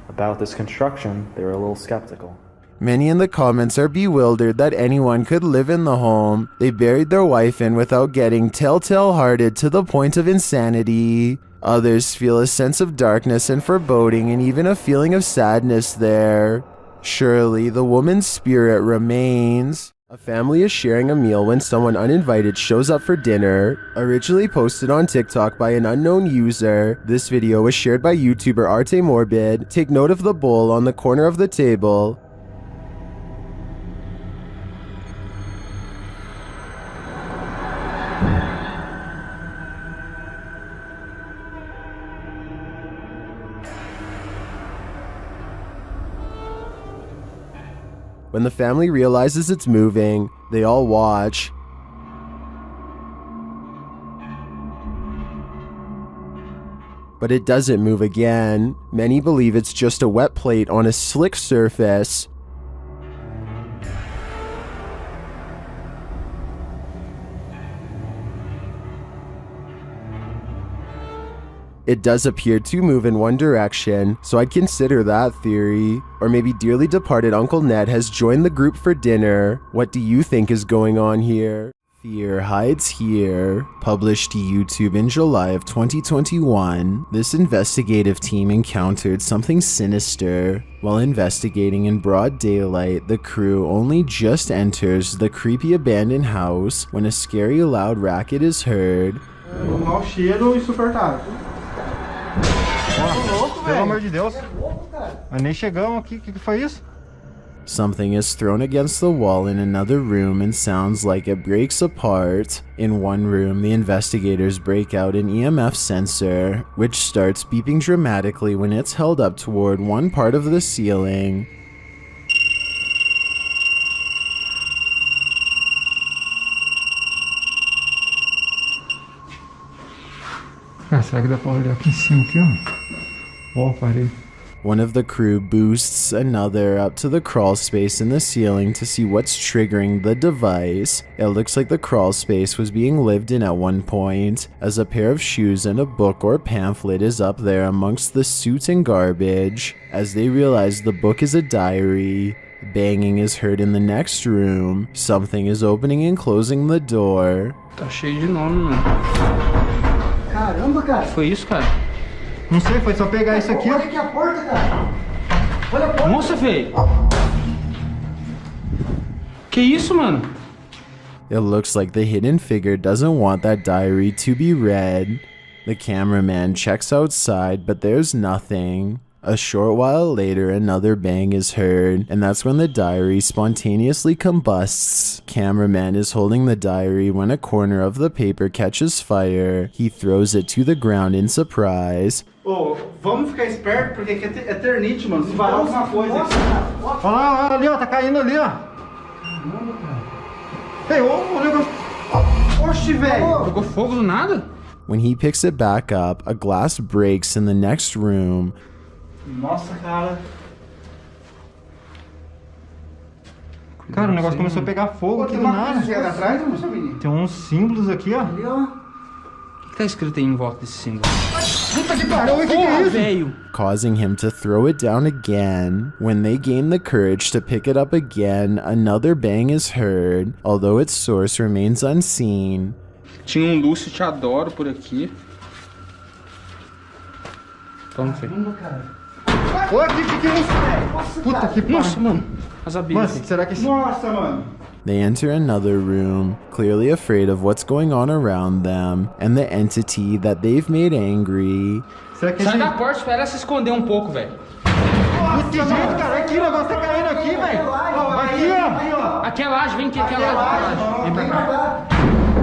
about this construction, they were a little skeptical. Many in the comments are bewildered that anyone could live in the home they buried their wife in without getting telltale-hearted to the point of insanity. Others feel a sense of darkness and foreboding and even a feeling of sadness there. Surely the woman's spirit remains. A family is sharing a meal when someone uninvited shows up for dinner. Originally posted on TikTok by an unknown user, this video was shared by YouTuber Arte Morbid. Take note of the bowl on the corner of the table. When the family realizes it's moving, they all watch. But it doesn't move again. Many believe it's just a wet plate on a slick surface. It does appear to move in one direction, so I'd consider that theory. Or maybe dearly departed Uncle Ned has joined the group for dinner. What do you think is going on here? Fear hides here. Published to YouTube in July of 2021, this investigative team encountered something sinister. While investigating in broad daylight, the crew only just enters the creepy abandoned house when a scary loud racket is heard. Mau cheiro insuportável. Pelo amor de Deus. Mas nem chegamos aqui. O que foi isso? Something is thrown against the wall in another room and sounds like it breaks apart. In one room, the investigators break out an EMF sensor, which starts beeping dramatically when it's held up toward one part of the ceiling. Ah, será que dá pra olhar aqui em cima, aqui, ó? Ó, parei. One of the crew boosts another up to the crawl space in the ceiling to see what's triggering the device. It looks like the crawl space was being lived in at one point, as a pair of shoes and a book or pamphlet is up there amongst the soot and garbage. As they realize the book is a diary, banging is heard in the next room. Something is opening and closing the door. Tá cheio de nome, mano. Caramba, cara. Foi isso, cara? Não sei, foi só pegar isso aqui. Olha aqui a porta, cara. Olha a porta. Nossa, velho. Que isso, mano? It looks like the hidden figure doesn't want that diary to be read. The cameraman checks outside, but there's nothing. A short while later, another bang is heard, and that's when the diary spontaneously combusts. Cameraman is holding the diary when a corner of the paper catches fire. He throws it to the ground in surprise. Ô, vamos ficar esperto, porque aqui é eternite, mano. Se vai alguma coisa aqui. Olha lá, ali, ó, tá caindo ali, ó. Caramba, cara. Ei, ô, negócio. Oxi, velho. Pegou fogo do nada? When he picks it back up, a glass breaks in the next room. Nossa, cara. Cara, o negócio começou a pegar fogo aqui do nada. Tem uns símbolos aqui, ó. Ali, ó. O que tá escrito aí em volta desse símbolo? Puta que pariu, o que é isso? Velho. Causing him to throw it down again. When they gain the courage to pick it up again, another bang is heard, although its source remains unseen. Tinha um Lúcio Te Adoro por aqui. Vamos ver. Ô, aqui, que é isso, velho? Puta que pariu. Nossa, mano. As abelhas. Mas será que esse... Nossa, mano. They enter another room, clearly afraid of what's going on around them and the entity that they've made angry. Sai da porta, espera ela se esconder um pouco, velho. Que jeito, cara. Aqui, o negócio tá caindo aqui, velho. Aqui, ó. Aqui é laje, vem aqui, aqui é laje. Vem pra cá.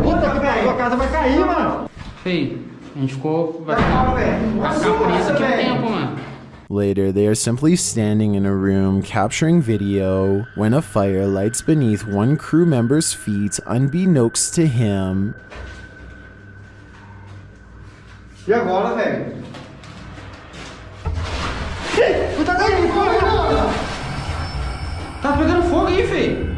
Puta que pariu, a casa vai cair, mano. Feio, a gente ficou... Vai ficar preso aqui um tempo, mano. Later, they are simply standing in a room capturing video when a fire lights beneath one crew member's feet unbeknownst to him. E agora, velho? Tá pegando fogo aí, feio.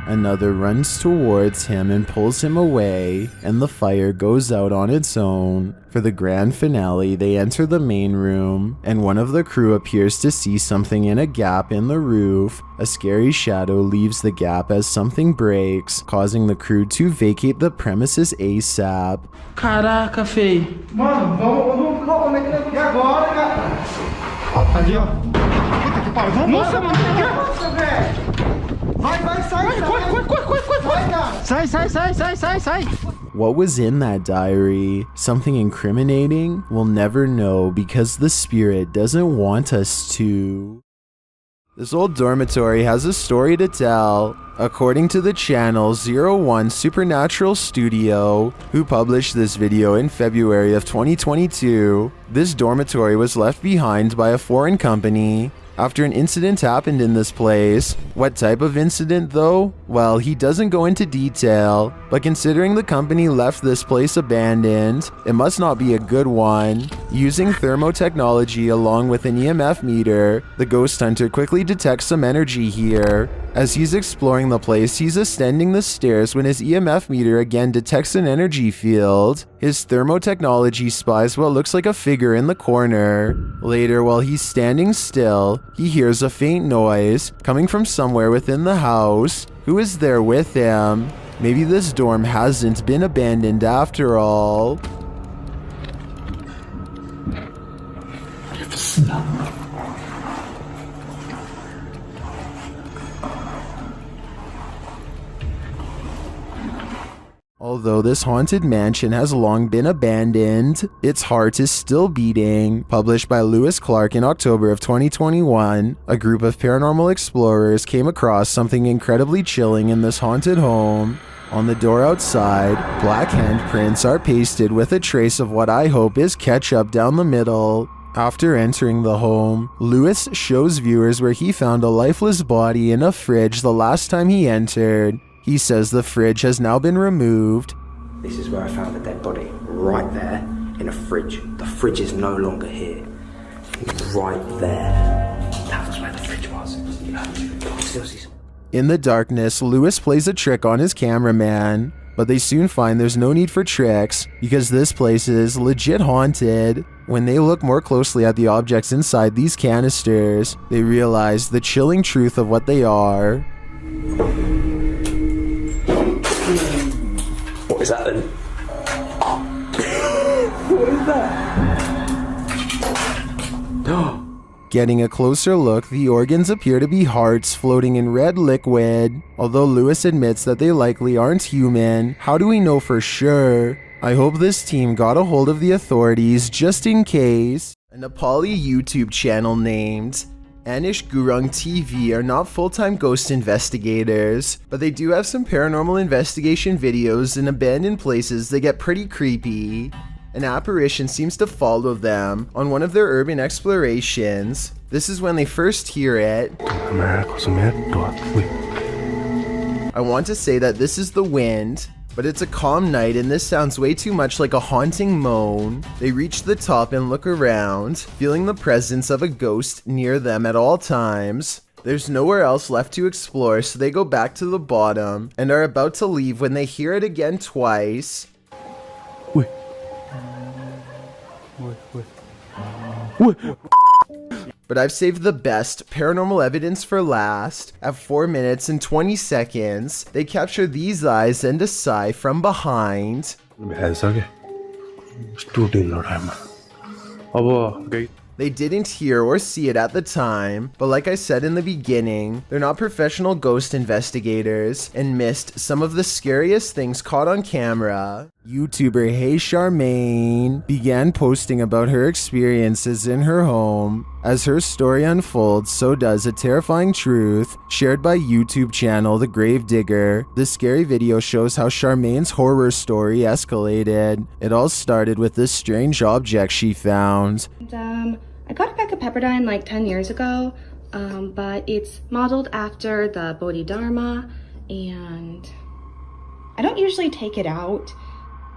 Another runs towards him and pulls him away, and the fire goes out on its own. For the grand finale, they enter the main room, and one of the crew appears to see something in a gap in the roof. A scary shadow leaves the gap as something breaks, causing the crew to vacate the premises ASAP. Caraca, feio. Mano, vamos como é que é? E agora, cara? Ali, ó. Puta que pariu. Vamos. Nossa, mano. Nossa, velho. Vai, sai. Corre. Sai. What was in that diary? Something incriminating? We'll never know because the spirit doesn't want us to. This old dormitory has a story to tell. According to the channel 01 Supernatural Studio, who published this video in February of 2022, this dormitory was left behind by a foreign company after an incident happened in this place. What type of incident though? Well, he doesn't go into detail, but considering the company left this place abandoned, it must not be a good one. Using thermotechnology along with an EMF meter, the ghost hunter quickly detects some energy here. As he's exploring the place, he's ascending the stairs when his EMF meter again detects an energy field. His thermotechnology spies what looks like a figure in the corner. Later, while he's standing still, he hears a faint noise coming from somewhere within the house. Who is there with him? Maybe this dorm hasn't been abandoned after all. Although this haunted mansion has long been abandoned, its heart is still beating. Published by Lewis Clark in October of 2021, a group of paranormal explorers came across something incredibly chilling in this haunted home. On the door outside, black handprints are pasted with a trace of what I hope is ketchup down the middle. After entering the home, Lewis shows viewers where he found a lifeless body in a fridge the last time he entered. He says the fridge has now been removed. This is where I found the dead body, right there, in a fridge. The fridge is no longer here. Right there. That was where the fridge was. In the darkness, Lewis plays a trick on his cameraman, but they soon find there's no need for tricks because this place is legit haunted. When they look more closely at the objects inside these canisters, they realize the chilling truth of what they are. What is that then? What is that? Getting a closer look, the organs appear to be hearts floating in red liquid. Although Lewis admits that they likely aren't human, how do we know for sure? I hope this team got a hold of the authorities just in case. A Nepali YouTube channel named Anish Gurung TV are not full-time ghost investigators, but they do have some paranormal investigation videos in abandoned places that get pretty creepy. an apparition seems to follow them on one of their urban explorations. This is when they first hear it. I want to say that this is the wind, but it's a calm night and this sounds way too much like a haunting moan. They reach the top and look around, feeling the presence of a ghost near them at all times. There's nowhere else left to explore, so they go back to the bottom and are about to leave when they hear it again twice. But I've saved the best paranormal evidence for last. At 4 minutes and 20 seconds, they capture these eyes and a sigh from behind. They didn't hear or see it at the time, but like I said in the beginning, they're not professional ghost investigators and missed some of the scariest things caught on camera. YouTuber Hey Charmaine began posting about her experiences in her home. As her story unfolds, so does a terrifying truth shared by YouTube channel The Gravedigger. This scary video shows how Charmaine's horror story escalated. It all started with this strange object she found. I got a pack of Pepperdine like 10 years ago, but it's modeled after the Bodhidharma, and I don't usually take it out.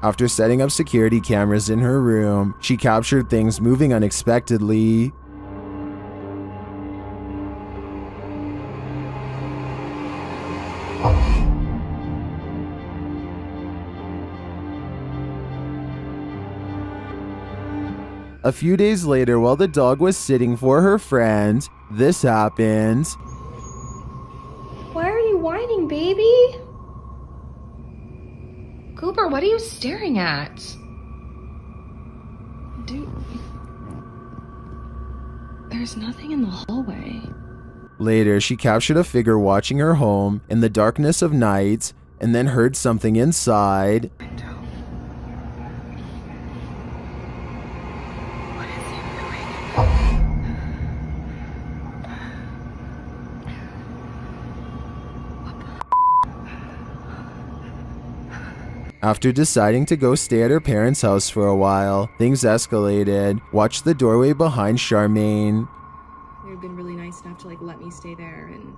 After setting up security cameras in her room, she captured things moving unexpectedly. A few days later, while the dog was sitting for her friend, this happened. Why are you whining, baby? Cooper, what are you staring at? Dude, there's nothing in the hallway. Later, she captured a figure watching her home in the darkness of night and then heard something inside. After deciding to go stay at her parents' house for a while, things escalated. Watch the doorway behind Charmaine. They've been really nice enough to let me stay there, and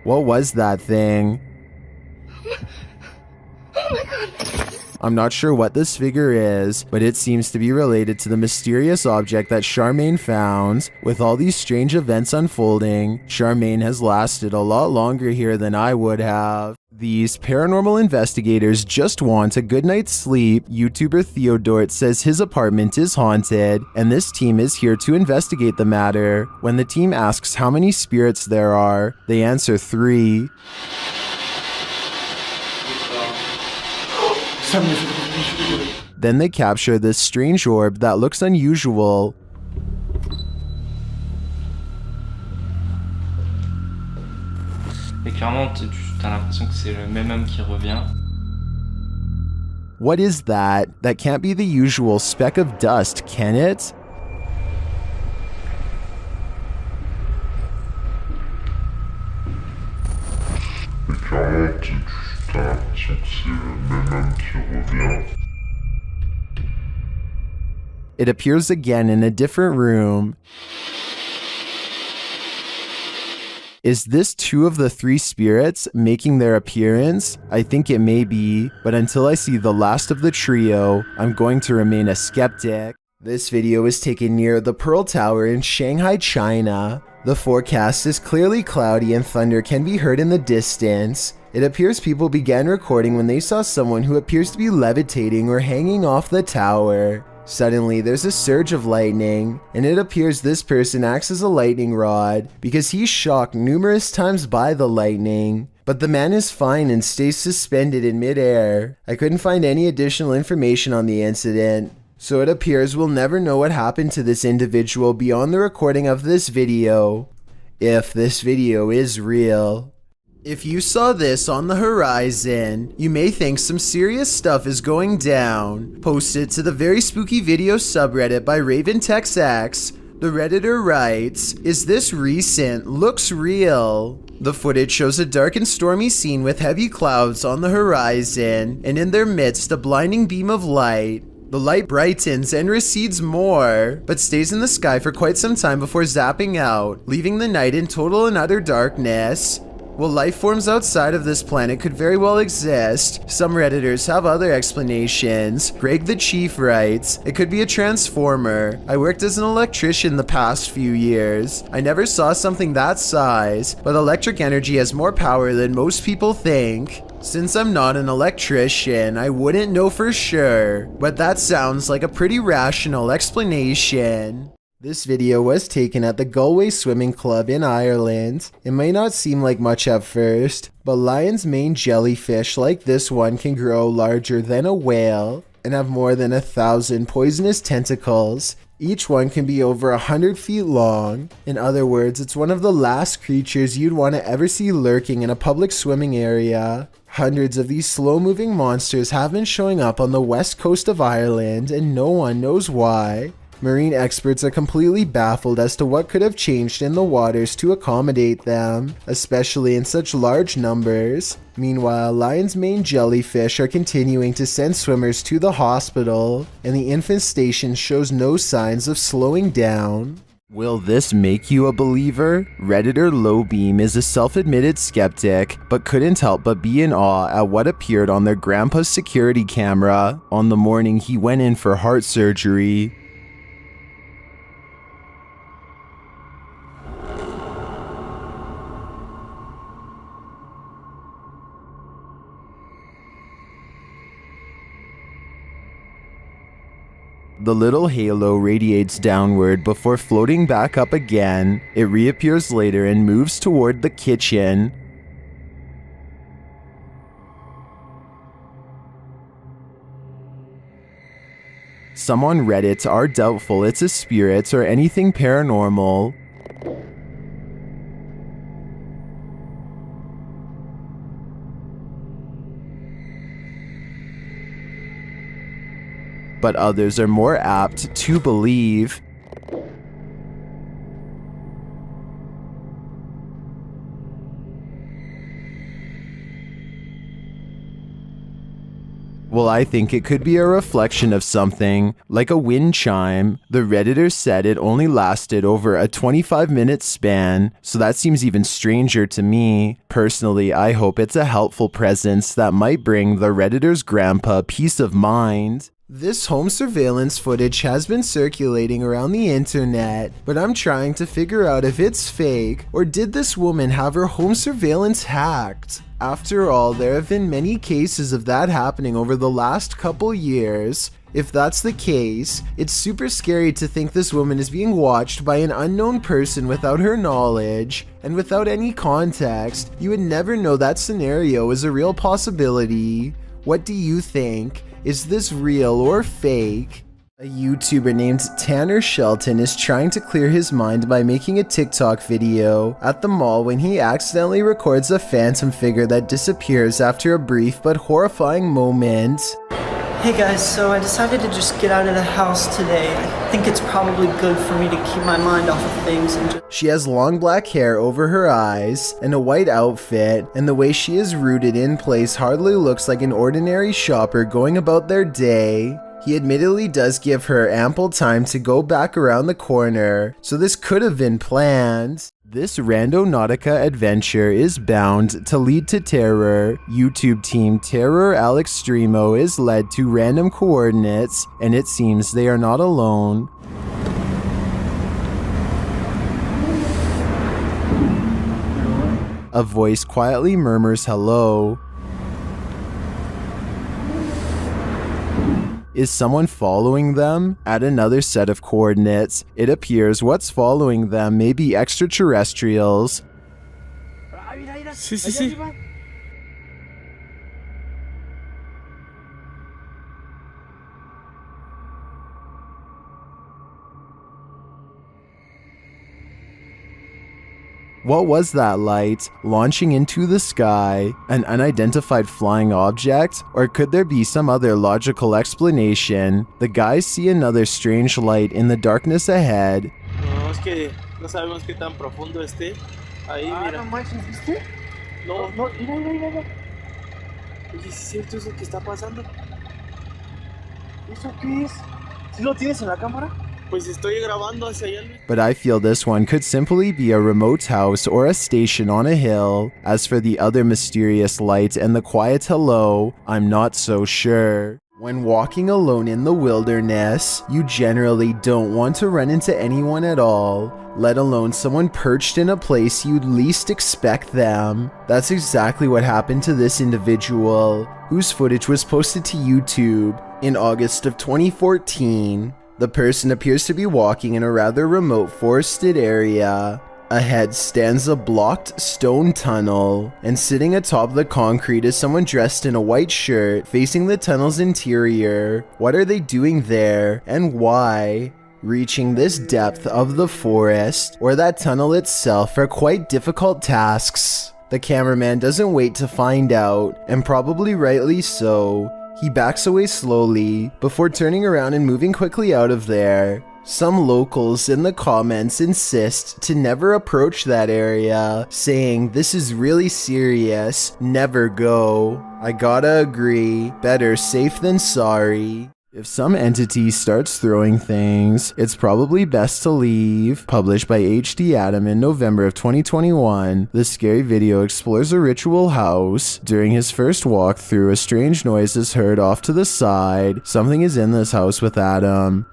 What was that thing? Oh my god. I'm not sure what this figure is, but it seems to be related to the mysterious object that Charmaine found. With all these strange events unfolding, Charmaine has lasted a lot longer here than I would have. These paranormal investigators just want a good night's sleep. YouTuber Theodort says his apartment is haunted, and this team is here to investigate the matter. When the team asks how many spirits there are, they answer 3. Then they capture this strange orb that looks unusual. Et clairement, t'as l'impression que c'est le même homme qui revient. What is that? That can't be the usual speck of dust, can it? It appears again in a different room. Is this 2 of the 3 spirits making their appearance? I think it may be, but until I see the last of the trio, I'm going to remain a skeptic. This video is taken near the Pearl Tower in Shanghai, China. The forecast is clearly cloudy and thunder can be heard in the distance. It appears people began recording when they saw someone who appears to be levitating or hanging off the tower. Suddenly, there's a surge of lightning, and it appears this person acts as a lightning rod because he's shocked numerous times by the lightning. But the man is fine and stays suspended in midair. I couldn't find any additional information on the incident, so it appears we'll never know what happened to this individual beyond the recording of this video, if this video is real. If you saw this on the horizon, you may think some serious stuff is going down. Post it to the Very Spooky Video subreddit by RavenTexX. The Redditor writes, "Is this recent? Looks real." The footage shows a dark and stormy scene with heavy clouds on the horizon, and in their midst a blinding beam of light. The light brightens and recedes more, but stays in the sky for quite some time before zapping out, leaving the night in total and utter darkness. While life forms outside of this planet could very well exist, some Redditors have other explanations. Greg the Chief writes, "It could be a transformer. I worked as an electrician the past few years. I never saw something that size, but electric energy has more power than most people think. Since I'm not an electrician, I wouldn't know for sure, but that sounds like a pretty rational explanation." This video was taken at the Galway Swimming Club in Ireland. It may not seem like much at first, but lion's mane jellyfish like this one can grow larger than a whale and have more than 1,000 poisonous tentacles. Each one can be over 100 feet long. In other words, it's one of the last creatures you'd want to ever see lurking in a public swimming area. Hundreds of these slow-moving monsters have been showing up on the west coast of Ireland, and no one knows why. Marine experts are completely baffled as to what could have changed in the waters to accommodate them, especially in such large numbers. Meanwhile, lion's mane jellyfish are continuing to send swimmers to the hospital, and the infestation shows no signs of slowing down. Will this make you a believer? Redditor Lowbeam is a self-admitted skeptic, but couldn't help but be in awe at what appeared on their grandpa's security camera on the morning he went in for heart surgery. The little halo radiates downward before floating back up again. It reappears later and moves toward the kitchen. Some on Reddit are doubtful it's a spirit or anything paranormal. But others are more apt to believe. Well, I think it could be a reflection of something, like a wind chime. The Redditor said it only lasted over a 25-minute span, so that seems even stranger to me. Personally, I hope it's a helpful presence that might bring the Redditor's grandpa peace of mind. This home surveillance footage has been circulating around the internet, but I'm trying to figure out if it's fake, or did this woman have her home surveillance hacked? After all, there have been many cases of that happening over the last couple years. If that's the case, it's super scary to think this woman is being watched by an unknown person without her knowledge, and without any context. You would never know that scenario is a real possibility. What do you think? Is this real or fake? A YouTuber named Tanner Shelton is trying to clear his mind by making a TikTok video at the mall when he accidentally records a phantom figure that disappears after a brief but horrifying moment. Hey guys, so I decided to just get out of the house today. I think it's probably good for me to keep my mind off of things and just... She has long black hair over her eyes and a white outfit, and the way she is rooted in place hardly looks like an ordinary shopper going about their day. He admittedly does give her ample time to go back around the corner, so this could have been planned. This Randonautica adventure is bound to lead to terror. YouTube team Terror Alex Streamo is led to random coordinates, and it seems they are not alone. A voice quietly murmurs hello. Is someone following them? At another set of coordinates, it appears what's following them may be extraterrestrials. Sí. What was that light launching into the sky? An unidentified flying object? Or could there be some other logical explanation? The guys see another strange light in the darkness ahead. no sabemos qué tan profundo esté. Ahí, mira. No manches, ¿viste? No, mira. Oye, ¿es cierto eso que está pasando? ¿Eso qué es? ¿Sí lo tienes en la cámara? Pues estoy grabando hacia allá, Luis. But I feel this one could simply be a remote house or a station on a hill. As for the other mysterious light and the quiet hello, I'm not so sure. When walking alone in the wilderness, you generally don't want to run into anyone at all, let alone someone perched in a place you'd least expect them. That's exactly what happened to this individual, whose footage was posted to YouTube in August of 2014. The person appears to be walking in a rather remote forested area. Ahead stands a blocked stone tunnel, and sitting atop the concrete is someone dressed in a white shirt facing the tunnel's interior. What are they doing there, and why? Reaching this depth of the forest, or that tunnel itself, are quite difficult tasks. The cameraman doesn't wait to find out, and probably rightly so. He backs away slowly, before turning around and moving quickly out of there. Some locals in the comments insist to never approach that area, saying this is really serious, never go. I gotta agree, better safe than sorry. If some entity starts throwing things, it's probably best to leave. Published by HD Adam in November of 2021, this scary video explores a ritual house. During his first walkthrough, a strange noise is heard off to the side. Something is in this house with Adam.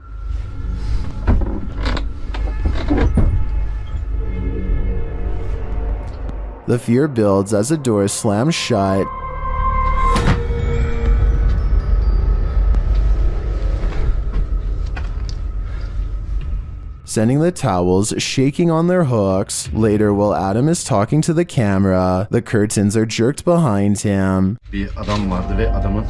The fear builds as a door slams shut. Sending the towels shaking on their hooks. Later, while Adam is talking to the camera, the curtains are jerked behind him. Bir adam vardı ve adamın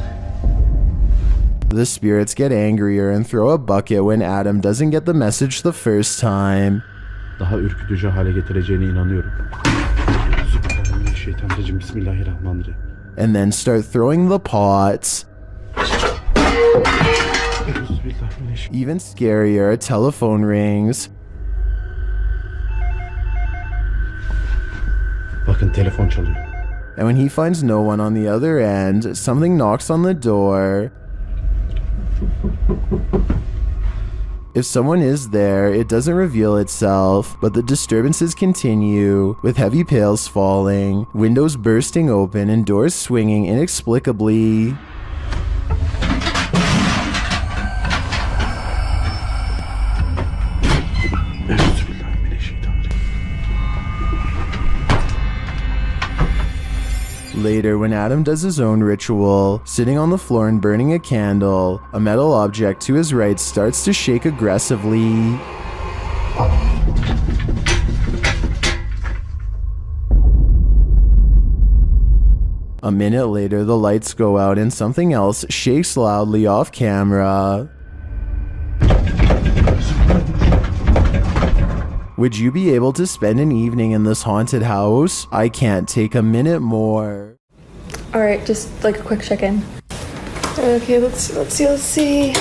The spirits get angrier and throw a bucket when Adam doesn't get the message the first time. daha ürkütücü hale getireceğine inanıyorum. Şeytanirracim, Bismillahirrahmanirrahim. And then start throwing the pots. Even scarier, a telephone rings. Bakın, telefon çalıyor. And when he finds no one on the other end, something knocks on the door. If someone is there, it doesn't reveal itself, but the disturbances continue, with heavy pails falling, windows bursting open, and doors swinging inexplicably. Later, when Adam does his own ritual, sitting on the floor and burning a candle, a metal object to his right starts to shake aggressively. A minute later, the lights go out and something else shakes loudly off camera. Would you be able to spend an evening in this haunted house? I can't take a minute more. Alright, just like a quick check-in. Okay, let's see.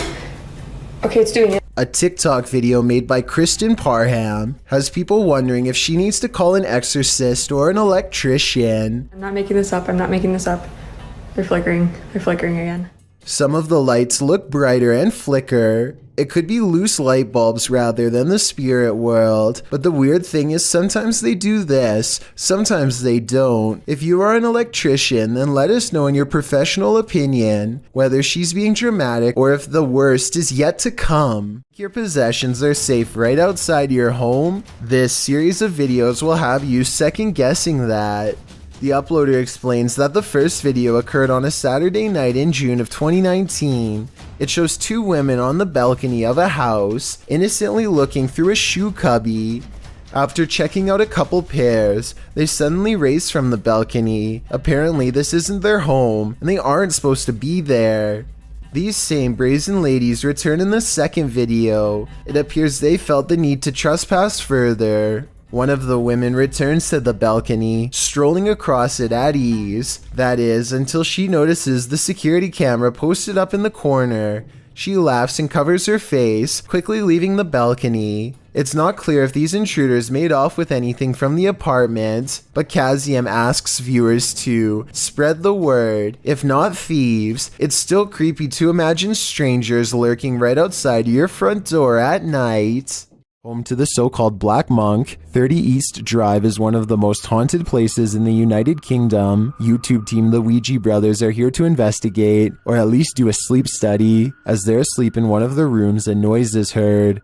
Okay, it's doing it. A TikTok video made by Kristen Parham has people wondering if she needs to call an exorcist or an electrician. I'm not making this up. They're flickering again. Some of the lights look brighter and flicker. It could be loose light bulbs rather than the spirit world, but the weird thing is sometimes they do this, sometimes they don't. If you are an electrician, then let us know in your professional opinion whether she's being dramatic or if the worst is yet to come. Your possessions are safe right outside your home. This series of videos will have you second guessing that. The uploader explains that the first video occurred on a Saturday night in June of 2019. It shows two women on the balcony of a house, innocently looking through a shoe cubby. After checking out a couple pairs, they suddenly race from the balcony. Apparently this isn't their home, and they aren't supposed to be there. These same brazen ladies return in the second video. It appears they felt the need to trespass further. One of the women returns to the balcony, strolling across it at ease. That is, until she notices the security camera posted up in the corner. She laughs and covers her face, quickly leaving the balcony. It's not clear if these intruders made off with anything from the apartment, but Kaziam asks viewers to spread the word. If not thieves, it's still creepy to imagine strangers lurking right outside your front door at night. Home to the so-called Black Monk, 30 East Drive is one of the most haunted places in the United Kingdom. YouTube team The Ouija Brothers are here to investigate, or at least do a sleep study. As they're asleep in one of the rooms, a noise is heard.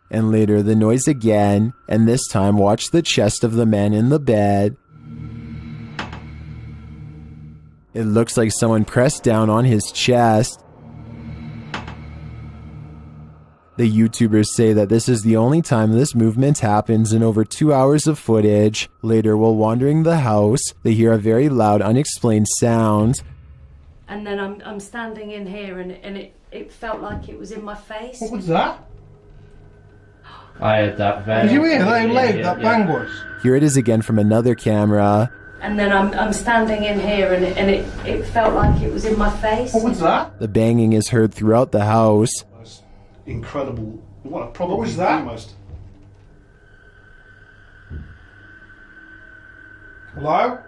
And later the noise again, and this time watch the chest of the man in the bed. It looks like someone pressed down on his chest. The YouTubers say that this is the only time this movement happens in over 2 hours of footage. Later, while wandering the house, they hear a very loud, unexplained sound. And then I'm standing in here and it felt like it was in my face. What was that? I heard that very. Did you hear that loud that bang was? Here it is again from another camera. And then I'm standing in here and it felt like it was in my face. What was that? The banging is heard throughout the house. Incredible. What was that? Hello?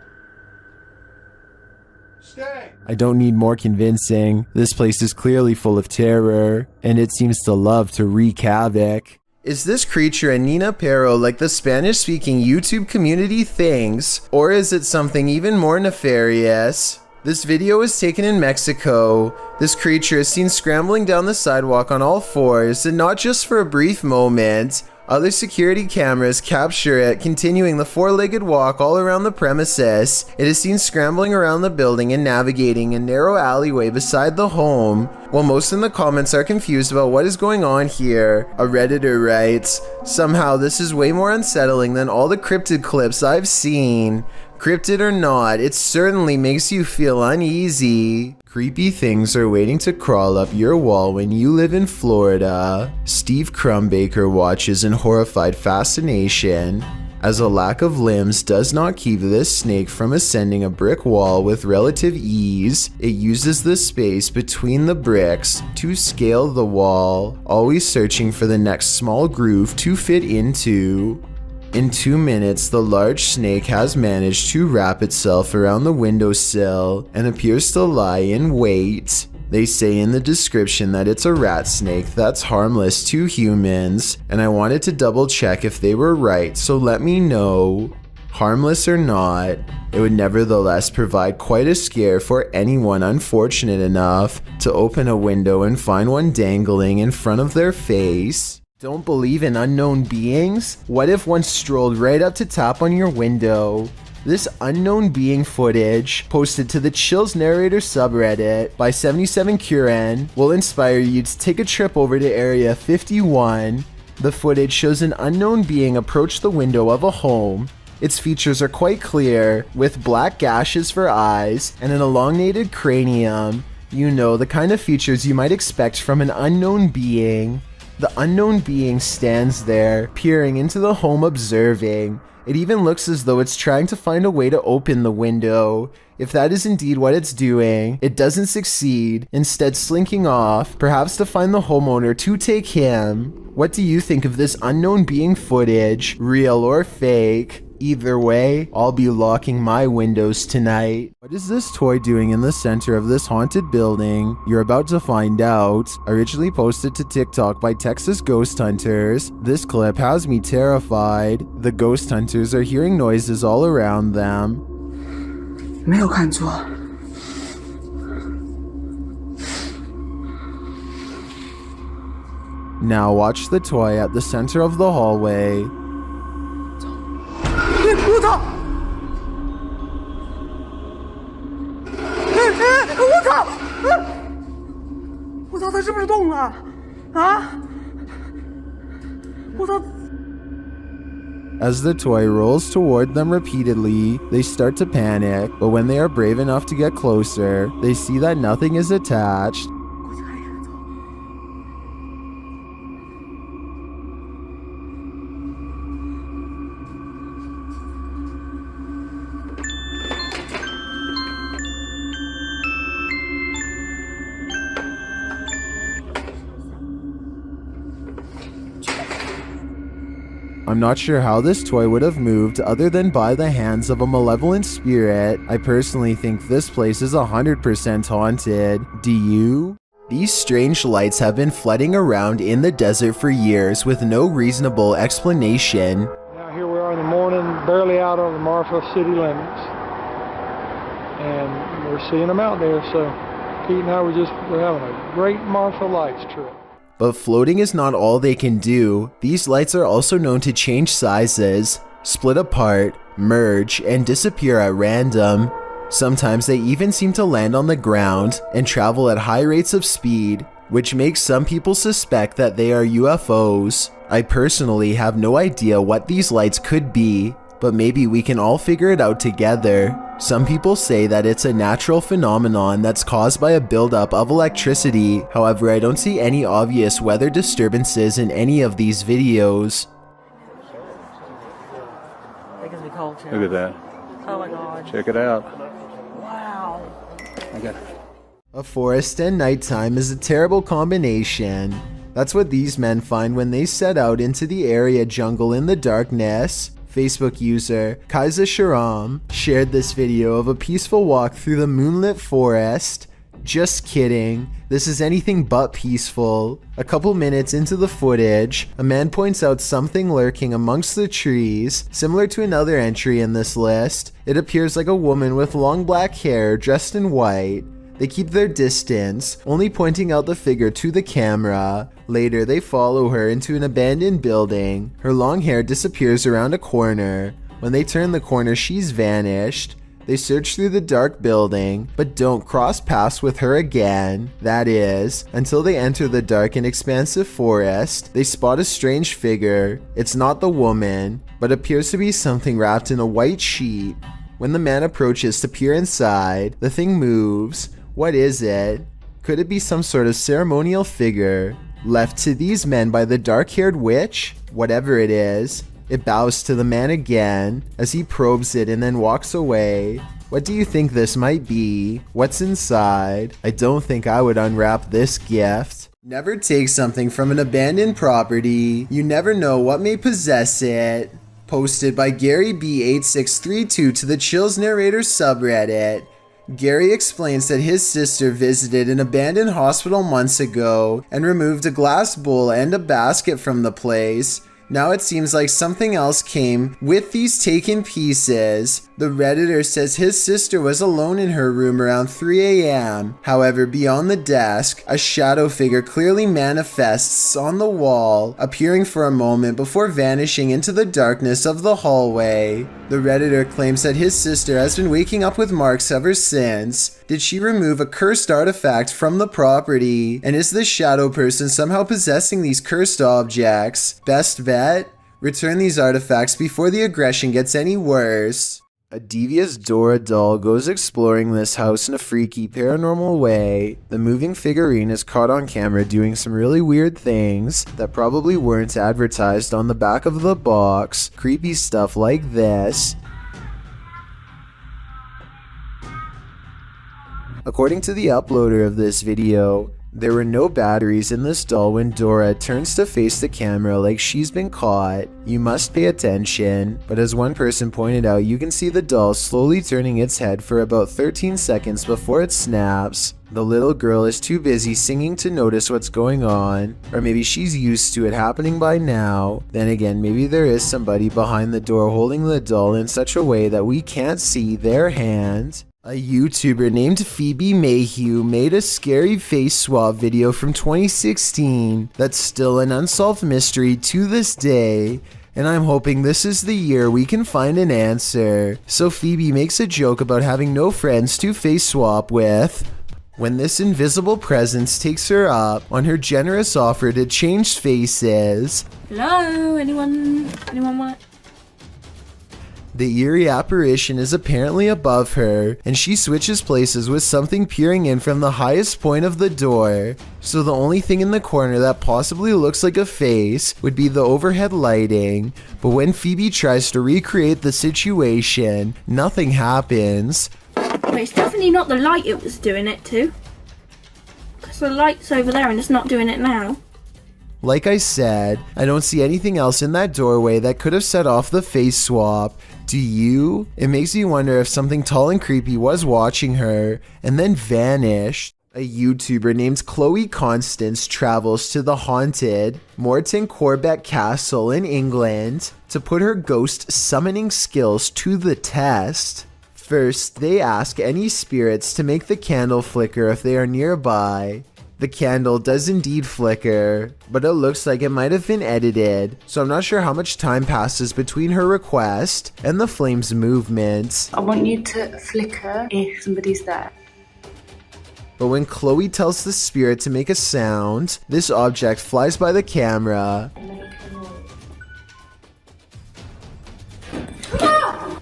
Stay. I don't need more convincing. This place is clearly full of terror, and it seems to love to wreak havoc. Is this creature a Nina Pero like the Spanish-speaking YouTube community thinks, or is it something even more nefarious? This video was taken in Mexico. This creature is seen scrambling down the sidewalk on all fours, and not just for a brief moment. Other security cameras capture it continuing the four-legged walk all around the premises. It is seen scrambling around the building and navigating a narrow alleyway beside the home. While most in the comments are confused about what is going on here, a Redditor writes, "Somehow this is way more unsettling than all the cryptid clips I've seen. Cryptid or not, it certainly makes you feel uneasy." Creepy things are waiting to crawl up your wall when you live in Florida. Steve Crumbaker watches in horrified fascination as a lack of limbs does not keep this snake from ascending a brick wall with relative ease. It uses the space between the bricks to scale the wall, always searching for the next small groove to fit into. In 2 minutes, the large snake has managed to wrap itself around the windowsill and appears to lie in wait. They say in the description that it's a rat snake that's harmless to humans, and I wanted to double check if they were right, so let me know. Harmless or not, it would nevertheless provide quite a scare for anyone unfortunate enough to open a window and find one dangling in front of their face. Don't believe in unknown beings? What if one strolled right up to tap on your window? This unknown being footage, posted to the Chills Narrator subreddit by 77Kuren, will inspire you to take a trip over to Area 51. The footage shows an unknown being approach the window of a home. Its features are quite clear, with black gashes for eyes and an elongated cranium. You know, the kind of features you might expect from an unknown being. The unknown being stands there, peering into the home, observing. It even looks as though it's trying to find a way to open the window. If that is indeed what it's doing, it doesn't succeed, instead slinking off, perhaps to find the homeowner to take him. What do you think of this unknown being footage, real or fake? Either way, I'll be locking my windows tonight. What is this toy doing in the center of this haunted building? You're about to find out. Originally posted to TikTok by Texas Ghost Hunters, this clip has me terrified. The ghost hunters are hearing noises all around them. 没有看错。 Now watch the toy at the center of the hallway. 我操！我操！我操！它是不是动了？啊！我操！ As the toy rolls toward them repeatedly, they start to panic, but when they are brave enough to get closer, they see that nothing is attached. I'm not sure how this toy would have moved other than by the hands of a malevolent spirit. I personally think this place is 100% haunted. Do you? These strange lights have been flooding around in the desert for years with no reasonable explanation. Now here we are in the morning, barely out of the Marfa city limits. And we're seeing them out there, so Pete and I we're having a great Marfa Lights trip. But floating is not all they can do. These lights are also known to change sizes, split apart, merge, and disappear at random. Sometimes they even seem to land on the ground and travel at high rates of speed, which makes some people suspect that they are UFOs. I personally have no idea what these lights could be, but maybe we can all figure it out together. Some people say that it's a natural phenomenon that's caused by a buildup of electricity. However, I don't see any obvious weather disturbances in any of these videos. Look at that. Oh my god. Check it out. Wow. Okay. A forest and nighttime is a terrible combination. That's what these men find when they set out into the area jungle in the darkness. Facebook user Kaiser Sharam shared this video of a peaceful walk through the moonlit forest. Just kidding, this is anything but peaceful. A couple minutes into the footage, a man points out something lurking amongst the trees, similar to another entry in this list. It appears like a woman with long black hair dressed in white. They keep their distance, only pointing out the figure to the camera. Later, they follow her into an abandoned building. Her long hair disappears around a corner. When they turn the corner, she's vanished. They search through the dark building, but don't cross paths with her again. That is, until they enter the dark and expansive forest. They spot a strange figure. It's not the woman, but appears to be something wrapped in a white sheet. When the man approaches to peer inside, the thing moves. What is it? Could it be some sort of ceremonial figure left to these men by the dark-haired witch? Whatever it is, it bows to the man again as he probes it and then walks away. What do you think this might be? What's inside? I don't think I would unwrap this gift. Never take something from an abandoned property. You never know what may possess it. Posted by Gary B8632 to the Chills Narrator subreddit. Gary explains that his sister visited an abandoned hospital months ago and removed a glass bowl and a basket from the place. Now it seems like something else came with these taken pieces. The Redditor says his sister was alone in her room around 3 a.m. However, beyond the desk, a shadow figure clearly manifests on the wall, appearing for a moment before vanishing into the darkness of the hallway. The Redditor claims that his sister has been waking up with marks ever since. Did she remove a cursed artifact from the property? And is the shadow person somehow possessing these cursed objects? Best bet? Return these artifacts before the aggression gets any worse. A devious Dora doll goes exploring this house in a freaky paranormal way. The moving figurine is caught on camera doing some really weird things that probably weren't advertised on the back of the box. Creepy stuff like this. According to the uploader of this video, there were no batteries in this doll when Dora turns to face the camera like she's been caught. You must pay attention, but as one person pointed out, you can see the doll slowly turning its head for about 13 seconds before it snaps. The little girl is too busy singing to notice what's going on, or maybe she's used to it happening by now. Then again, maybe there is somebody behind the door holding the doll in such a way that we can't see their hand. A YouTuber named Phoebe Mayhew made a scary face swap video from 2016 that's still an unsolved mystery to this day, and I'm hoping this is the year we can find an answer. So Phoebe makes a joke about having no friends to face swap with, when this invisible presence takes her up on her generous offer to change faces. Hello, anyone want? The eerie apparition is apparently above her, and she switches places with something peering in from the highest point of the door. So the only thing in the corner that possibly looks like a face would be the overhead lighting. But when Phoebe tries to recreate the situation, nothing happens. Wait, it's definitely not the light it was doing it to. Because the light's over there and it's not doing it now. Like I said, I don't see anything else in that doorway that could have set off the face swap. Do you? It makes me wonder if something tall and creepy was watching her and then vanished. A YouTuber named Chloe Constance travels to the haunted Morton Corbett Castle in England to put her ghost summoning skills to the test. First, they ask any spirits to make the candle flicker if they are nearby. The candle does indeed flicker, but it looks like it might have been edited, so I'm not sure how much time passes between her request and the flame's movement. I want you to flicker if somebody's there. But when Chloe tells the spirit to make a sound, this object flies by the camera.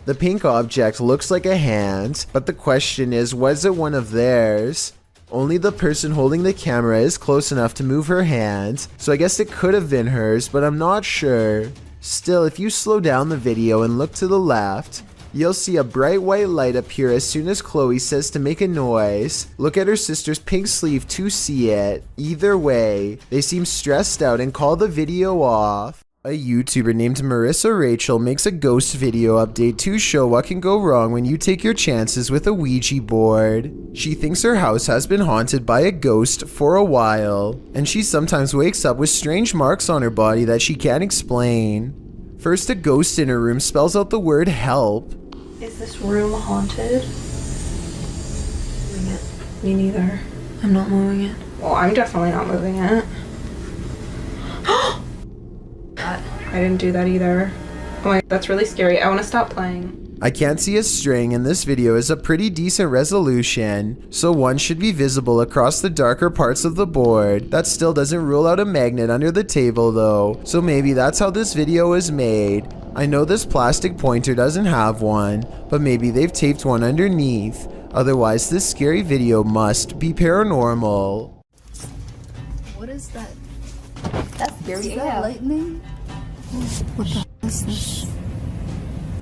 The pink object looks like a hand, but the question is, was it one of theirs? Only the person holding the camera is close enough to move her hand, so I guess it could have been hers, but I'm not sure. Still, if you slow down the video and look to the left, you'll see a bright white light appear as soon as Chloe says to make a noise. Look at her sister's pink sleeve to see it. Either way, they seem stressed out and call the video off. A YouTuber named Marissa Rachel makes a ghost video update to show what can go wrong when you take your chances with a Ouija board. She thinks her house has been haunted by a ghost for a while, and she sometimes wakes up with strange marks on her body that she can't explain. First, a ghost in her room spells out the word help. Is this room haunted? Moving it. Me neither. I'm not moving it. Well, I'm definitely not moving it. I didn't do that either. Oh my, that's really scary. I want to stop playing. I can't see a string, and this video is a pretty decent resolution, so one should be visible across the darker parts of the board. That still doesn't rule out a magnet under the table though, so maybe that's how this video was made. I know this plastic pointer doesn't have one, but maybe they've taped one underneath. Otherwise, this scary video must be paranormal. What is that? That's scary. Is that lightning? What the hell is this?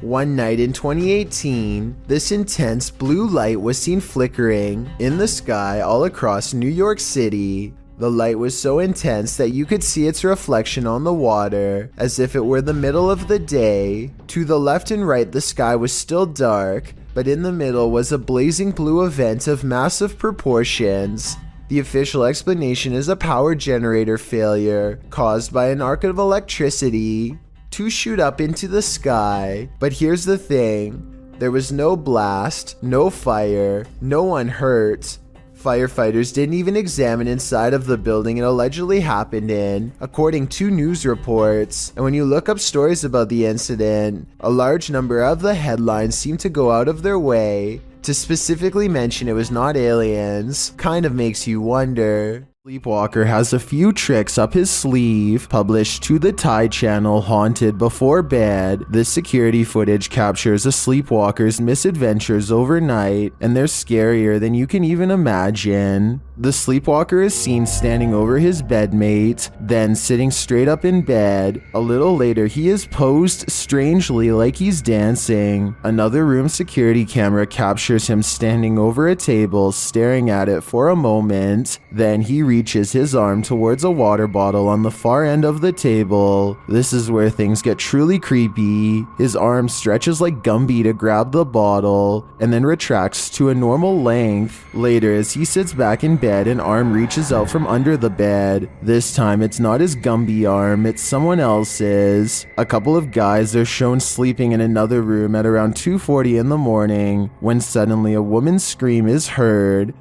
One night in 2018, this intense blue light was seen flickering in the sky all across New York City. The light was so intense that you could see its reflection on the water, as if it were the middle of the day. To the left and right, the sky was still dark, but in the middle was a blazing blue event of massive proportions. The official explanation is a power generator failure caused by an arc of electricity to shoot up into the sky. But here's the thing, there was no blast, no fire, no one hurt. Firefighters didn't even examine inside of the building it allegedly happened in, according to news reports. And when you look up stories about the incident, a large number of the headlines seem to go out of their way to specifically mention it was not aliens. Kind of makes you wonder. Sleepwalker has a few tricks up his sleeve. Published to the Thai channel Haunted Before Bed, this security footage captures a sleepwalker's misadventures overnight, and they're scarier than you can even imagine. The sleepwalker is seen standing over his bedmate, then sitting straight up in bed. A little later, he is posed strangely like he's dancing. Another room security camera captures him standing over a table, staring at it for a moment. Then he reaches his arm towards a water bottle on the far end of the table. This is where things get truly creepy. His arm stretches like Gumby to grab the bottle, and then retracts to a normal length. Later, as he sits back in bed, an arm reaches out from under the bed. This time, it's not his Gumby arm, it's someone else's. A couple of guys are shown sleeping in another room at around 2:40 in the morning, when suddenly a woman's scream is heard.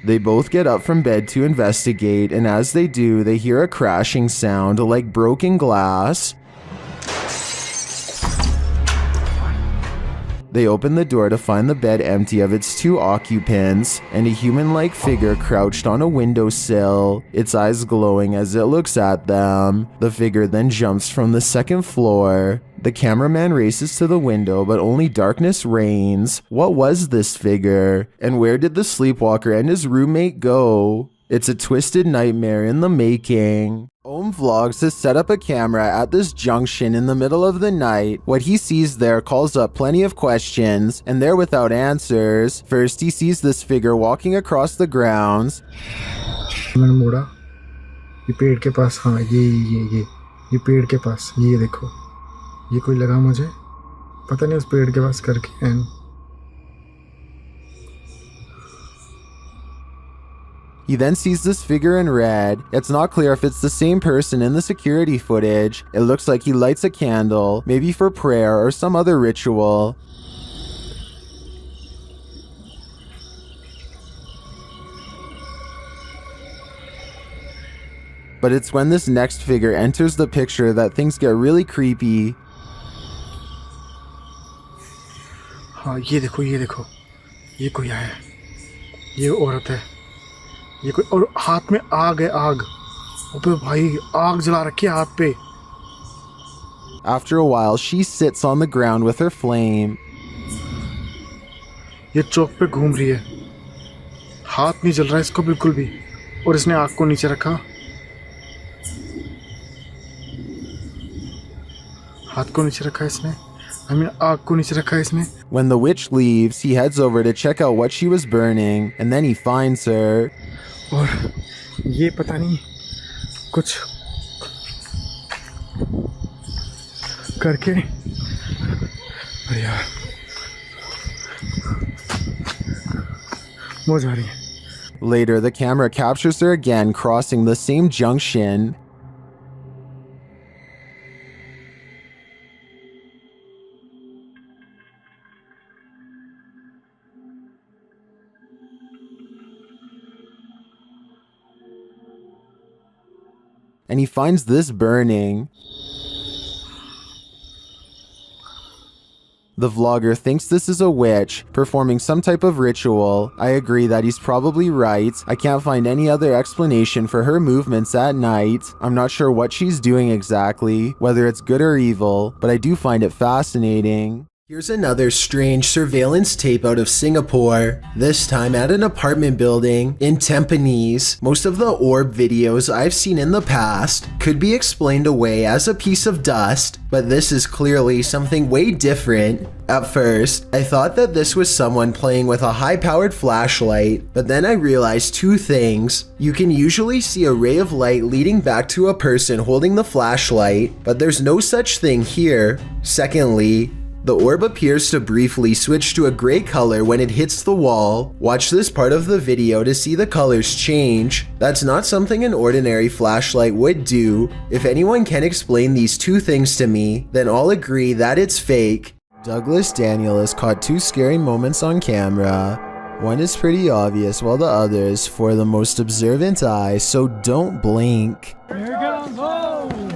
They both get up from bed to investigate, and as they do, they hear a crashing sound like broken glass. They open the door to find the bed empty of its two occupants, and a human-like figure crouched on a windowsill, its eyes glowing as it looks at them. The figure then jumps from the second floor. The cameraman races to the window, but only darkness reigns. What was this figure? And where did the sleepwalker and his roommate go? It's a twisted nightmare in the making. Ohm Vlogs has set up a camera at this junction in the middle of the night. What he sees there calls up plenty of questions, and they're without answers. First, he sees this figure walking across the grounds. ये पेड़ के पास, हाँ ये पेड़ के पास, ये देखो, ये कोई लगा मुझे, पता नहीं उस पेड़ के पास करके। And he then sees this figure in red. It's not clear if it's the same person in the security footage. It looks like he lights a candle, maybe for prayer or some other ritual. But it's when this next figure enters the picture that things get really creepy. हाँ ये देखो, ये कोई आया है, ये औरत है, ये कोई, और हाथ में आग है, आग, अबे भाई आग जला रखी है हाथ पे। After a while, she sits on the ground with her flame. ये चौक पे घूम रही है, हाथ नहीं जल रहा है इसको बिल्कुल भी, और इसने आग को नीचे रखा, हाथ को नीचे रखा इसने, आग को नीचे रखा इसने। When the witch leaves, he heads over to check out what she was burning, and then he finds her. और ये पता नहीं कुछ करके, अरे यार मौज आ रही है। Later, the camera captures her again crossing the same junction. And he finds this burning. The vlogger thinks this is a witch performing some type of ritual. I agree that he's probably right. I can't find any other explanation for her movements at night. I'm not sure what she's doing exactly, whether it's good or evil, but I do find it fascinating. Here's another strange surveillance tape out of Singapore, this time at an apartment building in Tampines. Most of the orb videos I've seen in the past could be explained away as a piece of dust, but this is clearly something way different. At first, I thought that this was someone playing with a high-powered flashlight, but then I realized two things. You can usually see a ray of light leading back to a person holding the flashlight, but there's no such thing here. Secondly, the orb appears to briefly switch to a gray color when it hits the wall. Watch this part of the video to see the colors change. That's not something an ordinary flashlight would do. If anyone can explain these two things to me, then I'll agree that it's fake. Douglas Daniel has caught two scary moments on camera. One is pretty obvious while the other is for the most observant eye, so don't blink. Here goes home.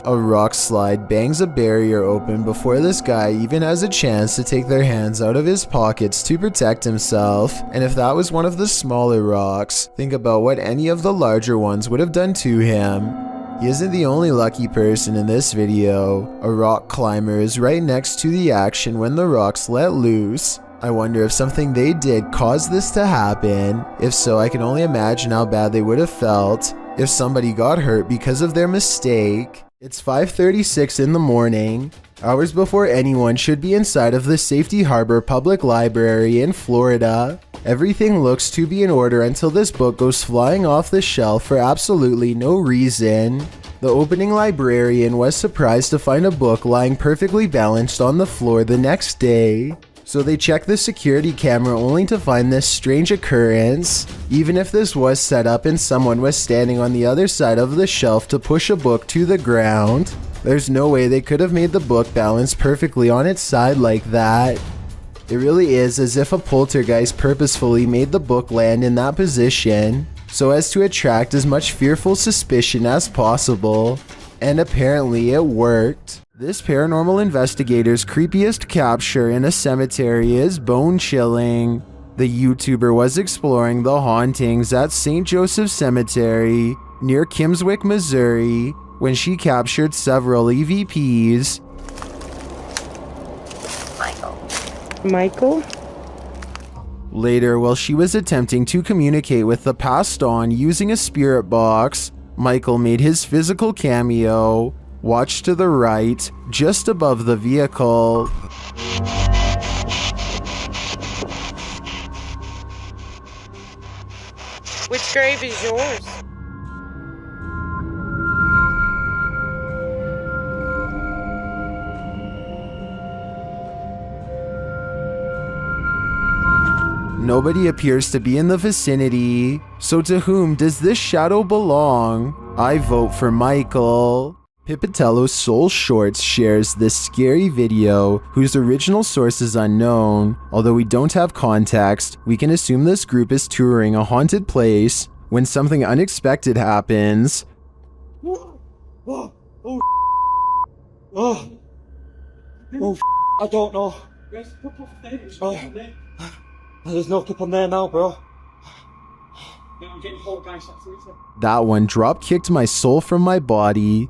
A rock slide bangs a barrier open before this guy even has a chance to take their hands out of his pockets to protect himself. And if that was one of the smaller rocks, think about what any of the larger ones would have done to him. He isn't the only lucky person in this video. A rock climber is right next to the action when the rocks let loose. I wonder if something they did caused this to happen. If so, I can only imagine how bad they would have felt if somebody got hurt because of their mistake. It's 5:36 in the morning, hours before anyone should be inside of the Safety Harbor Public Library in Florida. Everything looks to be in order until this book goes flying off the shelf for absolutely no reason. The opening librarian was surprised to find a book lying perfectly balanced on the floor the next day. So they checked the security camera only to find this strange occurrence. Even if this was set up and someone was standing on the other side of the shelf to push a book to the ground, there's no way they could have made the book balance perfectly on its side like that. It really is as if a poltergeist purposefully made the book land in that position, so as to attract as much fearful suspicion as possible. And apparently it worked. This paranormal investigator's creepiest capture in a cemetery is bone-chilling. The YouTuber was exploring the hauntings at St. Joseph Cemetery near Kimswick, Missouri, when she captured several EVPs. Michael? Later, while she was attempting to communicate with the passed on using a spirit box, Michael made his physical cameo. Watch to the right, just above the vehicle. grave is yours. Nobody appears to be in the vicinity, so to whom does this shadow belong? I vote for Michael. Pipitello's Soul Shorts shares this scary video, whose original source is unknown. Although we don't have context, we can assume this group is touring a haunted place when something unexpected happens. I don't know. There's no clip on there now, bro. That one drop kicked my soul from my body.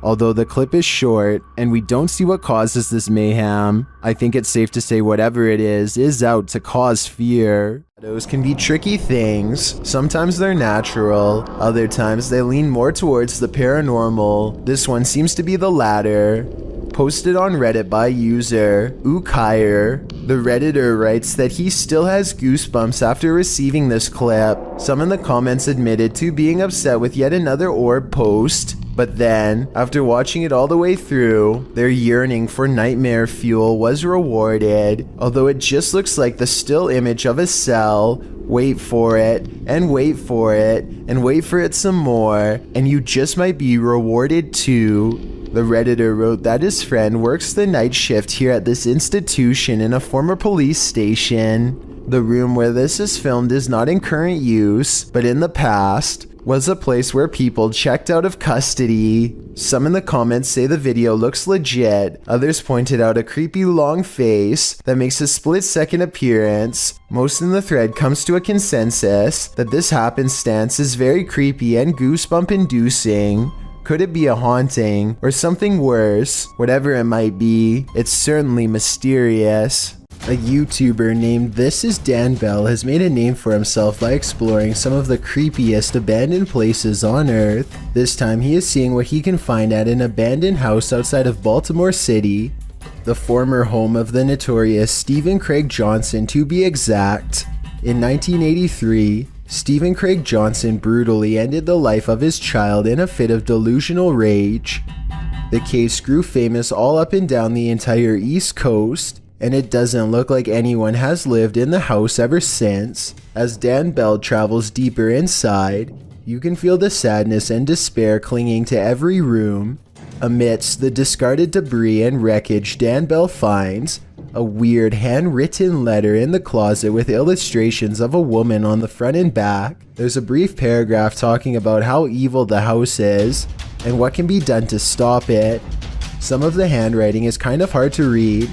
Although the clip is short and we don't see what causes this mayhem, I think it's safe to say whatever it is out to cause fear. Shadows can be tricky things. Sometimes they're natural, other times they lean more towards the paranormal. This one seems to be the latter. Posted on Reddit by user Ukire. The Redditor writes that he still has goosebumps after receiving this clip. Some in the comments admitted to being upset with yet another orb post, but then, after watching it all the way through, their yearning for nightmare fuel was rewarded. Although it just looks like the still image of a cell. Wait for it, and wait for it, and wait for it some more, and you just might be rewarded too. The Redditor wrote that his friend works the night shift here at this institution in a former police station. The room where this is filmed is not in current use, but in the past was a place where people checked out of custody. Some in the comments say the video looks legit, others pointed out a creepy long face that makes a split-second appearance. Most in the thread comes to a consensus that this happenstance is very creepy and goosebump-inducing. Could it be a haunting, or something worse? Whatever it might be, it's certainly mysterious. A YouTuber named This Is Dan Bell has made a name for himself by exploring some of the creepiest abandoned places on Earth. This time he is seeing what he can find at an abandoned house outside of Baltimore City, the former home of the notorious Stephen Craig Johnson to be exact. In 1983, Stephen Craig Johnson brutally ended the life of his child in a fit of delusional rage. The case grew famous all up and down the entire East Coast, and it doesn't look like anyone has lived in the house ever since. As Dan Bell travels deeper inside, you can feel the sadness and despair clinging to every room. Amidst the discarded debris and wreckage, Dan Bell finds a weird handwritten letter in the closet with illustrations of a woman on the front and back. There's a brief paragraph talking about how evil the house is and what can be done to stop it. Some of the handwriting is kind of hard to read,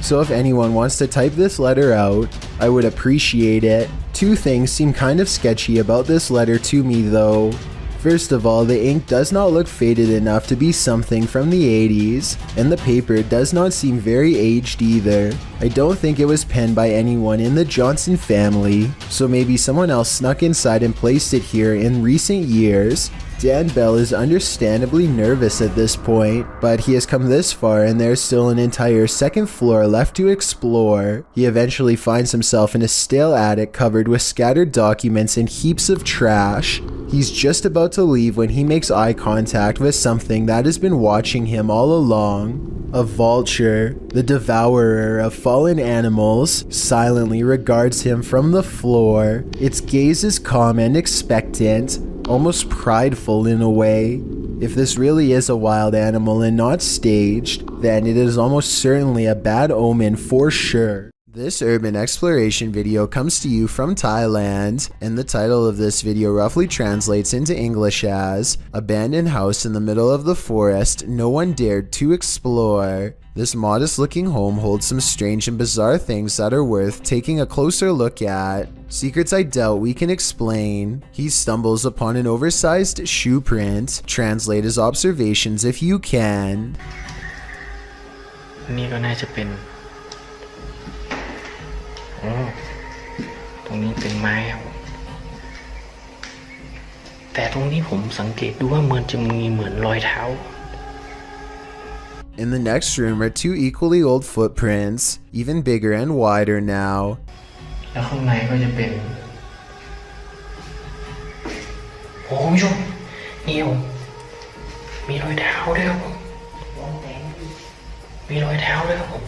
so if anyone wants to type this letter out, I would appreciate it. Two things seem kind of sketchy about this letter to me though. First of all, the ink does not look faded enough to be something from the 80s, and the paper does not seem very aged either. I don't think it was penned by anyone in the Johnson family, so maybe someone else snuck inside and placed it here in recent years. Dan Bell is understandably nervous at this point, but he has come this far and there's still an entire second floor left to explore. He eventually finds himself in a stale attic covered with scattered documents and heaps of trash. He's just about to leave when he makes eye contact with something that has been watching him all along. A vulture, the devourer of fallen animals, silently regards him from the floor. Its gaze is calm and expectant, almost prideful in a way. If this really is a wild animal and not staged, then it is almost certainly a bad omen for sure. This urban exploration video comes to you from Thailand, and the title of this video roughly translates into English as Abandoned House in the Middle of the Forest No One Dared to Explore. This modest looking home holds some strange and bizarre things that are worth taking a closer look at. Secrets I doubt we can explain. He stumbles upon an oversized shoe print. Translate his observations if you can. นี่ก็น่าจะเป็นตรงนี้เป็นไม้ครับแต่ตรงนี้ผมสังเกตดูว่ามันจะมีเหมือนรอยเท้า In the next room are 2 equally old footprints, even bigger and wider now. แล้วข้างในก็จะเป็นโอ้คุณผู้ชมนี่ผมมีรอยเท้าด้วยครับผมมีรอยเท้าด้วยครับผม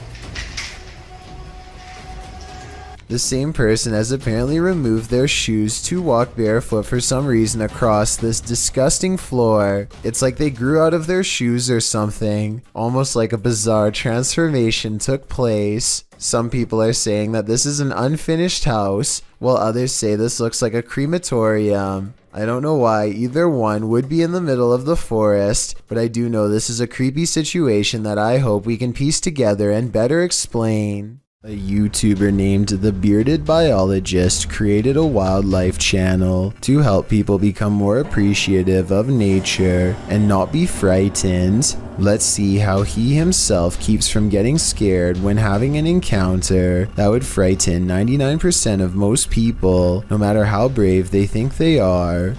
The same person has apparently removed their shoes to walk barefoot for some reason across this disgusting floor. It's like they grew out of their shoes or something, almost like a bizarre transformation took place. Some people are saying that this is an unfinished house, while others say this looks like a crematorium. I don't know why either one would be in the middle of the forest, but I do know this is a creepy situation that I hope we can piece together and better explain. A YouTuber named The Bearded Biologist created a wildlife channel to help people become more appreciative of nature and not be frightened. Let's see how he himself keeps from getting scared when having an encounter that would frighten 99% of most people, no matter how brave they think they are.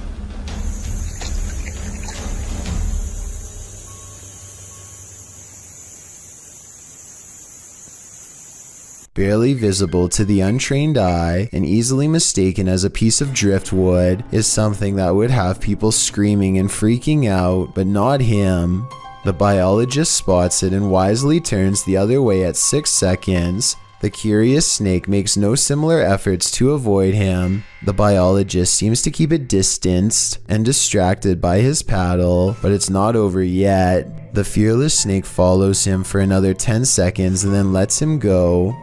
Barely visible to the untrained eye and easily mistaken as a piece of driftwood is something that would have people screaming and freaking out, but not him. The biologist spots it and wisely turns the other way at 6 seconds. The curious snake makes no similar efforts to avoid him. The biologist seems to keep it distanced and distracted by his paddle, but it's not over yet. The fearless snake follows him for another 10 seconds and then lets him go.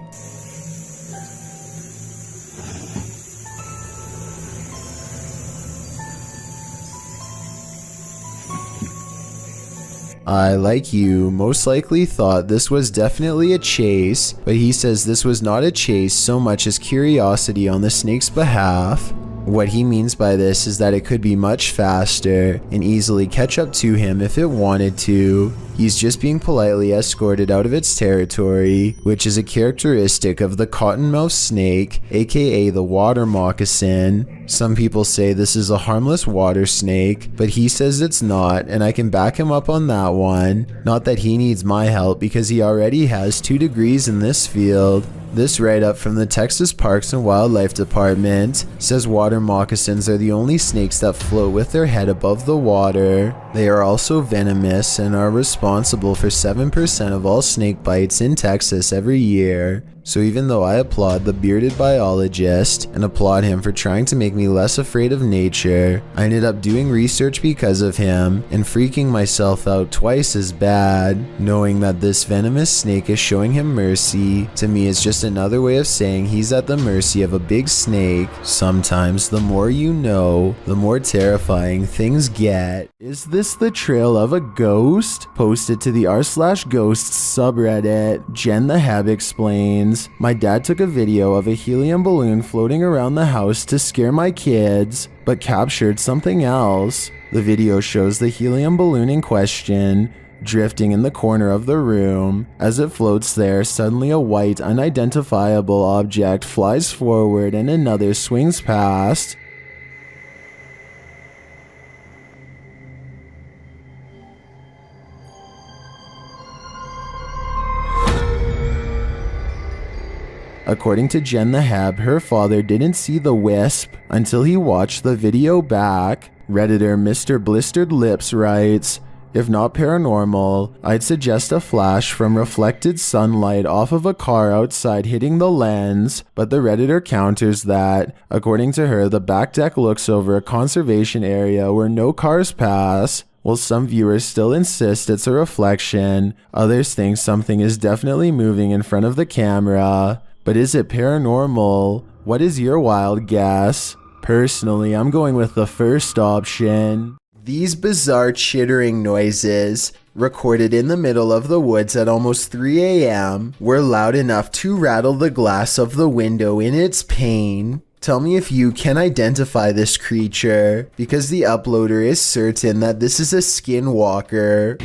I, like you, most likely thought this was definitely a chase, but he says this was not a chase so much as curiosity on the snake's behalf. What he means by this is that it could be much faster and easily catch up to him if it wanted to. He's just being politely escorted out of its territory, which is a characteristic of the cottonmouth snake, aka the water moccasin. Some people say this is a harmless water snake, but he says it's not, and I can back him up on that one. Not that he needs my help because he already has 2 degrees in this field. This write-up from the Texas Parks and Wildlife Department says water moccasins are the only snakes that float with their head above the water. They are also venomous and are responsible for 7% of all snake bites in Texas every year. So even though I applaud the bearded biologist and applaud him for trying to make me less afraid of nature, I ended up doing research because of him and freaking myself out twice as bad. Knowing that this venomous snake is showing him mercy, to me is just another way of saying he's at the mercy of a big snake. Sometimes the more you know, the more terrifying things get. Is this the trail of a ghost? Posted to the r/ghosts subreddit, Jen the Heb explains. My dad took a video of a helium balloon floating around the house to scare my kids, but captured something else. The video shows the helium balloon in question drifting in the corner of the room. As it floats there, suddenly a white, unidentifiable object flies forward and another swings past. According to Jen the Heb, her father didn't see the wisp until he watched the video back. Redditor Mr. Blistered Lips writes, "If not paranormal, I'd suggest a flash from reflected sunlight off of a car outside hitting the lens, but the Redditor counters that, according to her, the back deck looks over a conservation area where no cars pass." While some viewers still insist it's a reflection, others think something is definitely moving in front of the camera. But is it paranormal? What is your wild guess? Personally, I'm going with the first option. These bizarre chittering noises, recorded in the middle of the woods at almost 3 a.m., were loud enough to rattle the glass of the window in its pain. Tell me if you can identify this creature, because the uploader is certain that this is a skinwalker.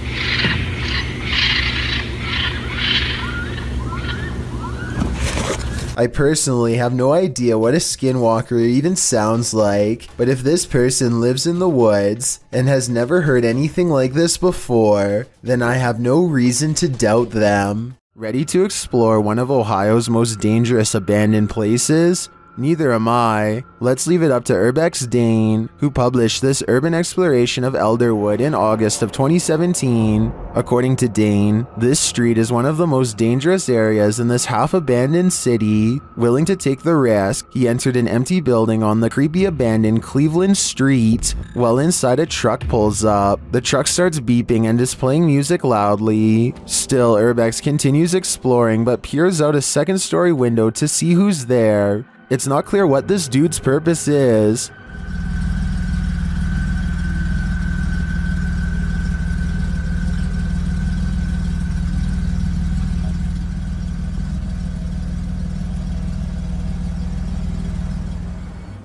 I personally have no idea what a skinwalker even sounds like, but if this person lives in the woods and has never heard anything like this before, then I have no reason to doubt them. Ready to explore one of Ohio's most dangerous abandoned places? Neither am I. Let's leave it up to Urbex Dane, who published this urban exploration of Elderwood in August of 2017. According to Dane, this street is one of the most dangerous areas in this half-abandoned city. Willing to take the risk, he entered an empty building on the creepy abandoned Cleveland Street. While inside, a truck pulls up. The truck starts beeping and is playing music loudly. Still, Urbex continues exploring but peers out a second-story window to see who's there. It's not clear what this dude's purpose is.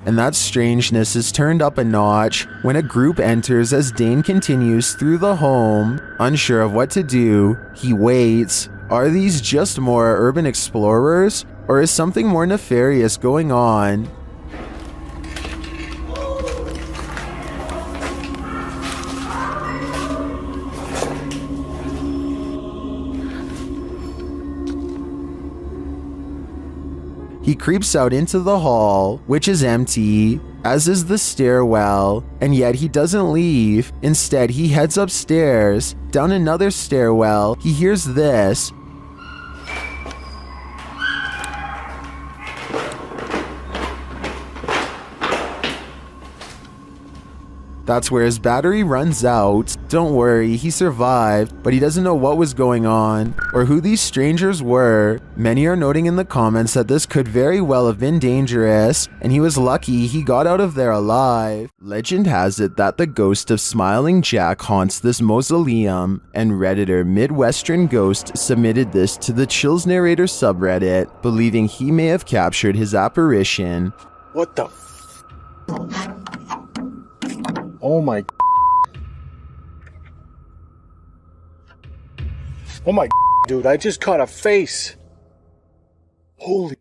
And that strangeness is turned up a notch when a group enters as Dane continues through the home. Unsure of what to do, he waits. Are these just more urban explorers? Or is something more nefarious going on? He creeps out into the hall, which is empty, as is the stairwell, and yet he doesn't leave. Instead, he heads upstairs. Down another stairwell, he hears this. That's where his battery runs out. Don't worry, he survived, but he doesn't know what was going on or who these strangers were. Many are noting in the comments that this could very well have been dangerous, and he was lucky he got out of there alive. Legend has it that the ghost of Smiling Jack haunts this mausoleum, and Redditor Midwestern Ghost submitted this to the Chills Narrator subreddit, believing he may have captured his apparition. What the Oh my. Oh my, dude, I just caught a face. Holy.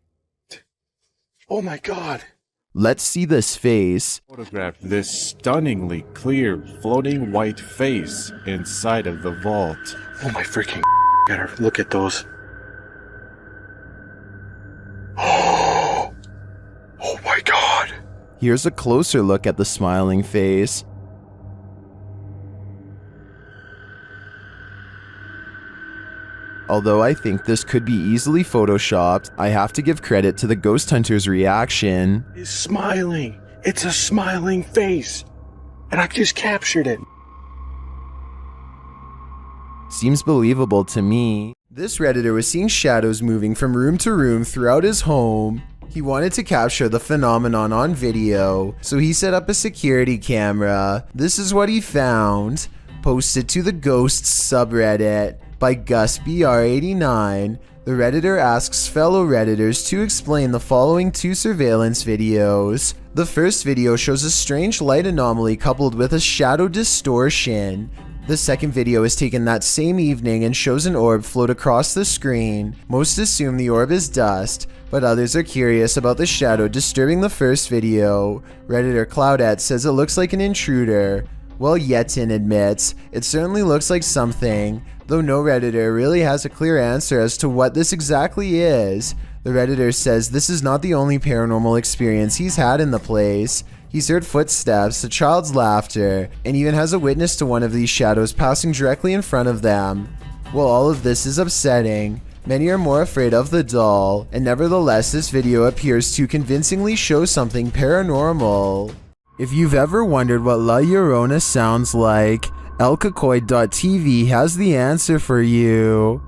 Oh my God. Let's see this face. Photograph this stunningly clear floating white face inside of the vault. Oh my freaking. Gotta look at those. Oh my God. Here's a closer look at the smiling face. Although I think this could be easily photoshopped, I have to give credit to the ghost hunter's reaction. He's smiling. It's a smiling face. And I just captured it. Seems believable to me. This Redditor was seeing shadows moving from room to room throughout his home. He wanted to capture the phenomenon on video, so he set up a security camera. This is what he found. Posted to the Ghosts subreddit by GusBR89. The Redditor asks fellow Redditors to explain the following two surveillance videos. The first video shows a strange light anomaly coupled with a shadow distortion. The second video is taken that same evening and shows an orb float across the screen. Most assume the orb is dust, but others are curious about the shadow disturbing the first video. Redditor Cloudette says it looks like an intruder, while Yetin admits it certainly looks like something, though no Redditor really has a clear answer as to what this exactly is. The Redditor says this is not the only paranormal experience he's had in the place. He's heard footsteps, a child's laughter, and even has a witness to one of these shadows passing directly in front of them. While all of this is upsetting, many are more afraid of the doll, and nevertheless this video appears to convincingly show something paranormal. If you've ever wondered what La Llorona sounds like, elcacoy.tv has the answer for you.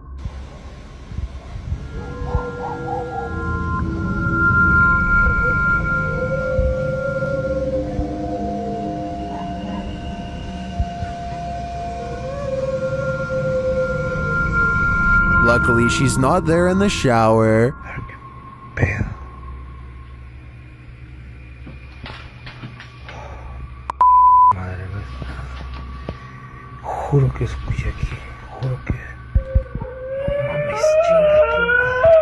Luckily, she's not there in the shower. Juro que escuché aquí. Juro que. No mames, chinga tu madre.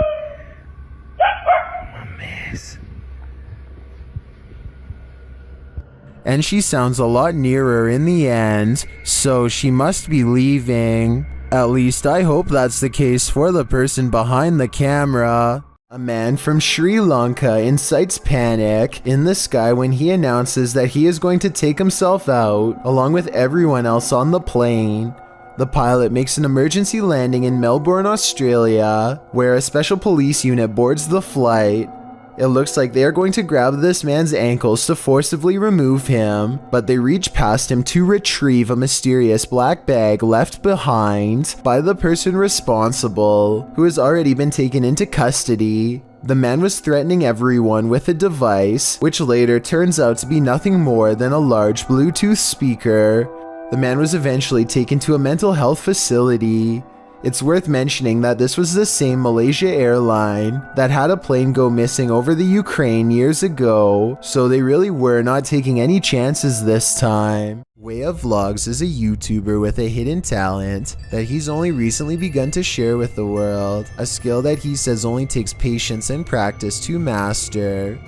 and she sounds a lot nearer in the end, so she must be leaving. At least I hope that's the case for the person behind the camera. A man from Sri Lanka incites panic in the sky when he announces that he is going to take himself out, along with everyone else on the plane. The pilot makes an emergency landing in Melbourne, Australia, where a special police unit boards the flight. It looks like they are going to grab this man's ankles to forcibly remove him, but they reach past him to retrieve a mysterious black bag left behind by the person responsible, who has already been taken into custody. The man was threatening everyone with a device, which later turns out to be nothing more than a large Bluetooth speaker. The man was eventually taken to a mental health facility. It's worth mentioning that this was the same Malaysia airline that had a plane go missing over the Ukraine years ago, so they really were not taking any chances this time. Way of Vlogs is a YouTuber with a hidden talent that he's only recently begun to share with the world, a skill that he says only takes patience and practice to master.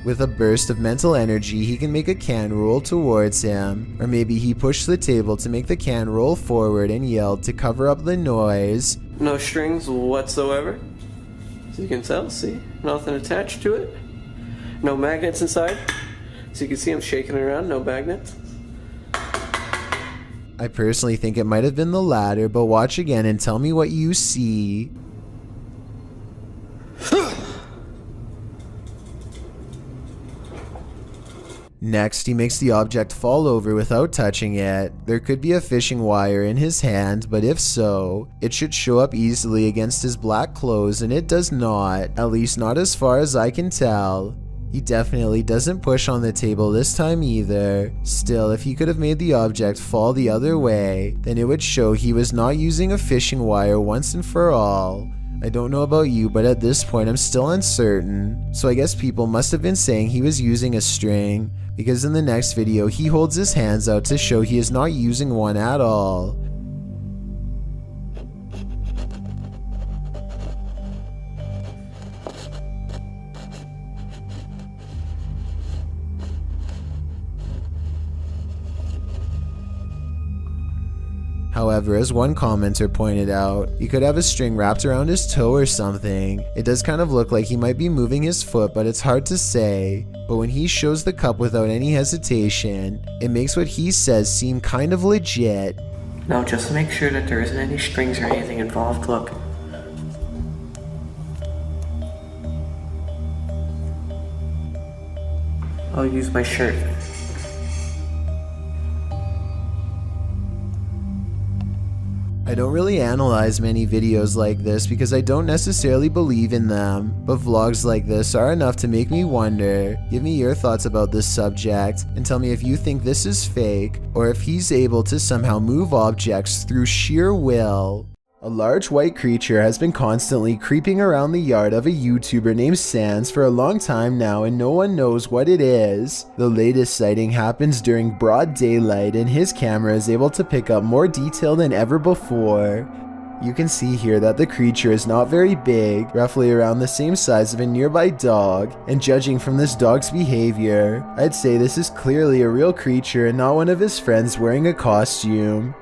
With a burst of mental energy, he can make a can roll towards him, or maybe he pushed the table to make the can roll forward and yelled to cover up the noise. No strings whatsoever. So you can tell, see? Nothing attached to it. No magnets inside. So you can see him shaking it around, no magnets. I personally think it might have been the latter, but watch again and tell me what you see. Next, he makes the object fall over without touching it. There could be a fishing wire in his hand, but if so, it should show up easily against his black clothes, and it does not, at least not as far as I can tell. He definitely doesn't push on the table this time either. Still, if he could have made the object fall the other way, then it would show he was not using a fishing wire once and for all. I don't know about you, but at this point I'm still uncertain. So I guess people must have been saying he was using a string, because in the next video he holds his hands out to show he is not using one at all. However, as one commenter pointed out, he could have a string wrapped around his toe or something. It does kind of look like he might be moving his foot, but it's hard to say. But when he shows the cup without any hesitation, it makes what he says seem kind of legit. Now just to make sure that there isn't any strings or anything involved, look. I'll use my shirt. I don't really analyze many videos like this because I don't necessarily believe in them, but vlogs like this are enough to make me wonder. Give me your thoughts about this subject and tell me if you think this is fake or if he's able to somehow move objects through sheer will. A large white creature has been constantly creeping around the yard of a YouTuber named Sans for a long time now, and no one knows what it is. The latest sighting happens during broad daylight, and his camera is able to pick up more detail than ever before. You can see here that the creature is not very big, roughly around the same size of a nearby dog, and judging from this dog's behavior, I'd say this is clearly a real creature and not one of his friends wearing a costume.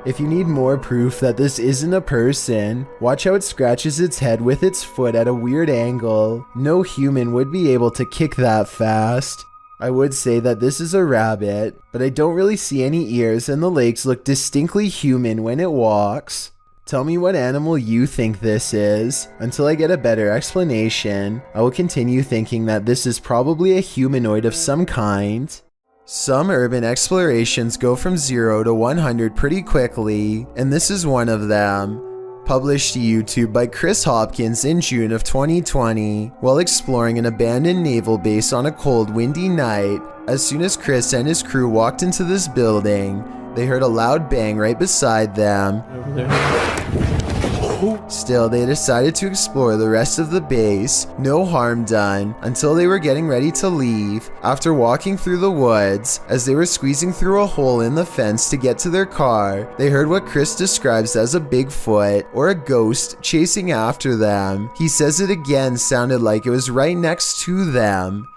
If you need more proof that this isn't a person, watch how it scratches its head with its foot at a weird angle. No human would be able to kick that fast. I would say that this is a rabbit, but I don't really see any ears and the legs look distinctly human when it walks. Tell me what animal you think this is. Until I get a better explanation, I will continue thinking that this is probably a humanoid of some kind. Some urban explorations go from 0 to 100 pretty quickly, and this is one of them. Published to YouTube by Chris Hopkins in June of 2020, while exploring an abandoned naval base on a cold, windy night. As soon as Chris and his crew walked into this building, they heard a loud bang right beside them. Over there. Still, they decided to explore the rest of the base, no harm done, until they were getting ready to leave. After walking through the woods, as they were squeezing through a hole in the fence to get to their car, they heard what Chris describes as a Bigfoot or a ghost chasing after them. He says it again sounded like it was right next to them.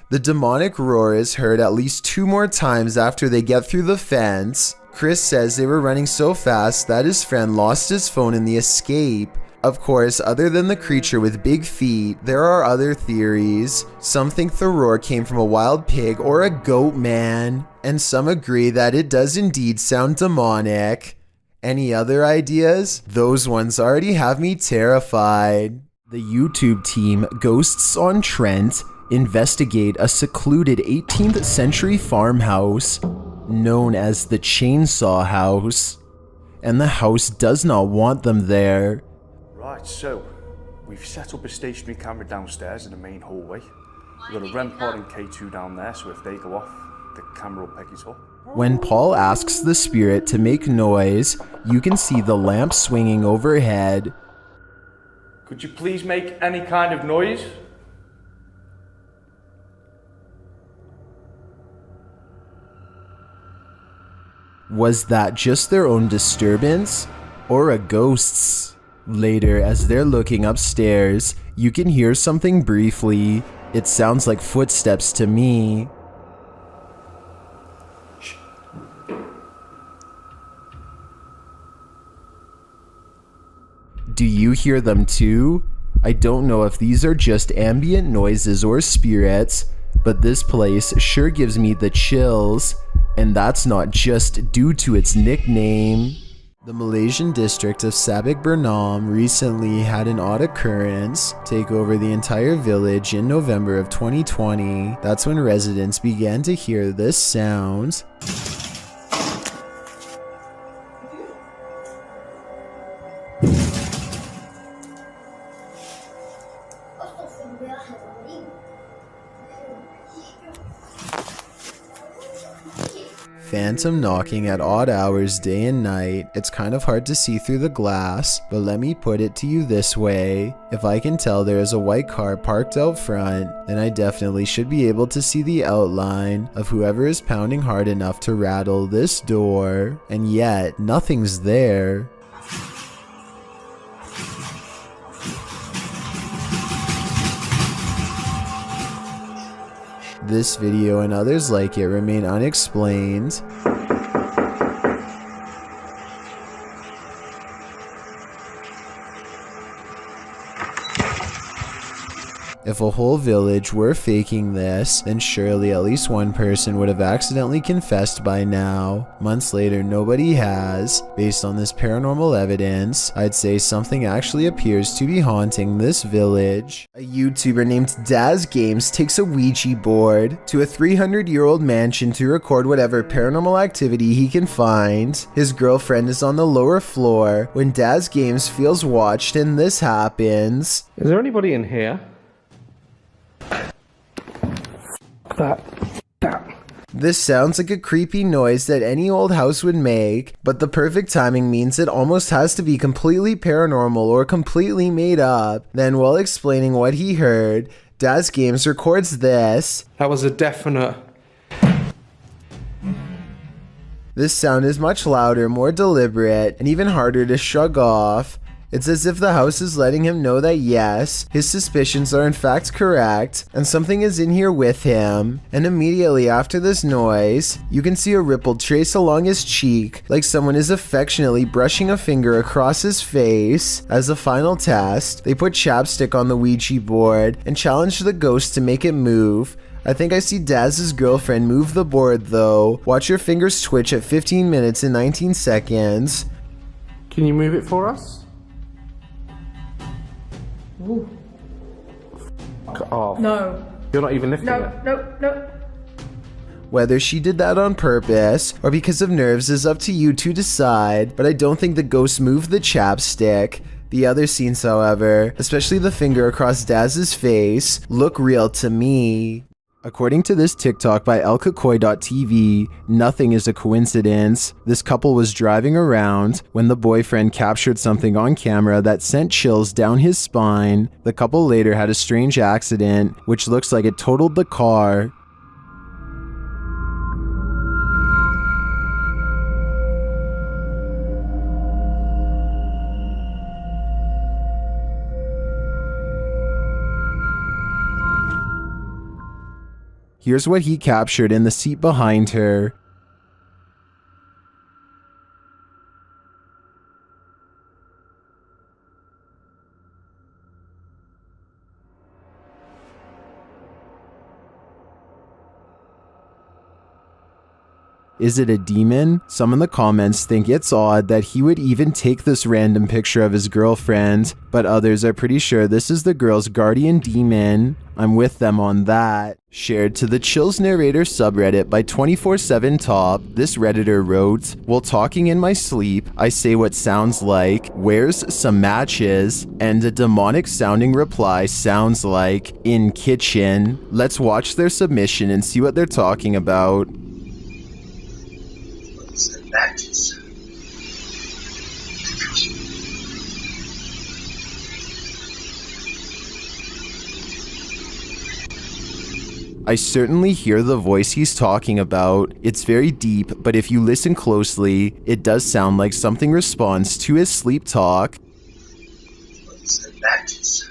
The demonic roar is heard at least 2 more times after they get through the fence. Chris says they were running so fast that his friend lost his phone in the escape. Of course, other than the creature with big feet, there are other theories. Some think the roar came from a wild pig or a goat man, and some agree that it does indeed sound demonic. Any other ideas? Those ones already have me terrified. The YouTube team Ghosts on Trent investigate a secluded 18th century farmhouse known as the Chainsaw House, and the house does not want them there. Right, so we've set up a stationary camera downstairs in the main hallway. We've got a REM pod and K2 down there, so if they go off, the camera will pick it up. When Paul asks the spirit to make noise, you can see the lamp swinging overhead. Could you please make any kind of noise? Was that just their own disturbance, or a ghost's? Later, as they're looking upstairs, you can hear something briefly. It sounds like footsteps to me. Do you hear them too? I don't know if these are just ambient noises or spirits, but this place sure gives me the chills, and that's not just due to its nickname. The Malaysian district of Sabak Bernam recently had an odd occurrence take over the entire village in November of 2020. That's when residents began to hear this sound. Phantom knocking at odd hours day and night. It's kind of hard to see through the glass, but let me put it to you this way. If I can tell there is a white car parked out front, then I definitely should be able to see the outline of whoever is pounding hard enough to rattle this door, and yet nothing's there. This video and others like it remain unexplained. If a whole village were faking this, then surely at least one person would have accidentally confessed by now. Months later, nobody has. Based on this paranormal evidence, I'd say something actually appears to be haunting this village. A YouTuber named Daz Games takes a Ouija board to a 300-year-old mansion to record whatever paranormal activity he can find. His girlfriend is on the lower floor when Daz Games feels watched, and this happens. Is there anybody in here? This sounds like a creepy noise that any old house would make, but the perfect timing means it almost has to be completely paranormal or completely made up. Then, while explaining what he heard, Daz Games records this. That was a definite. This sound is much louder, more deliberate, and even harder to shrug off. It's as if the house is letting him know that yes, his suspicions are in fact correct, and something is in here with him. And immediately after this noise, you can see a ripple trace along his cheek, like someone is affectionately brushing a finger across his face. As a final test, they put chapstick on the Ouija board and challenge the ghost to make it move. I think I see Daz's girlfriend move the board though. Watch your fingers twitch at 15 minutes and 19 seconds. Can you move it for us? Ooh. Fuck off. No. You're not even lifting it. No. Whether she did that on purpose or because of nerves is up to you to decide, but I don't think the ghost moved the chapstick. The other scenes, however, especially the finger across Daz's face, look real to me. According to this TikTok by elkakoi.tv, nothing is a coincidence. This couple was driving around when the boyfriend captured something on camera that sent chills down his spine. The couple later had a strange accident, which looks like it totaled the car. Here's what he captured in the seat behind her. Is it a demon? Some in the comments think it's odd that he would even take this random picture of his girlfriend, but others are pretty sure this is the girl's guardian demon. I'm with them on that. Shared to the Chills Narrator subreddit by 24/7 Top, this redditor wrote, "While talking in my sleep, I say what sounds like, 'Where's some matches?' and a demonic sounding reply sounds like, 'In kitchen.' Let's watch their submission and see what they're talking about." Matches. I certainly hear the voice he's talking about. It's very deep, but if you listen closely, it does sound like something responds to his sleep talk. Matches.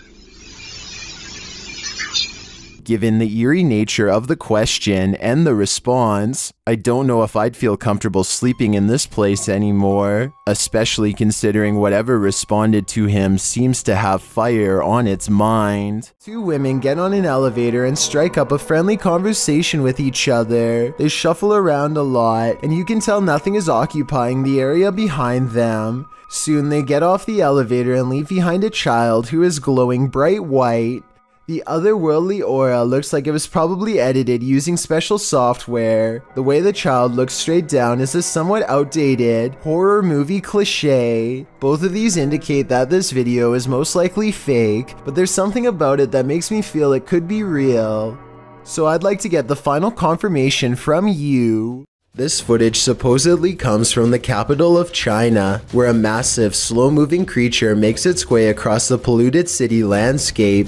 Given the eerie nature of the question and the response, I don't know if I'd feel comfortable sleeping in this place anymore, especially considering whatever responded to him seems to have fire on its mind. Two women get on an elevator and strike up a friendly conversation with each other. They shuffle around a lot, and you can tell nothing is occupying the area behind them. Soon they get off the elevator and leave behind a child who is glowing bright white. The otherworldly aura looks like it was probably edited using special software. The way the child looks straight down is a somewhat outdated horror movie cliche. Both of these indicate that this video is most likely fake, but there's something about it that makes me feel it could be real. So I'd like to get the final confirmation from you. This footage supposedly comes from the capital of China, where a massive, slow-moving creature makes its way across the polluted city landscape.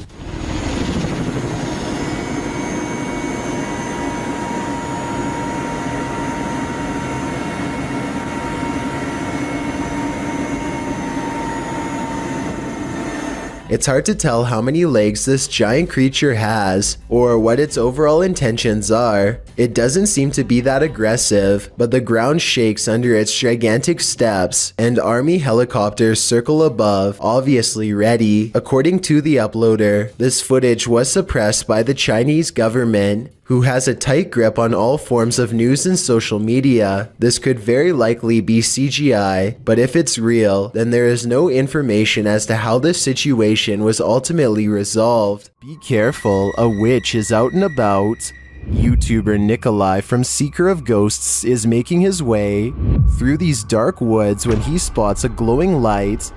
It's hard to tell how many legs this giant creature has, or what its overall intentions are. It doesn't seem to be that aggressive, but the ground shakes under its gigantic steps, and army helicopters circle above, obviously ready. According to the uploader, this footage was suppressed by the Chinese government, who has a tight grip on all forms of news and social media. This could very likely be CGI, but if it's real, then there is no information as to how this situation was ultimately resolved. Be careful, a witch is out and about. YouTuber Nikolai from Seeker of Ghosts is making his way through these dark woods when he spots a glowing light.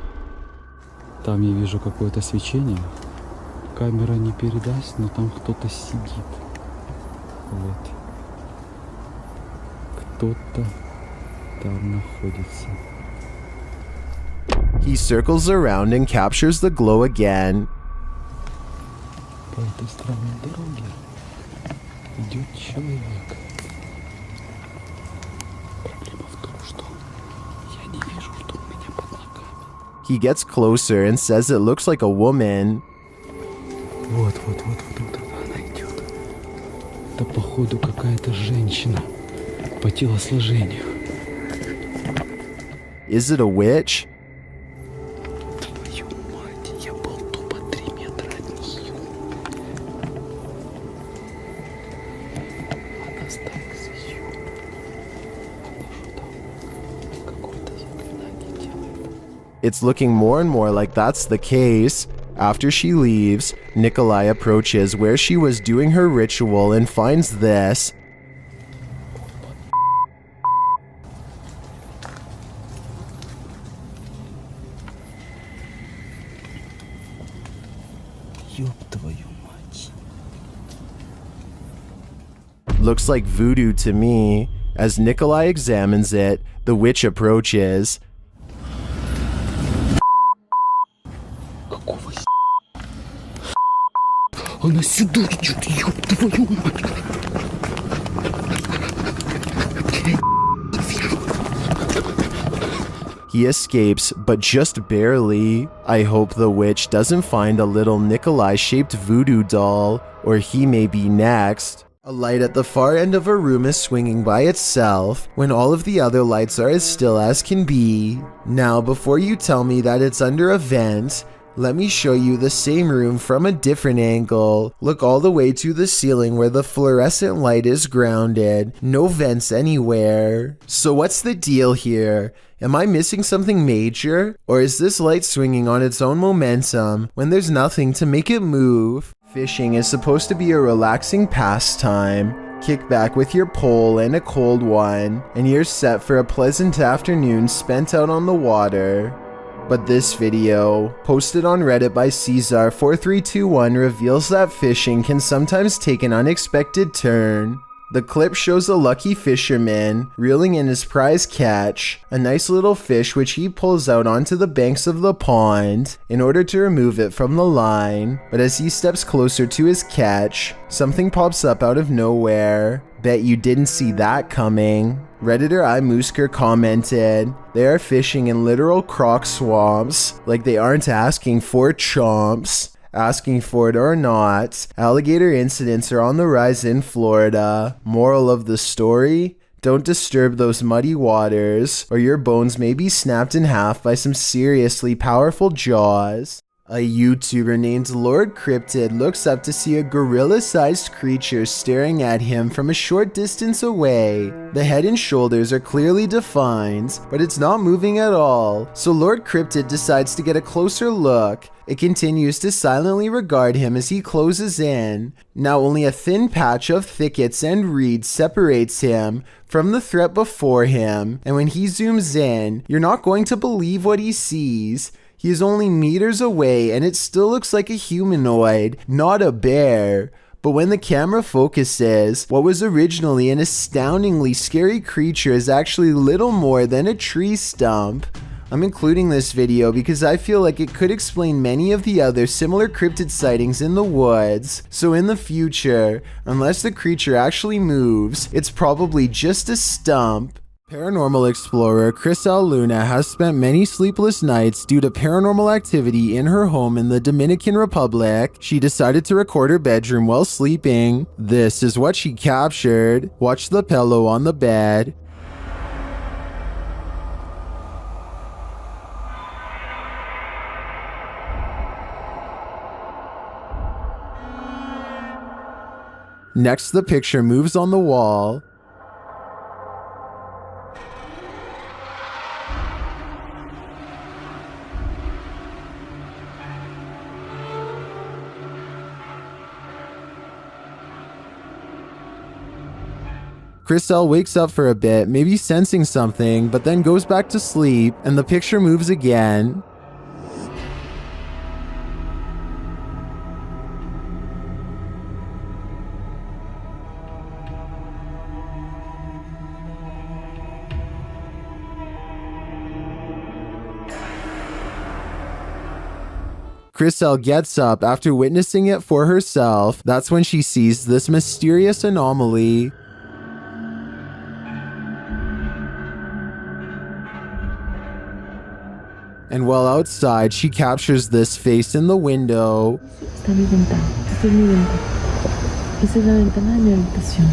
Там я вижу какое-то свечение. Камера не передаст, но там кто-то сидит. Вот. Кто-то там находится. He circles around and captures the glow again. По этой странной дороге идет человек. Проблема в том, что я не вижу, что у меня под ногами. He gets closer and says it looks like a woman. Вот она идет. Это походу какая-то женщина по телосложению. Is it a witch? Твою мать, я был тупо 3 метра от нее. Она стоит здесь. Она что там? Какое-то заклинание делает. It's looking more and more like that's the case. After she leaves, Nikolai approaches where she was doing her ritual and finds this. Ёб твою мать. Looks like voodoo to me. As Nikolai examines it, the witch approaches. Она сюда идет, ёб твою мать! He escapes, but just barely. I hope the witch doesn't find a little Nikolai-shaped voodoo doll, or he may be next. A light at the far end of a room is swinging by itself, when all of the other lights are as still as can be. Now, before you tell me that it's under a vent, let me show you the same room from a different angle. Look all the way to the ceiling where the fluorescent light is grounded. No vents anywhere. So what's the deal here? Am I missing something major? Or is this light swinging on its own momentum when there's nothing to make it move? Fishing is supposed to be a relaxing pastime. Kick back with your pole and a cold one, and you're set for a pleasant afternoon spent out on the water. But this video, posted on Reddit by Caesar4321, reveals that fishing can sometimes take an unexpected turn. The clip shows a lucky fisherman reeling in his prize catch, a nice little fish which he pulls out onto the banks of the pond in order to remove it from the line. But as he steps closer to his catch, something pops up out of nowhere. Bet you didn't see that coming. Redditor iMoosker commented, "They are fishing in literal croc swamps, like they aren't asking for chomps." Asking for it or not, alligator incidents are on the rise in Florida. Moral of the story? Don't disturb those muddy waters, or your bones may be snapped in half by some seriously powerful jaws. A YouTuber named Lord Cryptid looks up to see a gorilla-sized creature staring at him from a short distance away. The head and shoulders are clearly defined, but it's not moving at all, so Lord Cryptid decides to get a closer look. It continues to silently regard him as he closes in. Now only a thin patch of thickets and reeds separates him from the threat before him, and when he zooms in, you're not going to believe what he sees. He is only meters away and it still looks like a humanoid, not a bear. But when the camera focuses, what was originally an astoundingly scary creature is actually little more than a tree stump. I'm including this video because I feel like it could explain many of the other similar cryptid sightings in the woods. So in the future, unless the creature actually moves, it's probably just a stump. Paranormal explorer Chris L. Luna has spent many sleepless nights due to paranormal activity in her home in the Dominican Republic. She decided to record her bedroom while sleeping. This is what she captured. Watch the pillow on the bed. Next, the picture moves on the wall. Chriselle wakes up for a bit, maybe sensing something, but then goes back to sleep, and the picture moves again. Chriselle gets up after witnessing it for herself. That's when she sees this mysterious anomaly. And while outside, she captures this face in the window. Esta es mi ventana. Esta es mi ventana. Esa es la ventana de mi habitación.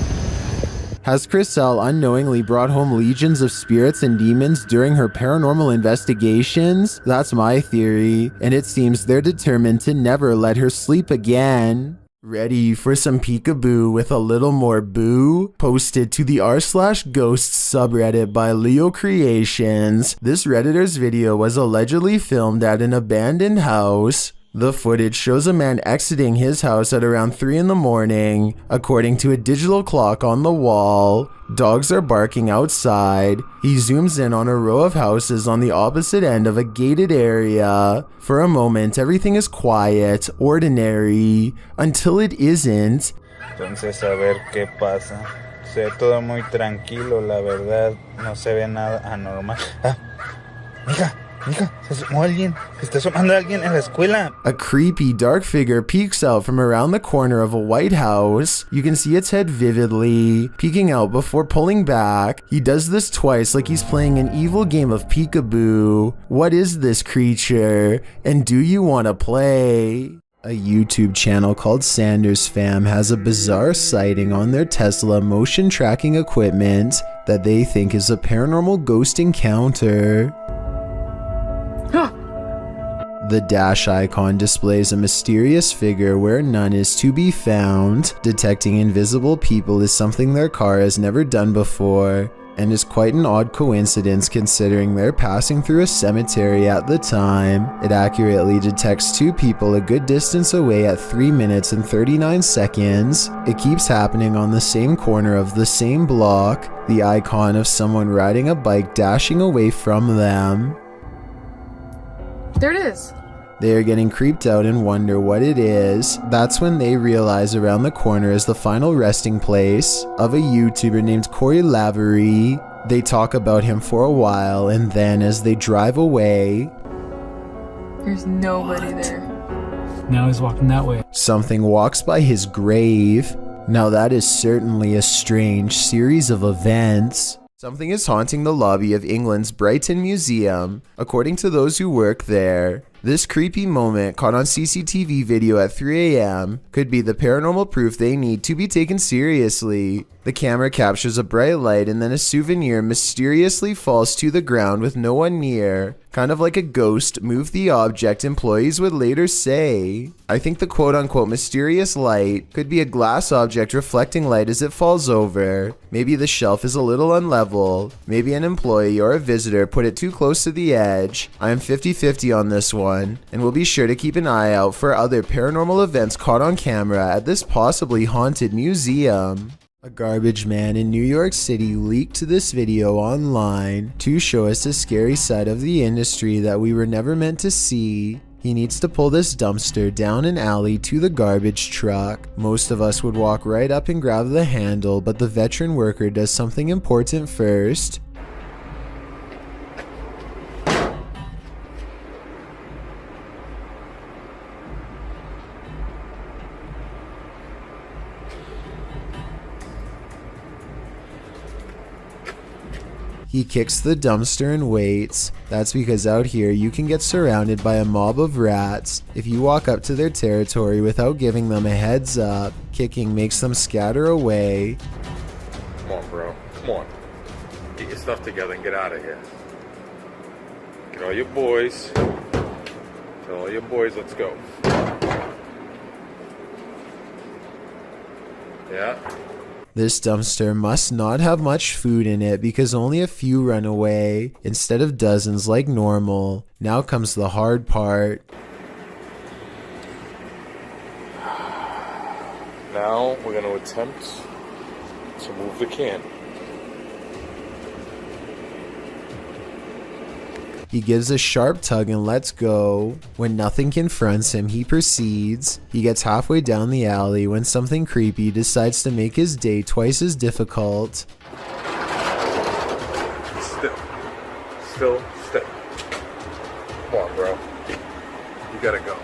Has Chriselle unknowingly brought home legions of spirits and demons during her paranormal investigations? That's my theory, and it seems they're determined to never let her sleep again. Ready for some peekaboo with a little more boo? Posted to the r/ghosts subreddit by Leo Creations. This Redditor's video was allegedly filmed at an abandoned house. The footage shows a man exiting his house at around 3 in the morning. According to a digital clock on the wall, dogs are barking outside. He zooms in on a row of houses on the opposite end of a gated area. For a moment, everything is quiet, ordinary, until it isn't. Entonces a ver qué pasa. Se ve todo muy tranquilo, la verdad. No se ve nada anormal. Ah, mija, se asomó alguien. Se está asomando alguien en la escuela. A creepy dark figure peeks out from around the corner of a white house. You can see its head vividly, peeking out before pulling back. He does this twice like he's playing an evil game of peekaboo. What is this creature? And do you want to play? A YouTube channel called Sanders Fam has a bizarre sighting on their Tesla motion tracking equipment that they think is a paranormal ghost encounter. The dash icon displays a mysterious figure where none is to be found. Detecting invisible people is something their car has never done before, and is quite an odd coincidence considering they're passing through a cemetery at the time. It accurately detects two people a good distance away at 3 minutes and 39 seconds. It keeps happening on the same corner of the same block, the icon of someone riding a bike dashing away from them. There it is. They are getting creeped out and wonder what it is. That's when they realize around the corner is the final resting place of a YouTuber named Corey Lavery. They talk about him for a while, and then as they drive away, There's nobody there. Now he's walking that way. something walks by his grave. Now that is certainly a strange series of events. Something is haunting the lobby of England's Brighton Museum, according to those who work there. This creepy moment, caught on CCTV video at 3 a.m., could be the paranormal proof they need to be taken seriously. The camera captures a bright light and then a souvenir mysteriously falls to the ground with no one near. Kind of like a ghost moved the object, employees would later say. I think the quote-unquote mysterious light could be a glass object reflecting light as it falls over. Maybe the shelf is a little unlevel. Maybe an employee or a visitor put it too close to the edge. I am 50-50 on this one, and will be sure to keep an eye out for other paranormal events caught on camera at this possibly haunted museum. A garbage man in New York City leaked this video online to show us a scary side of the industry that we were never meant to see. He needs to pull this dumpster down an alley to the garbage truck. Most of us would walk right up and grab the handle, but the veteran worker does something important first. He kicks the dumpster and waits. That's because out here you can get surrounded by a mob of rats. If you walk up to their territory without giving them a heads up, kicking makes them scatter away. Come on, bro. Come on. Get your stuff together and get out of here. Get all your boys. Tell all your boys, let's go. Yeah. This dumpster must not have much food in it because only a few run away instead of dozens like normal. Now comes the hard part. Now we're going to attempt to move the can. He gives a sharp tug and lets go. When nothing confronts him, he proceeds. He gets halfway down the alley when something creepy decides to make his day twice as difficult. Still. Come on, bro. You gotta go.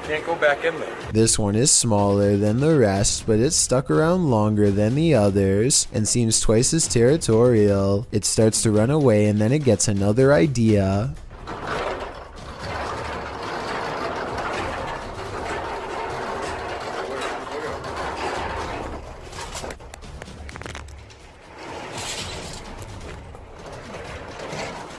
Can't go back in there. This one is smaller than the rest, but it's stuck around longer than the others and seems twice as territorial. It starts to run away and then it gets another idea.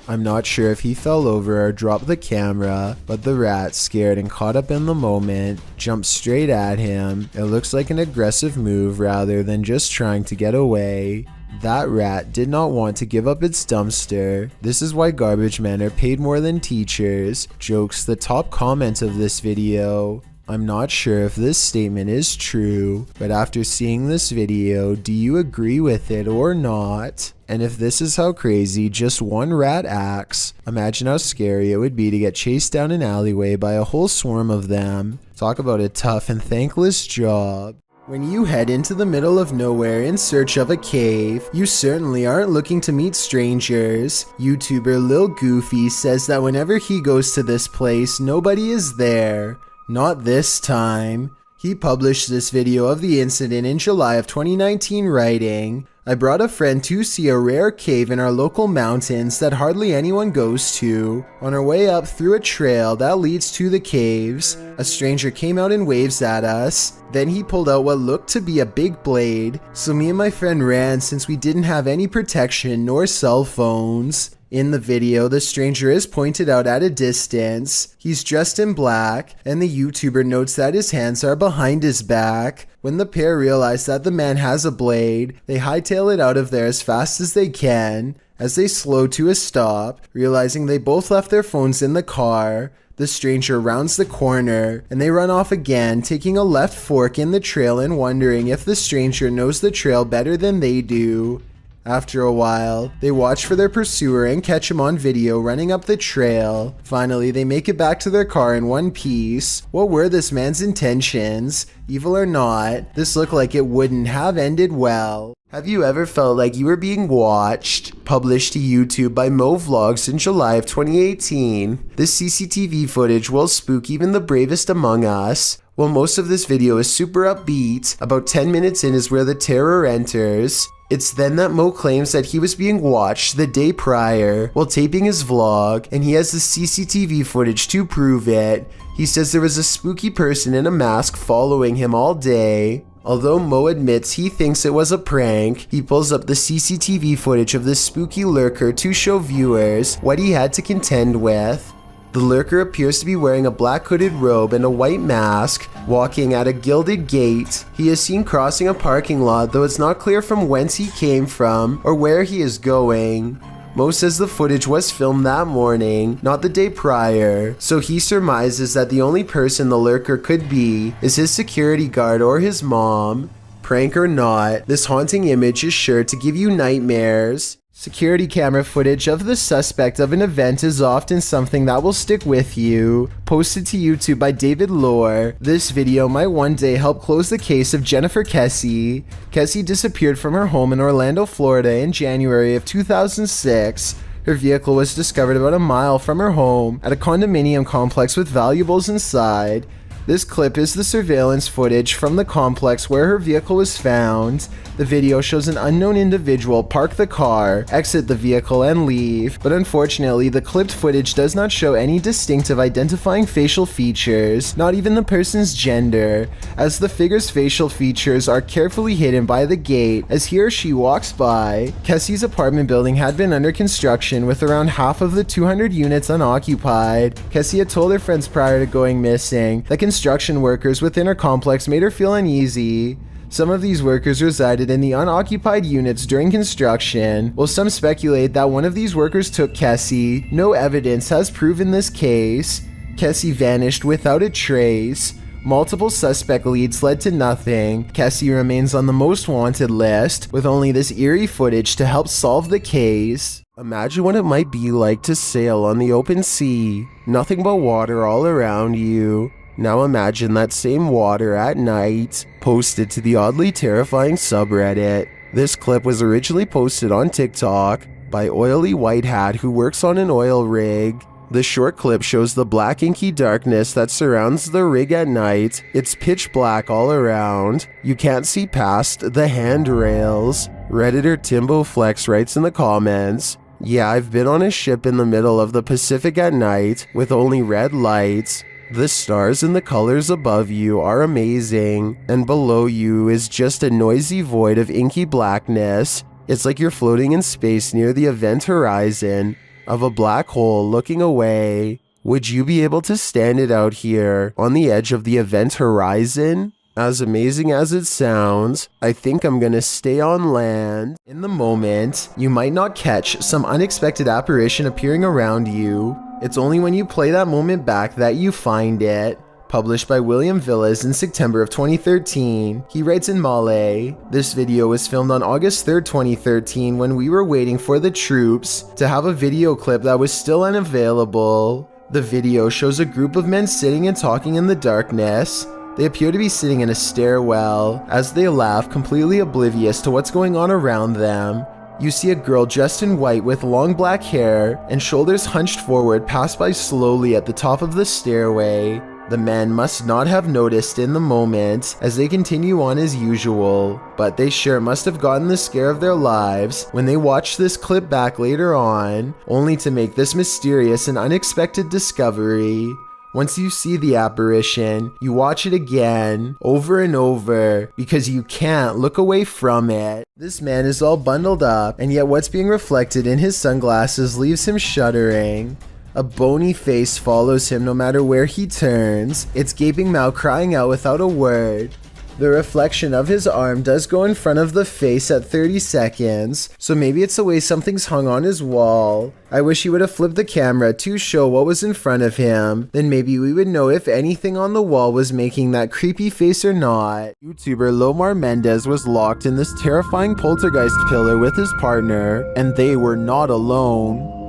I'm not sure if he fell over or dropped the camera, but the rat, scared and caught up in the moment, jumped straight at him. It looks like an aggressive move rather than just trying to get away. That rat did not want to give up its dumpster. This is why garbage men are paid more than teachers. Jokes the top comment of this video. I'm not sure if this statement is true, but after seeing this video, do you agree with it or not? And if this is how crazy just one rat acts, imagine how scary it would be to get chased down an alleyway by a whole swarm of them. Talk about a tough and thankless job. When you head into the middle of nowhere in search of a cave, you certainly aren't looking to meet strangers. YouTuber Lil Goofy says that whenever he goes to this place, nobody is there. Not this time. He published this video of the incident in July of 2019 writing, "I brought a friend to see a rare cave in our local mountains that hardly anyone goes to. On our way up through a trail that leads to the caves, a stranger came out and waves at us. Then he pulled out what looked to be a big blade, so me and my friend ran since we didn't have any protection nor cell phones." In the video, the stranger is pointed out at a distance. He's dressed in black, and the YouTuber notes that his hands are behind his back. When the pair realize that the man has a blade, they hightail it out of there as fast as they can. As they slow to a stop, realizing they both left their phones in the car, the stranger rounds the corner, and they run off again, taking a left fork in the trail and wondering if the stranger knows the trail better than they do. After a while, they watch for their pursuer and catch him on video running up the trail. Finally, they make it back to their car in one piece. What were this man's intentions? Evil or not, this looked like it wouldn't have ended well. Have you ever felt like you were being watched? Published to YouTube by Mo Vlogs in July of 2018. This CCTV footage will spook even the bravest among us. While most of this video is super upbeat, about 10 minutes in is where the terror enters. It's then that Mo claims that he was being watched the day prior while taping his vlog, and he has the CCTV footage to prove it. He says there was a spooky person in a mask following him all day. Although Mo admits he thinks it was a prank, he pulls up the CCTV footage of this spooky lurker to show viewers what he had to contend with. The lurker appears to be wearing a black hooded robe and a white mask, walking at a gilded gate. He is seen crossing a parking lot, though it's not clear from whence he came from or where he is going. Mo says the footage was filmed that morning, not the day prior, so he surmises that the only person the lurker could be is his security guard or his mom. Prank or not, this haunting image is sure to give you nightmares. Security camera footage of the suspect of an event is often something that will stick with you. Posted to YouTube by David Lohr, this video might one day help close the case of Jennifer Kessie. Kessie disappeared from her home in Orlando, Florida in January of 2006. Her vehicle was discovered about a mile from her home at a condominium complex with valuables inside. This clip is the surveillance footage from the complex where her vehicle was found. The video shows an unknown individual park the car, exit the vehicle, and leave, but unfortunately the clipped footage does not show any distinctive identifying facial features, not even the person's gender, as the figure's facial features are carefully hidden by the gate as he or she walks by. Kessie's apartment building had been under construction with around half of the 200 units unoccupied. Kessie had told her friends prior to going missing that construction workers within her complex made her feel uneasy. Some of these workers resided in the unoccupied units during construction, while some speculate that one of these workers took Kessie. No evidence has proven this case. Kessie vanished without a trace. Multiple suspect leads led to nothing. Kessie remains on the most wanted list, with only this eerie footage to help solve the case. Imagine what it might be like to sail on the open sea. Nothing but water all around you. Now imagine that same water at night. Posted to the oddly terrifying subreddit. This clip was originally posted on TikTok by Oily White Hat, who works on an oil rig. The short clip shows the black inky darkness that surrounds the rig at night. It's pitch black all around. You can't see past the handrails. Redditor Timbo Flex writes in the comments, "Yeah, I've been on a ship in the middle of the Pacific at night with only red lights. The stars and the colors above you are amazing, and below you is just a noisy void of inky blackness. It's like you're floating in space near the event horizon of a black hole looking away. Would you be able to stand it out here on the edge of the event horizon? As amazing as it sounds, I think I'm gonna stay on land." In the moment, you might not catch some unexpected apparition appearing around you. It's only when you play that moment back that you find it. published by William Villas in September of 2013. He writes in Malay, "This video was filmed on August 3rd, 2013 when we were waiting for the troops to have a video clip that was still unavailable. The video shows a group of men sitting and talking in the darkness. They appear to be sitting in a stairwell as they laugh, completely oblivious to what's going on around them. You see a girl dressed in white with long black hair and shoulders hunched forward pass by slowly at the top of the stairway. The men must not have noticed in the moment as they continue on as usual, but they sure must have gotten the scare of their lives when they watched this clip back later on, only to make this mysterious and unexpected discovery. Once you see the apparition, you watch it again, over and over, because you can't look away from it. This man is all bundled up, and yet what's being reflected in his sunglasses leaves him shuddering. A bony face follows him no matter where he turns, its gaping mouth crying out without a word. The reflection of his arm does go in front of the face at 30 seconds, so maybe it's the way something's hung on his wall. I wish he would have flipped the camera to show what was in front of him, then maybe we would know if anything on the wall was making that creepy face or not." YouTuber Lomar Mendez was locked in this terrifying poltergeist pillar with his partner, and they were not alone.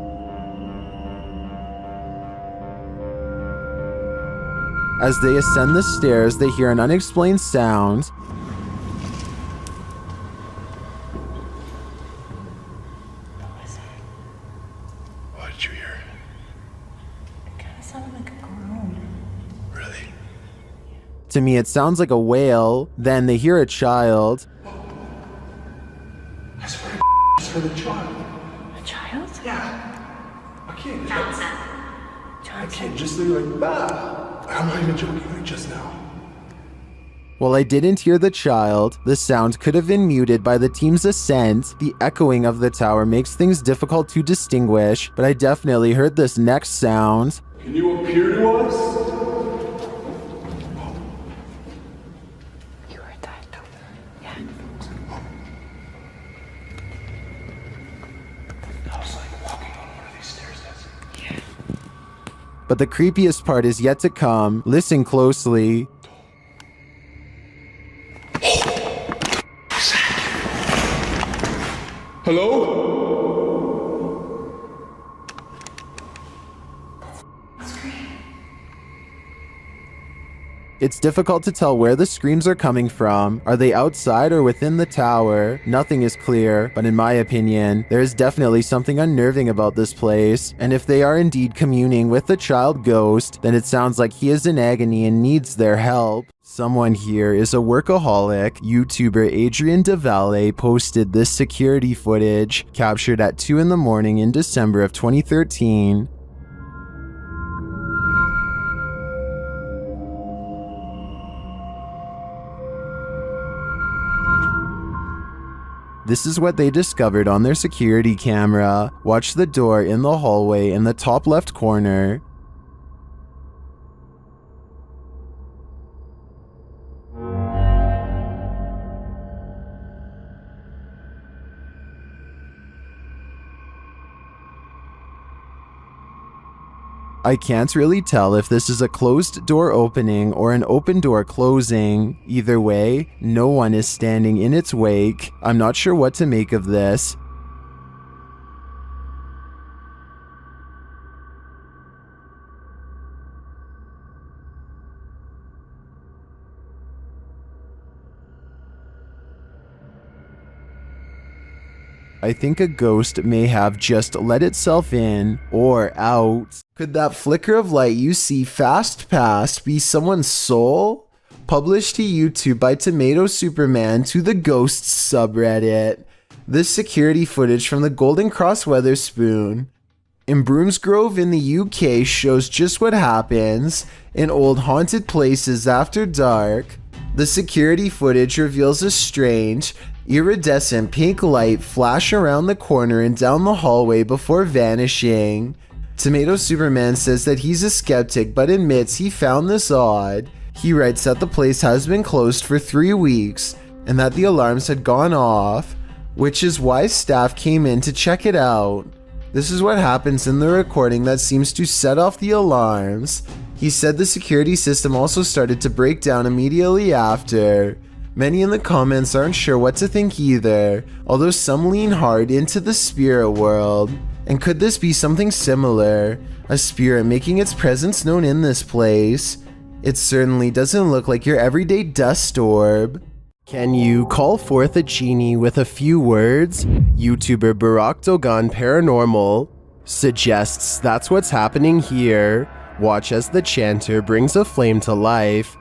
As they ascend the stairs, they hear an unexplained sound. What did you hear? It kind of sounded like a groan. Really? To me, it sounds like a wail. Then they hear a child. I swear to just heard a child. A child? Yeah. I can't. I can't just like, bah. I'm not even joking, like just now. While I didn't hear the child, the sound could have been muted by the team's ascent. The echoing of the tower makes things difficult to distinguish, but I definitely heard this next sound. Can you appear to us? You heard that? Yeah. I was like walking on one of these stairs. Yeah. But the creepiest part is yet to come. Listen closely. Hello? It's difficult to tell where the screams are coming from. Are they outside or within the tower? Nothing is clear, but in my opinion, there is definitely something unnerving about this place. And if they are indeed communing with the child ghost, then it sounds like he is in agony and needs their help. Someone here is a workaholic. YouTuber Adrian DeValle posted this security footage, captured at 2 in the morning in December of 2013. This is what they discovered on their security camera. Watch the door in the hallway in the top left corner. I can't really tell if this is a closed door opening or an open door closing. Either way, no one is standing in its wake. I'm not sure what to make of this. I think a ghost may have just let itself in or out. Could that flicker of light you see fast past be someone's soul? Published to YouTube by Tomato Superman to the Ghosts subreddit. This security footage from the Golden Cross Weatherspoon in Broomsgrove in the UK shows just what happens in old haunted places after dark. The security footage reveals a strange, iridescent pink light flash around the corner and down the hallway before vanishing. Tomato Superman says that he's a skeptic but admits he found this odd. He writes that the place has been closed for 3 weeks and that the alarms had gone off, which is why staff came in to check it out. This is what happens in the recording that seems to set off the alarms. He said the security system also started to break down immediately after. Many in the comments aren't sure what to think either, although some lean hard into the spirit world. And could this be something similar? A spirit making its presence known in this place? It certainly doesn't look like your everyday dust orb. Can you call forth a genie with a few words? YouTuber Barack Dogan Paranormal suggests that's what's happening here. Watch as the chanter brings a flame to life.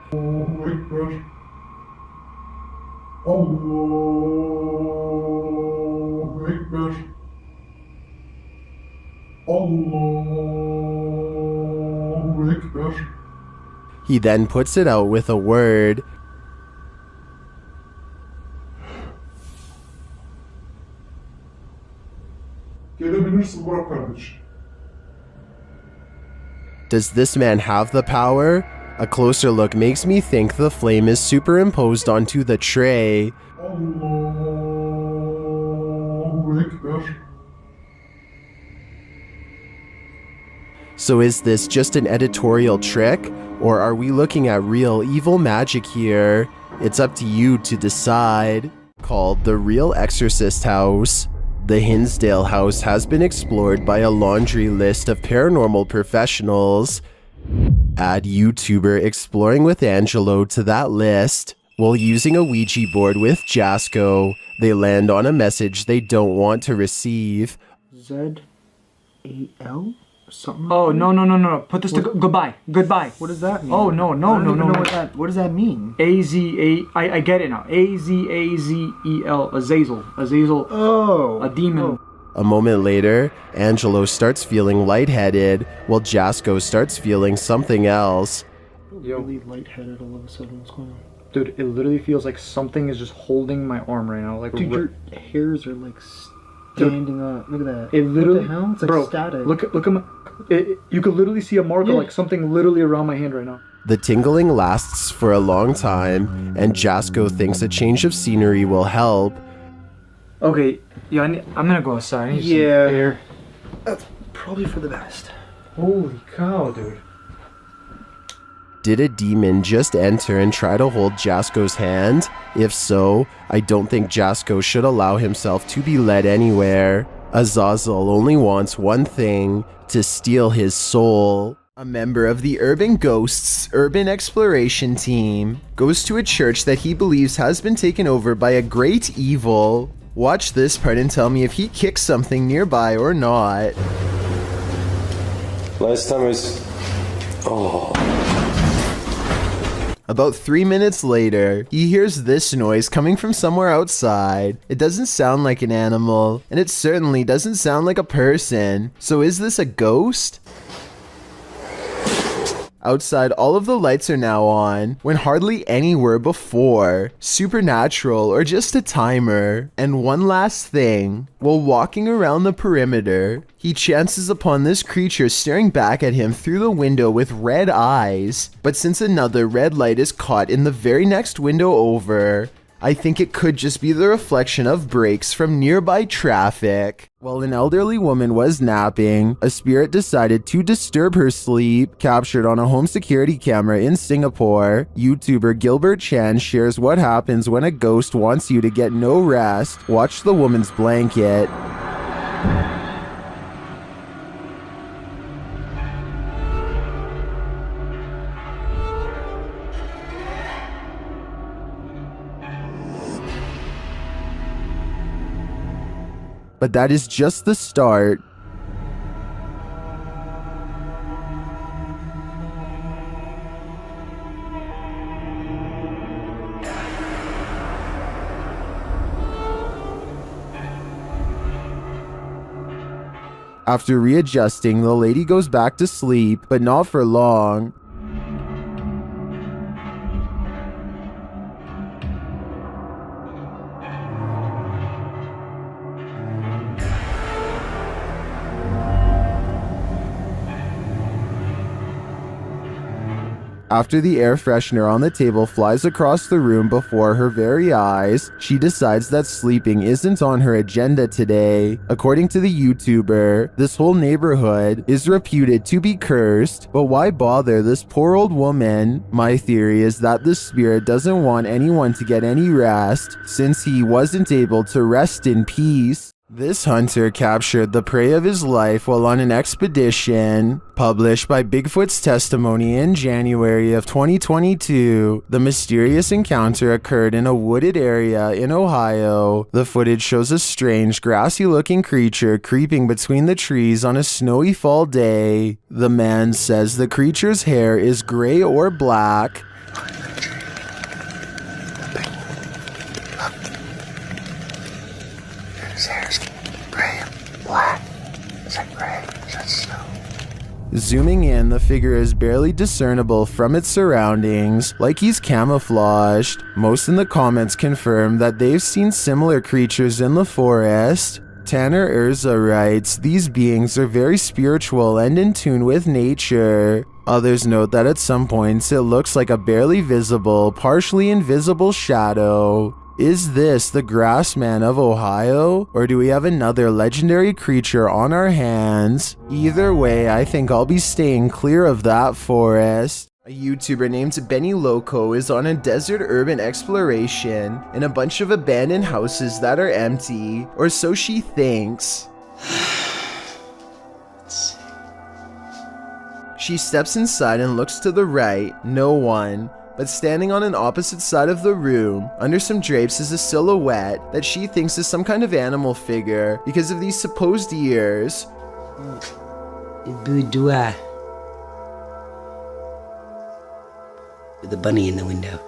He then puts it out with a word. Does this man have the power? A closer look makes me think the flame is superimposed onto the tray. So is this just an editorial trick, or are we looking at real evil magic here? It's up to you to decide. Called the Real Exorcist House, the Hinsdale house has been explored by a laundry list of paranormal professionals. Add YouTuber Exploring with Angelo to that list. While using a Ouija board with Jasco, they land on a message they don't want to receive. Z-A-L? Something like that? No. Put this to goodbye. Goodbye. What does that mean? Oh, no. I don't know what does that mean? A-Z-A... I get it now. A-Z-A-Z-E-L. Azazel. Oh. A demon. A moment later, Angelo starts feeling lightheaded, while Jasco starts feeling something else. Really lightheaded all of a sudden. What's going on? Dude, it literally feels like something is just holding my arm right now. Like, dude, your hairs are like standing up. Look at that. It literally, what the hell? It's like static. Look at my. You could literally see a mark of like something literally around my hand right now. The tingling lasts for a long time, and Jasco thinks a change of scenery will help. Okay, yeah, I'm gonna go outside. I need some air. That's probably for the best. Holy cow, dude. Did a demon just enter and try to hold Jasco's hand? If so, I don't think Jasco should allow himself to be led anywhere. Azazel only wants one thing, to steal his soul. A member of the Urban Ghosts Urban Exploration Team goes to a church that he believes has been taken over by a great evil. Watch this part and tell me if he kicks something nearby or not. Last time was... Oh... About 3 minutes later, he hears this noise coming from somewhere outside. It doesn't sound like an animal, and it certainly doesn't sound like a person. So is this a ghost? Outside, all of the lights are now on, when hardly any were before. Supernatural or just a timer. And one last thing, while walking around the perimeter, he chances upon this creature staring back at him through the window with red eyes. But since another red light is caught in the very next window over, I think it could just be the reflection of brakes from nearby traffic. While an elderly woman was napping, a spirit decided to disturb her sleep. Captured on a home security camera in Singapore, YouTuber Gilbert Chan shares what happens when a ghost wants you to get no rest. Watch the woman's blanket. But that is just the start. After readjusting, the lady goes back to sleep, but not for long. After the air freshener on the table flies across the room before her very eyes, she decides that sleeping isn't on her agenda today. According to the YouTuber, this whole neighborhood is reputed to be cursed, but why bother this poor old woman? My theory is that the spirit doesn't want anyone to get any rest, since he wasn't able to rest in peace. This hunter captured the prey of his life while on an expedition. Published by Bigfoot's Testimony in January of 2022, the mysterious encounter occurred in a wooded area in Ohio. The footage shows a strange, grassy-looking creature creeping between the trees on a snowy fall day. The man says the creature's hair is gray or black. His hair's gray and black. Is that gray? Is that snow? Zooming in, the figure is barely discernible from its surroundings, like he's camouflaged. Most in the comments confirm that they've seen similar creatures in the forest. Tanner Urza writes, "These beings are very spiritual and in tune with nature." Others note that at some points it looks like a barely visible, partially invisible shadow. Is this the Grassman of Ohio, or do we have another legendary creature on our hands? Either way, I think I'll be staying clear of that forest. A YouTuber named Benny Loco is on a desert urban exploration in a bunch of abandoned houses that are empty, or so she thinks. She steps inside and looks to the right, no one. But standing on an opposite side of the room, under some drapes, is a silhouette that she thinks is some kind of animal figure because of these supposed ears. Boudoir. With a bunny in the window.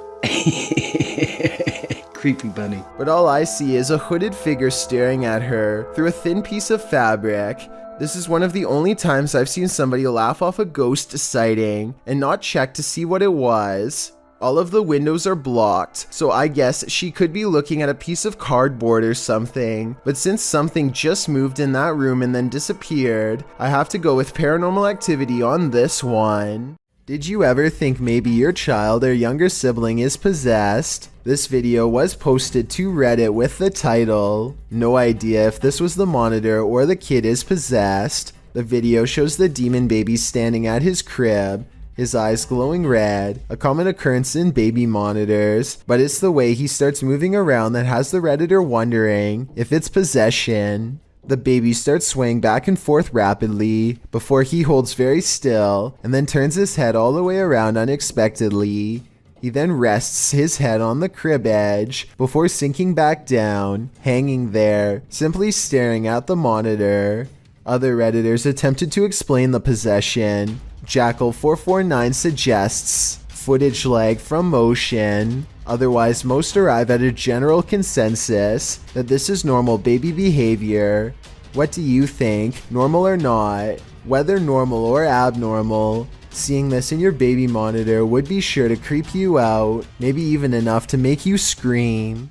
Creepy bunny. But all I see is a hooded figure staring at her through a thin piece of fabric. This is one of the only times I've seen somebody laugh off a ghost sighting and not check to see what it was. All of the windows are blocked, so I guess she could be looking at a piece of cardboard or something. But since something just moved in that room and then disappeared, I have to go with paranormal activity on this one. Did you ever think maybe your child or younger sibling is possessed? This video was posted to Reddit with the title, "No idea if this was the monitor or the kid is possessed." The video shows the demon baby standing at his crib, his eyes glowing red, a common occurrence in baby monitors, but it's the way he starts moving around that has the Redditor wondering if it's possession. The baby starts swaying back and forth rapidly before he holds very still and then turns his head all the way around unexpectedly. He then rests his head on the crib edge before sinking back down, hanging there, simply staring at the monitor. Other Redditors attempted to explain the possession. Jackal449 suggests footage lag from motion. Otherwise, most arrive at a general consensus that this is normal baby behavior. What do you think? Normal or not? Whether normal or abnormal, seeing this in your baby monitor would be sure to creep you out, maybe even enough to make you scream.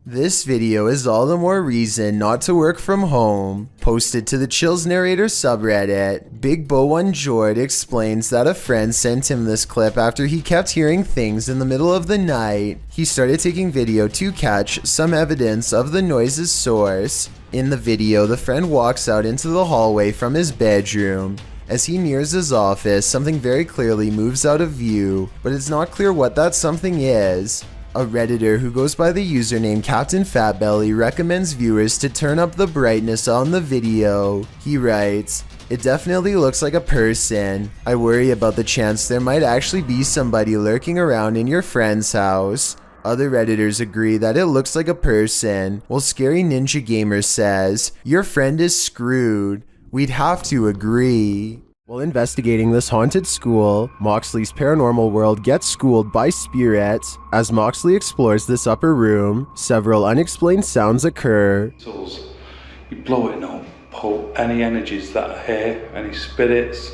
This video is all the more reason not to work from home. Posted to the Chills Narrator subreddit, Big Bo One Jord explains that a friend sent him this clip after he kept hearing things in the middle of the night. He started taking video to catch some evidence of the noise's source. In the video, the friend walks out into the hallway from his bedroom. As he nears his office, something very clearly moves out of view, but it's not clear what that something is. A Redditor who goes by the username Captain Fatbelly recommends viewers to turn up the brightness on the video. He writes, "It definitely looks like a person. I worry about the chance there might actually be somebody lurking around in your friend's house." Other Redditors agree that it looks like a person, while Scary Ninja Gamer says, "Your friend is screwed." We'd have to agree. While investigating this haunted school, Moxley's paranormal world gets schooled by spirits. As Moxley explores this upper room, several unexplained sounds occur. You blow it and it'll pull any energies that are here, any spirits.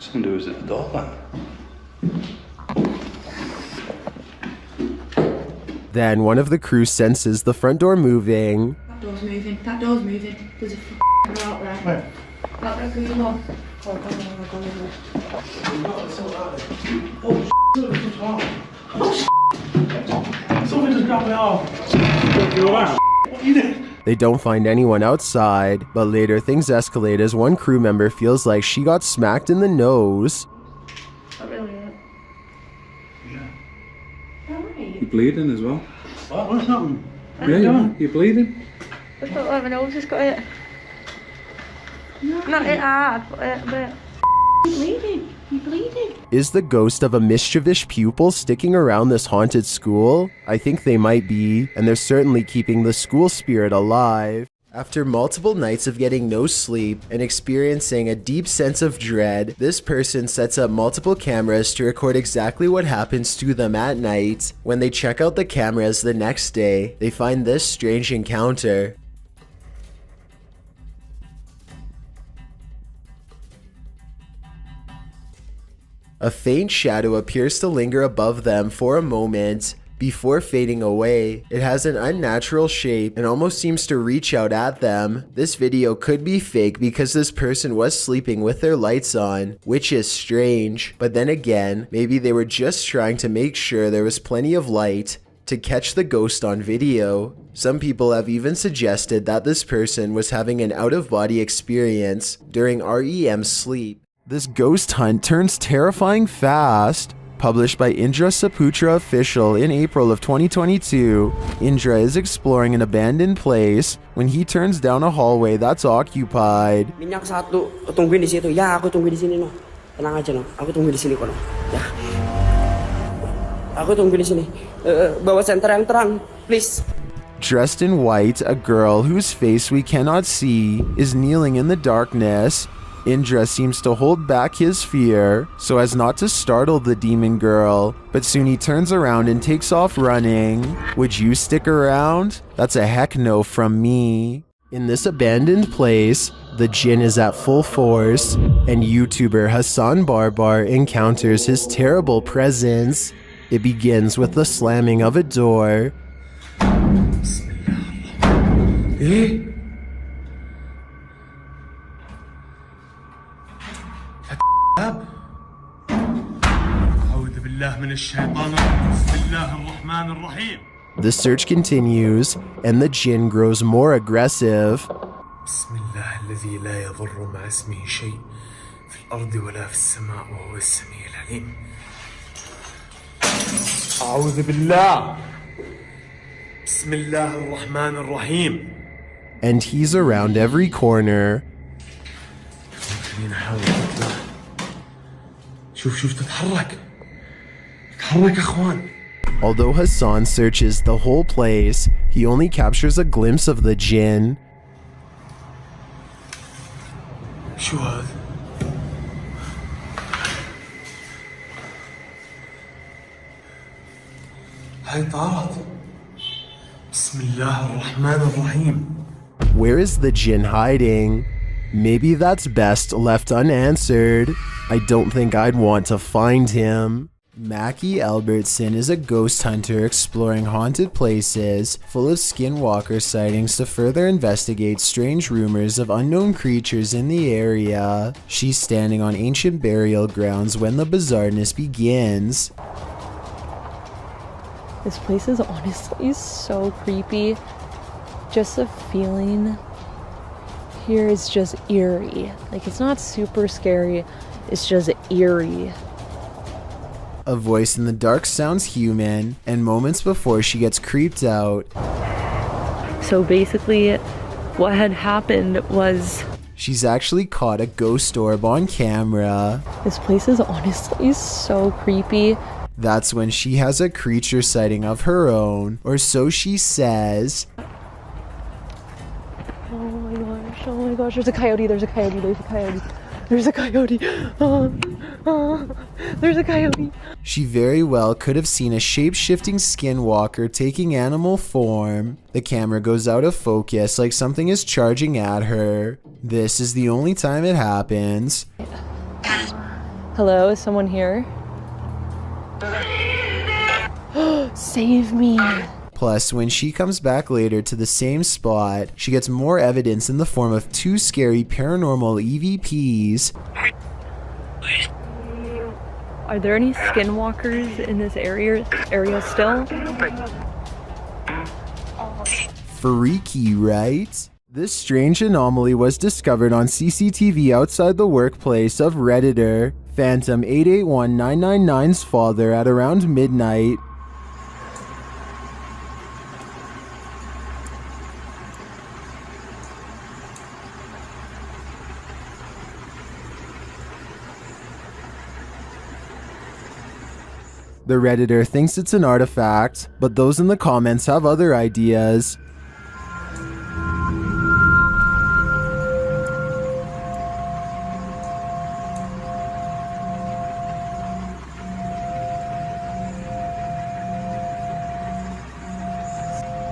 Somebody was at the door then. Then one of the crew senses the front door moving. That door's moving. That door's moving. There's a f***ing out there. Where? That room on. Someone just dropped me off. What you did? They don't find anyone outside, but later things escalate as one crew member feels like she got smacked in the nose. You bleeding as well? What's happened? Yeah, you bleeding? I felt like my nose just got hit. Not hit hard, but hit a bit. You're bleeding. You're bleeding. Is the ghost of a mischievous pupil sticking around this haunted school? I think they might be, and they're certainly keeping the school spirit alive. After multiple nights of getting no sleep and experiencing a deep sense of dread, this person sets up multiple cameras to record exactly what happens to them at night. When they check out the cameras the next day, they find this strange encounter. A faint shadow appears to linger above them for a moment before fading away. It has an unnatural shape and almost seems to reach out at them. This video could be fake because this person was sleeping with their lights on, which is strange. But then again, maybe they were just trying to make sure there was plenty of light to catch the ghost on video. Some people have even suggested that this person was having an out-of-body experience during REM sleep. This ghost hunt turns terrifying fast. Published by Indra Saputra Official in April of 2022, Indra is exploring an abandoned place when he turns down a hallway that's occupied. Minyak satu, tungguin di situ. Ya, aku tunggu di sini, no. Tenang aja, no. Aku tunggu di sini, kok, no. Ya. Aku tunggu di sini. Bawa senter yang terang, please. Dressed in white, a girl whose face we cannot see is kneeling in the darkness. Indra seems to hold back his fear so as not to startle the demon girl, but soon he turns around and takes off running. Would you stick around? That's a heck no from me. In this abandoned place, the jinn is at full force, and YouTuber Hassan Barbar encounters his terrible presence. It begins with the slamming of a door. The search continues, and the jinn grows more aggressive. And he's around every corner. Although Hassan searches the whole place, he only captures a glimpse of the jinn. شو هذا؟ هاي طارت. بسم الله الرحمن الرحيم. Where is the jinn hiding? Maybe that's best left unanswered. I don't think I'd want to find him. Mackie Albertson is a ghost hunter exploring haunted places full of skinwalker sightings to further investigate strange rumors of unknown creatures in the area. She's standing on ancient burial grounds when the bizarreness begins. This place is honestly so creepy. Just the feeling here is just eerie. Like, it's not super scary, it's just eerie. A voice in the dark sounds human, and moments before she gets creeped out. So basically, what had happened was she's actually caught a ghost orb on camera. This place is honestly so creepy. That's when she has a creature sighting of her own, or so she says. Oh my gosh, there's a coyote, there's a coyote, there's a coyote. There's a coyote. There's a coyote. She very well could have seen a shape-shifting skinwalker taking animal form. The camera goes out of focus like something is charging at her. This is the only time it happens. Hello, is someone here? Save me. Plus, when she comes back later to the same spot, she gets more evidence in the form of two scary paranormal EVPs. Are there any skinwalkers in this area still? Freaky, right? This strange anomaly was discovered on CCTV outside the workplace of Redditor Phantom 881999's father at around midnight. The Redditor thinks it's an artifact, but those in the comments have other ideas.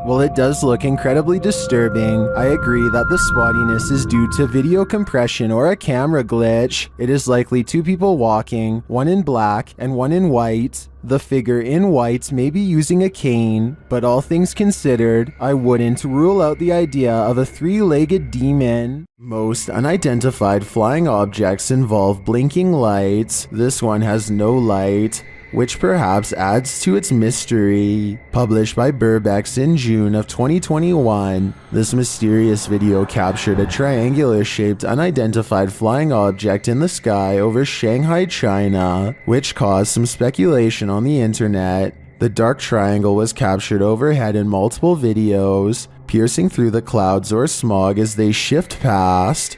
While it does look incredibly disturbing, I agree that the spottiness is due to video compression or a camera glitch. It is likely two people walking, one in black and one in white. The figure in white may be using a cane, but all things considered, I wouldn't rule out the idea of a three-legged demon. Most unidentified flying objects involve blinking lights. This one has no light, which perhaps adds to its mystery. Published by Burbex in June of 2021, this mysterious video captured a triangular-shaped unidentified flying object in the sky over Shanghai, China, which caused some speculation on the internet. The dark triangle was captured overhead in multiple videos, piercing through the clouds or smog as they shift past.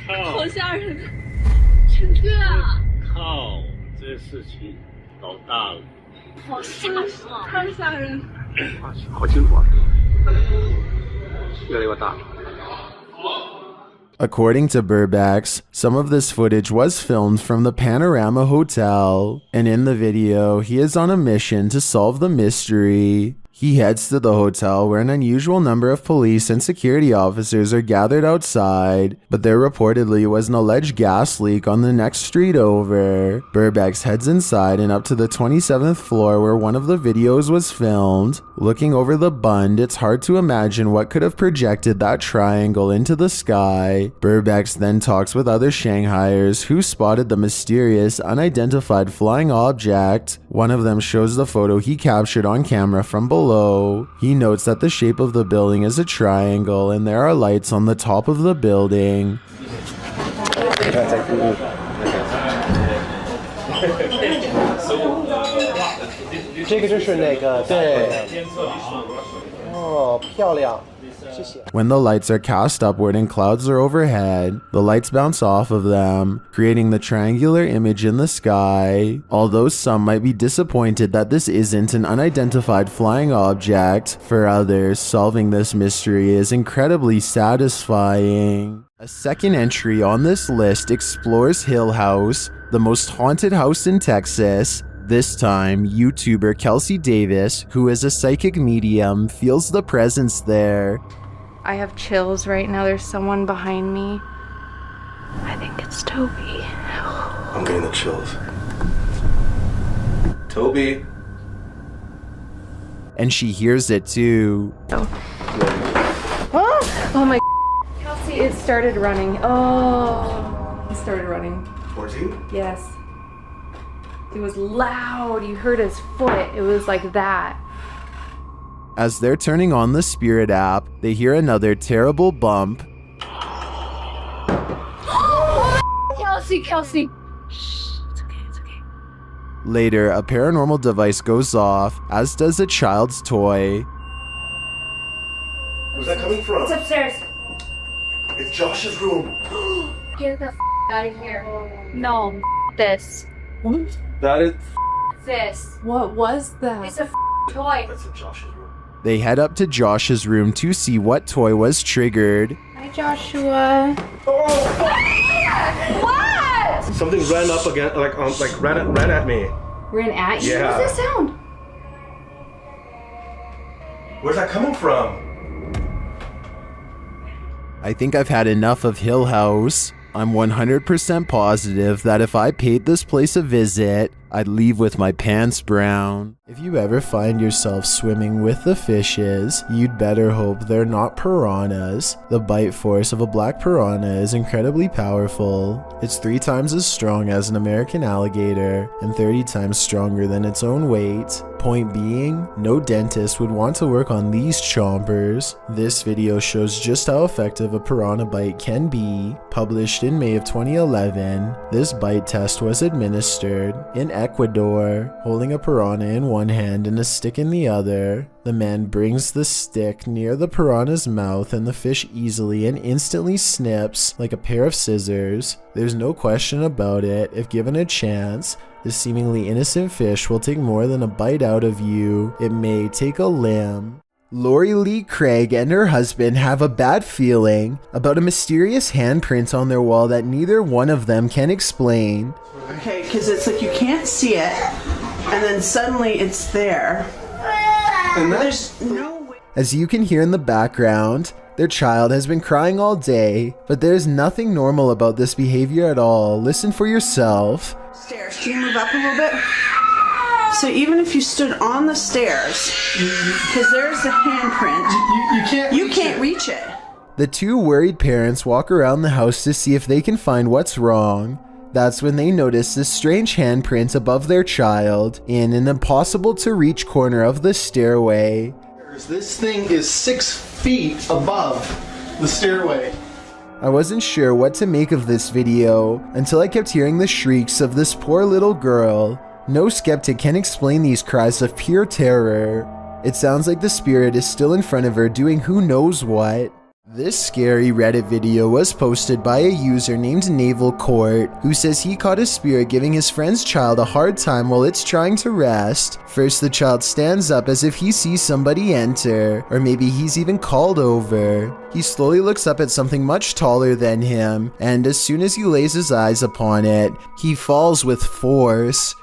好吓人！陈哥啊！靠，这事情搞大了！好吓人，太吓人！好清楚啊，越来越大。 According to Burbex, some of this footage was filmed from the Panorama Hotel, and in the video, he is on a mission to solve the mystery. He heads to the hotel where an unusual number of police and security officers are gathered outside, but there reportedly was an alleged gas leak on the next street over. Burbex heads inside and up to the 27th floor where one of the videos was filmed. Looking over the bund, it's hard to imagine what could have projected that triangle into the sky. Burbex then talks with other Shanghaiers who spotted the mysterious, unidentified flying object. One of them shows the photo he captured on camera from below. He notes that the shape of the building is a triangle and there are lights on the top of the building. 这个就是那个对，哦，漂亮。 When the lights are cast upward and clouds are overhead, the lights bounce off of them, creating the triangular image in the sky. Although some might be disappointed that this isn't an unidentified flying object, for others, solving this mystery is incredibly satisfying. A second entry on this list explores Hill House, the most haunted house in Texas. This time, YouTuber Kelsey Davis, who is a psychic medium, feels the presence there. I have chills right now. There's someone behind me. I think it's Toby. I'm getting the chills. Toby. And she hears it too. Oh my. Kelsey, it started running. Oh, it started running. Towards you? Yes. It was loud. You heard his foot. It was like that. As they're turning on the Spirit app, they hear another terrible bump. Kelsey. Shh, it's okay. Later, a paranormal device goes off, as does a child's toy. Where's that coming from? It's upstairs. It's Josh's room. Get the out of here. No, this. That is This. What was that? It's a toy. That's in Josh's room. They head up to Josh's room to see what toy was triggered. Hi, Joshua. What? Something ran up again, ran at me. Ran at you? Yeah. What's that sound? Where's that coming from? I think I've had enough of Hill House. I'm 100% positive that if I paid this place a visit, I'd leave with my pants brown. If you ever find yourself swimming with the fishes, you'd better hope they're not piranhas. The bite force of a black piranha is incredibly powerful. It's 3 times as strong as an American alligator and 30 times stronger than its own weight. Point being, no dentist would want to work on these chompers. This video shows just how effective a piranha bite can be. Published in May of 2011, this bite test was administered in Ecuador. Holding a piranha in one hand and a stick in the other, the man brings the stick near the piranha's mouth and the fish easily and instantly snips like a pair of scissors. There's no question about it, if given a chance, this seemingly innocent fish will take more than a bite out of you. It may take a limb. Lori Lee Craig and her husband have a bad feeling about a mysterious handprint on their wall that neither one of them can explain. Okay, because it's like you can't see it, and then suddenly it's there. And there's no way. As you can hear in the background, their child has been crying all day, but there's nothing normal about this behavior at all. Listen for yourself. Stairs. Can you move up a little bit? So even if you stood on the stairs, because there's the handprint, you can't reach it. The 2 worried parents walk around the house to see if they can find what's wrong. That's when they notice this strange handprint above their child in an impossible to reach corner of the stairway. This thing is 6 feet above the stairway. I wasn't sure what to make of this video until I kept hearing the shrieks of this poor little girl. No skeptic can explain these cries of pure terror. It sounds like the spirit is still in front of her doing who knows what. This scary Reddit video was posted by a user named Naval Court, who says he caught a spirit giving his friend's child a hard time while it's trying to rest. First, the child stands up as if he sees somebody enter, or maybe he's even called over. He slowly looks up at something much taller than him, and as soon as he lays his eyes upon it, he falls with force.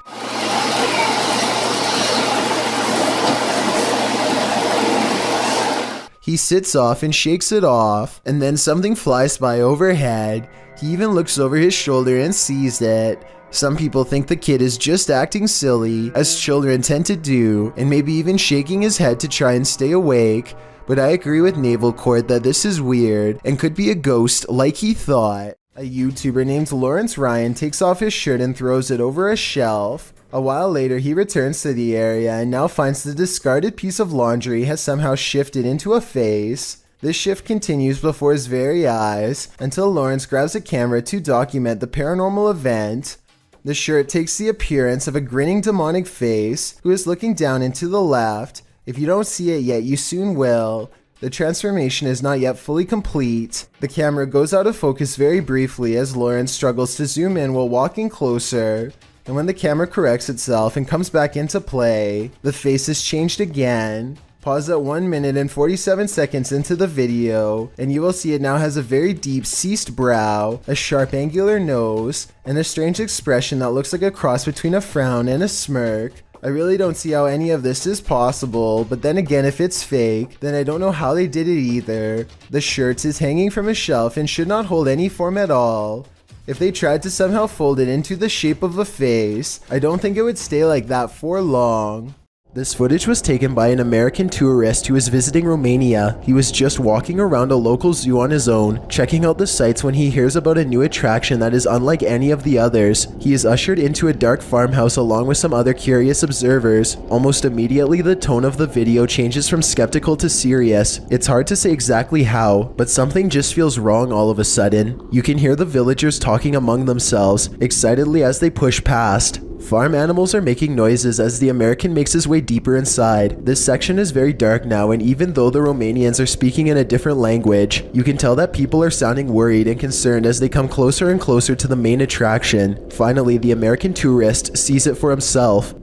He sits off and shakes it off, and then something flies by overhead. He even looks over his shoulder and sees it. Some people think the kid is just acting silly, as children tend to do, and maybe even shaking his head to try and stay awake. But I agree with Naval Court that this is weird, and could be a ghost like he thought. A YouTuber named Lawrence Ryan takes off his shirt and throws it over a shelf. A while later, he returns to the area and now finds the discarded piece of laundry has somehow shifted into a face. This shift continues before his very eyes until Lawrence grabs a camera to document the paranormal event. The shirt takes the appearance of a grinning demonic face who is looking down and to the left. If you don't see it yet, you soon will. The transformation is not yet fully complete. The camera goes out of focus very briefly as Lawrence struggles to zoom in while walking closer. And when the camera corrects itself and comes back into play, the face is changed again. Pause at 1 minute and 47 seconds into the video, and you will see it now has a very deep ceased brow, a sharp angular nose, and a strange expression that looks like a cross between a frown and a smirk. I really don't see how any of this is possible, but then again, if it's fake, then I don't know how they did it either. The shirt is hanging from a shelf and should not hold any form at all. If they tried to somehow fold it into the shape of a face, I don't think it would stay like that for long. This footage was taken by an American tourist who was visiting Romania. He was just walking around a local zoo on his own, checking out the sights when he hears about a new attraction that is unlike any of the others. He is ushered into a dark farmhouse along with some other curious observers. Almost immediately, the tone of the video changes from skeptical to serious. It's hard to say exactly how, but something just feels wrong all of a sudden. You can hear the villagers talking among themselves, excitedly as they push past. Farm animals are making noises as the American makes his way deeper inside. This section is very dark now, and even though the Romanians are speaking in a different language, you can tell that people are sounding worried and concerned as they come closer and closer to the main attraction. Finally, the American tourist sees it for himself.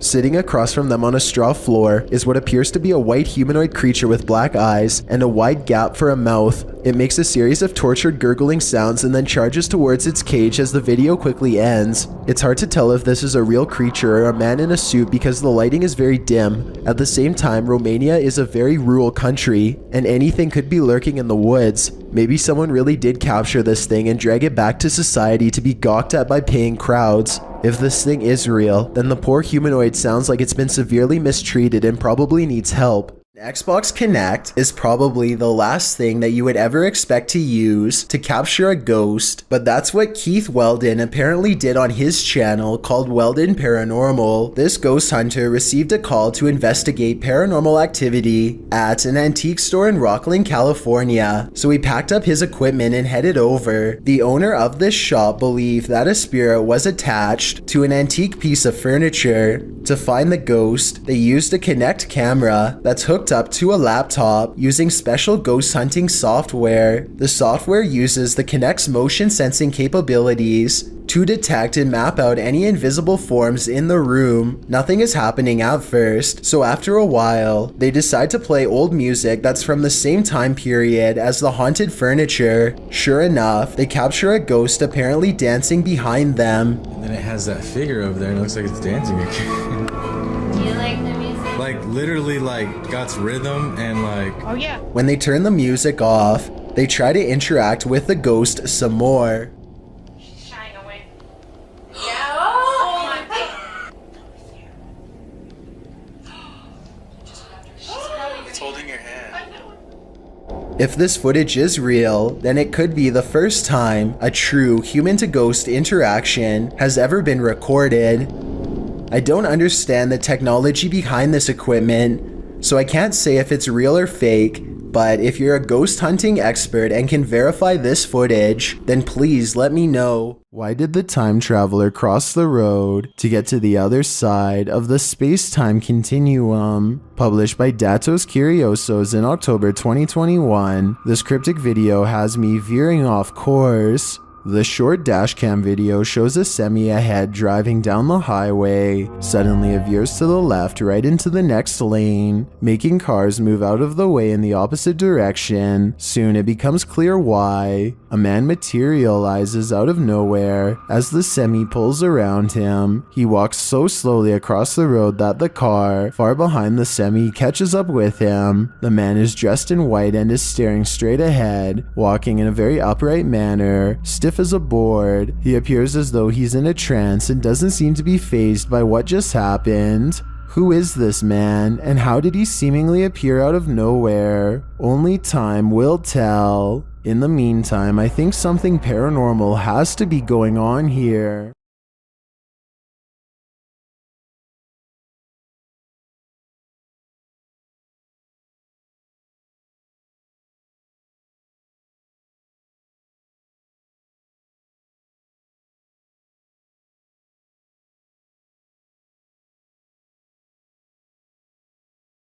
Sitting across from them on a straw floor is what appears to be a white humanoid creature with black eyes and a wide gap for a mouth. It makes a series of tortured gurgling sounds and then charges towards its cage as the video quickly ends. It's hard to tell if this is a real creature or a man in a suit because the lighting is very dim. At the same time, Romania is a very rural country, and anything could be lurking in the woods. Maybe someone really did capture this thing and drag it back to society to be gawked at by paying crowds. If this thing is real, then the poor humanoid sounds like it's been severely mistreated and probably needs help. Xbox Kinect is probably the last thing that you would ever expect to use to capture a ghost, but that's what Keith Weldon apparently did on his channel called Weldon Paranormal. This ghost hunter received a call to investigate paranormal activity at an antique store in Rockland, California, so he packed up his equipment and headed over. The owner of this shop believed that a spirit was attached to an antique piece of furniture. To find the ghost, they used a Kinect camera that's hooked up to a laptop using special ghost hunting software. The software uses the Kinect's motion sensing capabilities to detect and map out any invisible forms in the room. Nothing is happening at first, so after a while, they decide to play old music that's from the same time period as the haunted furniture. Sure enough, they capture a ghost apparently dancing behind them. And then it has that figure over there and it looks like it's dancing again. Do you like the music? Like literally like got rhythm and like... Oh yeah. When they turn the music off, they try to interact with the ghost some more. If this footage is real, then it could be the first time a true human-to-ghost interaction has ever been recorded. I don't understand the technology behind this equipment, so I can't say if it's real or fake, but if you're a ghost hunting expert and can verify this footage, then please let me know. Why did the time traveler cross the road to get to the other side of the space-time continuum? Published by Datos Curiosos in October 2021, this cryptic video has me veering off course. The short dashcam video shows a semi ahead driving down the highway. Suddenly it veers to the left right into the next lane, making cars move out of the way in the opposite direction. Soon it becomes clear why. A man materializes out of nowhere as the semi pulls around him. He walks so slowly across the road that the car, far behind the semi, catches up with him. The man is dressed in white and is staring straight ahead, walking in a very upright manner, stiff as a board. He appears as though he's in a trance and doesn't seem to be fazed by what just happened. Who is this man, and how did he seemingly appear out of nowhere? Only time will tell. In the meantime, I think something paranormal has to be going on here.